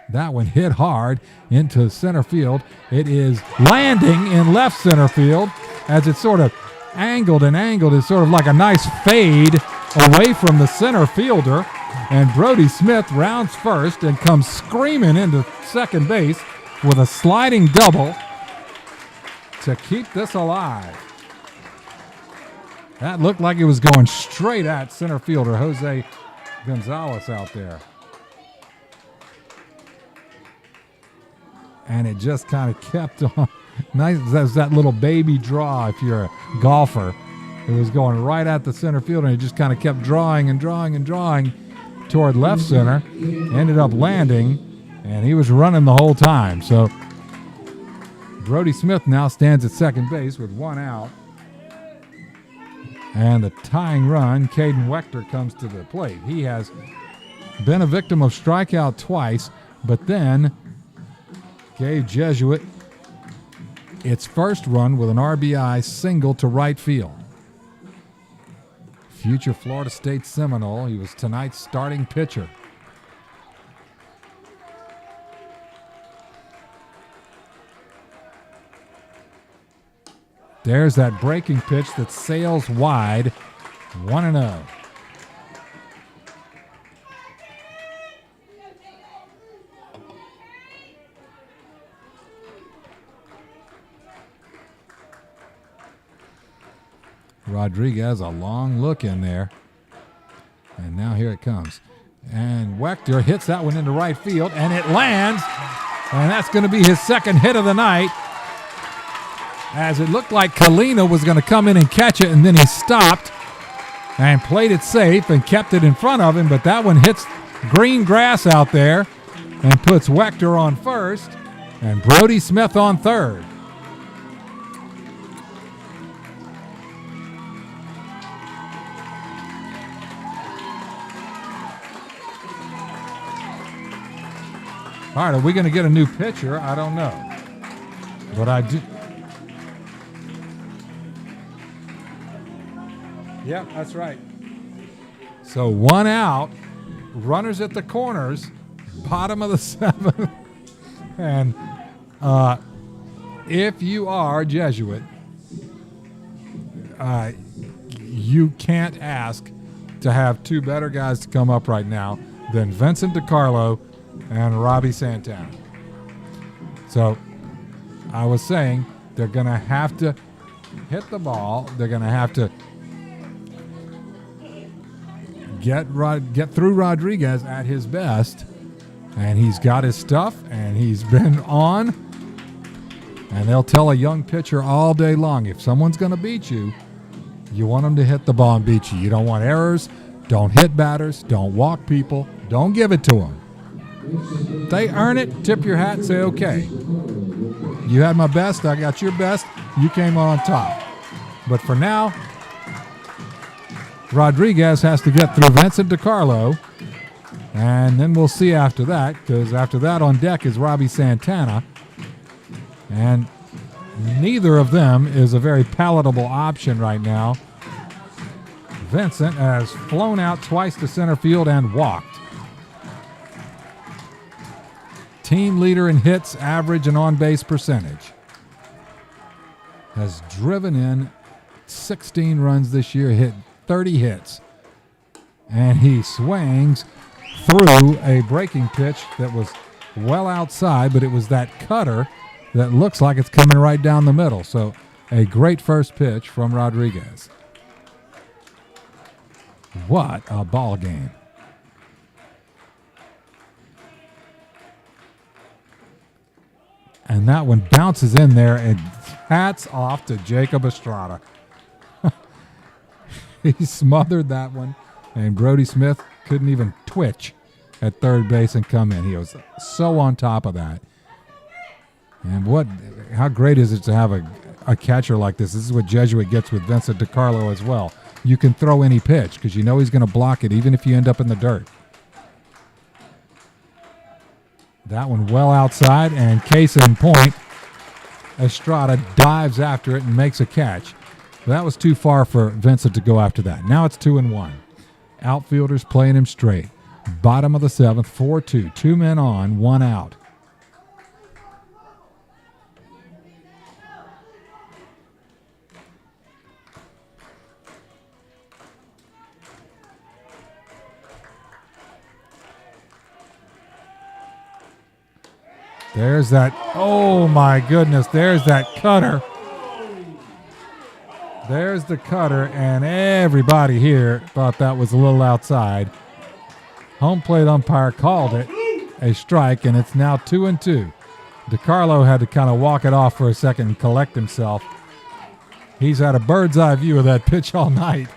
That one hit hard into center field. It is landing in left center field as it's sort of angled and angled. It's sort of like a nice fade away from the center fielder. And Brody Smith rounds first and comes screaming into second base with a sliding double to keep this alive. That looked like it was going straight at center fielder Jose Gonzalez out there. And it just kind of kept on. Nice as that little baby draw if you're a golfer. It was going right at the center fielder, and it just kind of kept drawing and drawing and drawing toward left center. Ended up landing, and he was running the whole time. So Brody Smith now stands at second base with one out. And the tying run, Caden Wechter, comes to the plate. He has been a victim of strikeout twice, but then gave Jesuit its first run with an RBI single to right field. Future Florida State Seminole. He was tonight's starting pitcher. There's that breaking pitch that sails wide. 1-0. Rodriguez, a long look in there. And now here it comes. And Wechter hits that one into right field, and it lands. And that's going to be his second hit of the night. As it looked like Kalina was going to come in and catch it, and then he stopped and played it safe and kept it in front of him. But that one hits green grass out there and puts Wechter on first and Brody Smith on third. All right, are we going to get a new pitcher? I don't know. But I do. Yep, that's right. So one out, runners at the corners, bottom of the seventh. And if you are Jesuit, you can't ask to have two better guys to come up right now than Vincent DiCarlo and Robbie Santana. So I was saying they're going to have to hit the ball. They're going to have to get through Rodriguez at his best. And he's got his stuff, and he's been on. And they'll tell a young pitcher all day long, if someone's going to beat you, you want them to hit the ball and beat you. You don't want errors. Don't hit batters. Don't walk people. Don't give it to them. If they earn it, tip your hat and say, okay, you had my best, I got your best, you came on top. But for now, Rodriguez has to get through Vincent DiCarlo, and then we'll see after that, because after that on deck is Robbie Santana, and neither of them is a very palatable option right now. Vincent has flown out twice to center field and walked. Team leader in hits, average, and on-base percentage. Has driven in 16 runs this year, hit 30 hits. And he swings through a breaking pitch that was well outside, but it was that cutter that looks like it's coming right down the middle. So a great first pitch from Rodriguez. What a ball game. And that one bounces in there, and hats off to Jacob Estrada. He smothered that one, and Brody Smith couldn't even twitch at third base and come in. He was so on top of that. And how great is it to have a catcher like this? This is what Jesuit gets with Vincent DiCarlo as well. You can throw any pitch because you know he's going to block it even if you end up in the dirt. That one well outside, and case in point, Estrada dives after it and makes a catch. That was too far for Vincent to go after that. Now it's 2-1. Outfielders playing him straight. Bottom of the seventh, 4-2. 2 men on, 1 out. There's that, oh my goodness, there's that cutter. There's the cutter, and everybody here thought that was a little outside. Home plate umpire called it a strike, and it's now 2-2. DiCarlo had to kind of walk it off for a second and collect himself. He's had a bird's eye view of that pitch all night,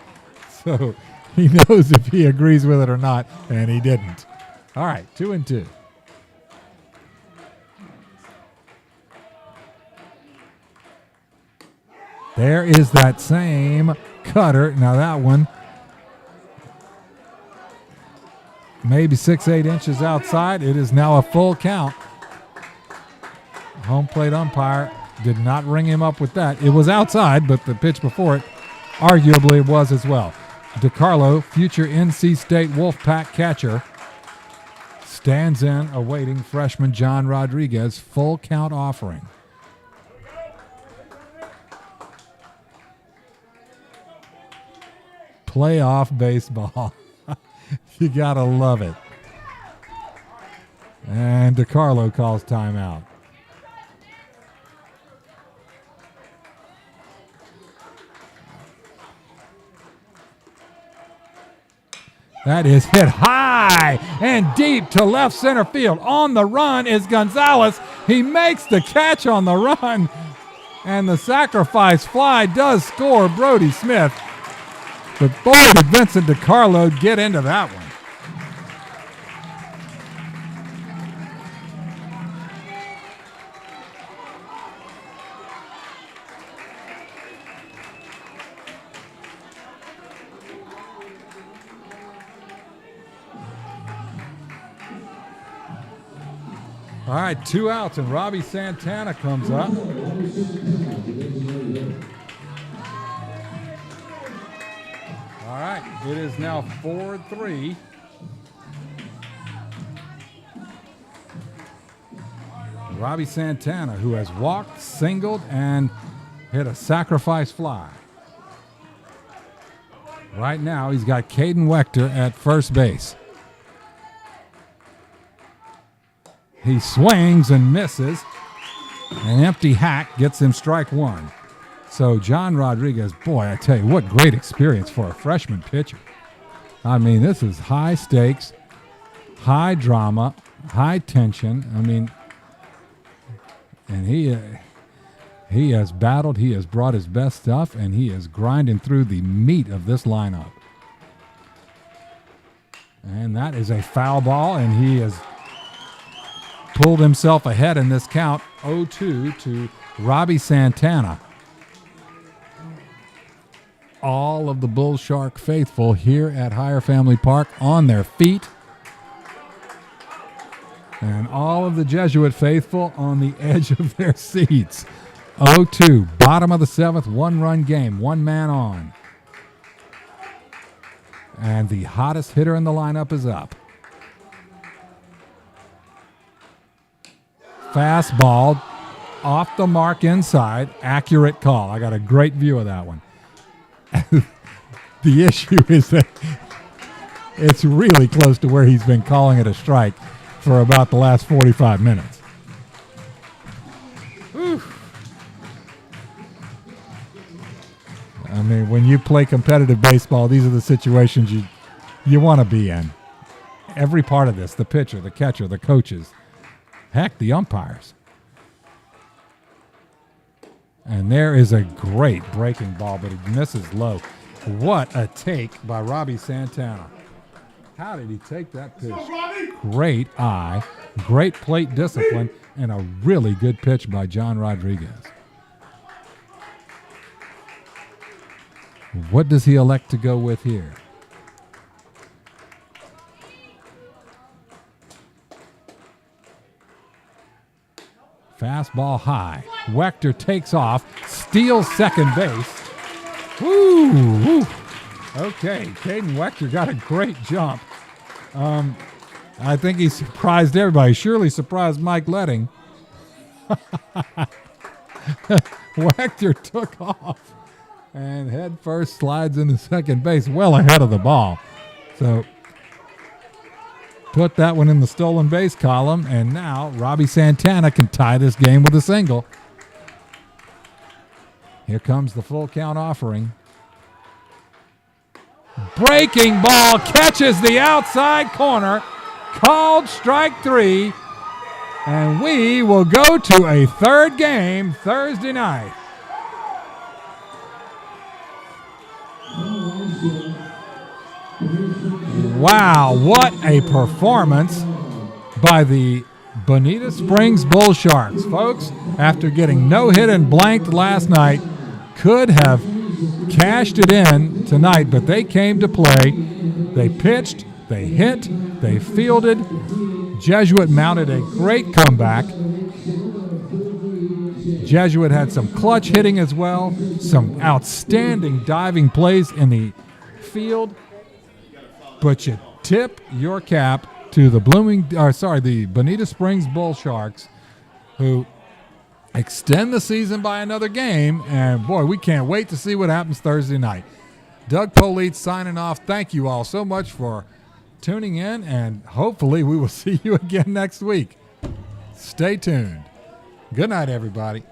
so he knows if he agrees with it or not, and he didn't. All right, 2-2. There is that same cutter. Now that one maybe 6-8 inches outside. It is now a full count. Home plate umpire did not ring him up with that. It was outside, but the pitch before it arguably was as well. DiCarlo, future NC State Wolfpack catcher, stands in awaiting freshman John Rodriguez full count offering. Playoff baseball. You got to love it. And DiCarlo calls timeout. That is hit high and deep to left center field. On the run is Gonzalez. He makes the catch on the run. And the sacrifice fly does score Brody Smith. But boy, did Vincent DiCarlo get into that one. All right, 2 outs, and Robbie Santana comes up. All right, it is now 4-3. Robbie Santana, who has walked, singled, and hit a sacrifice fly. Right now, he's got Caden Wechter at first base. He swings and misses. An empty hack gets him strike one. So John Rodriguez, boy, I tell you, what great experience for a freshman pitcher. I mean, this is high stakes, high drama, high tension. I mean, and he has battled, he has brought his best stuff, and he is grinding through the meat of this lineup. And that is a foul ball, and he has pulled himself ahead in this count, 0-2 to Robbie Santana. all of the Bull Shark faithful here at Hyer Family Park on their feet. And all of the Jesuit faithful on the edge of their seats. 0-2, bottom of the 7th, 1-run game, 1 man on. And the hottest hitter in the lineup is up. Fastball off the mark inside, accurate call. I got a great view of that one. The issue is that it's really close to where he's been calling it a strike for about the last 45 minutes. Whew. I mean, when you play competitive baseball, these are the situations you want to be in. Every part of this, the pitcher, the catcher, the coaches, heck, the umpires. And there is a great breaking ball, but he misses low. What a take by Robbie Santana. How did he take that pitch? Great eye, great plate discipline, and a really good pitch by John Rodriguez. What does he elect to go with here? Fastball high. Wechter takes off, steals second base. Woo! Okay, Caden Wechter got a great jump. I think he surprised everybody. Surely surprised Mike Letting. Wechter took off and head first slides into second base, well ahead of the ball. So put that one in the stolen base column, and now Robbie Santana can tie this game with a single. Here comes the full count offering. Breaking ball catches the outside corner. Called strike 3. And we will go to a third game Thursday night. Wow, what a performance by the Bonita Springs Bull Sharks. Folks, after getting no hit and blanked last night, could have cashed it in tonight, but they came to play. They pitched, they hit, they fielded. Jesuit mounted a great comeback. Jesuit had some clutch hitting as well, some outstanding diving plays in the field. But you tip your cap to the the Bonita Springs Bull Sharks, who extend the season by another game, and boy, we can't wait to see what happens Thursday night. Doug Polite signing off. Thank you all so much for tuning in, and hopefully we will see you again next week. Stay tuned. Good night, everybody.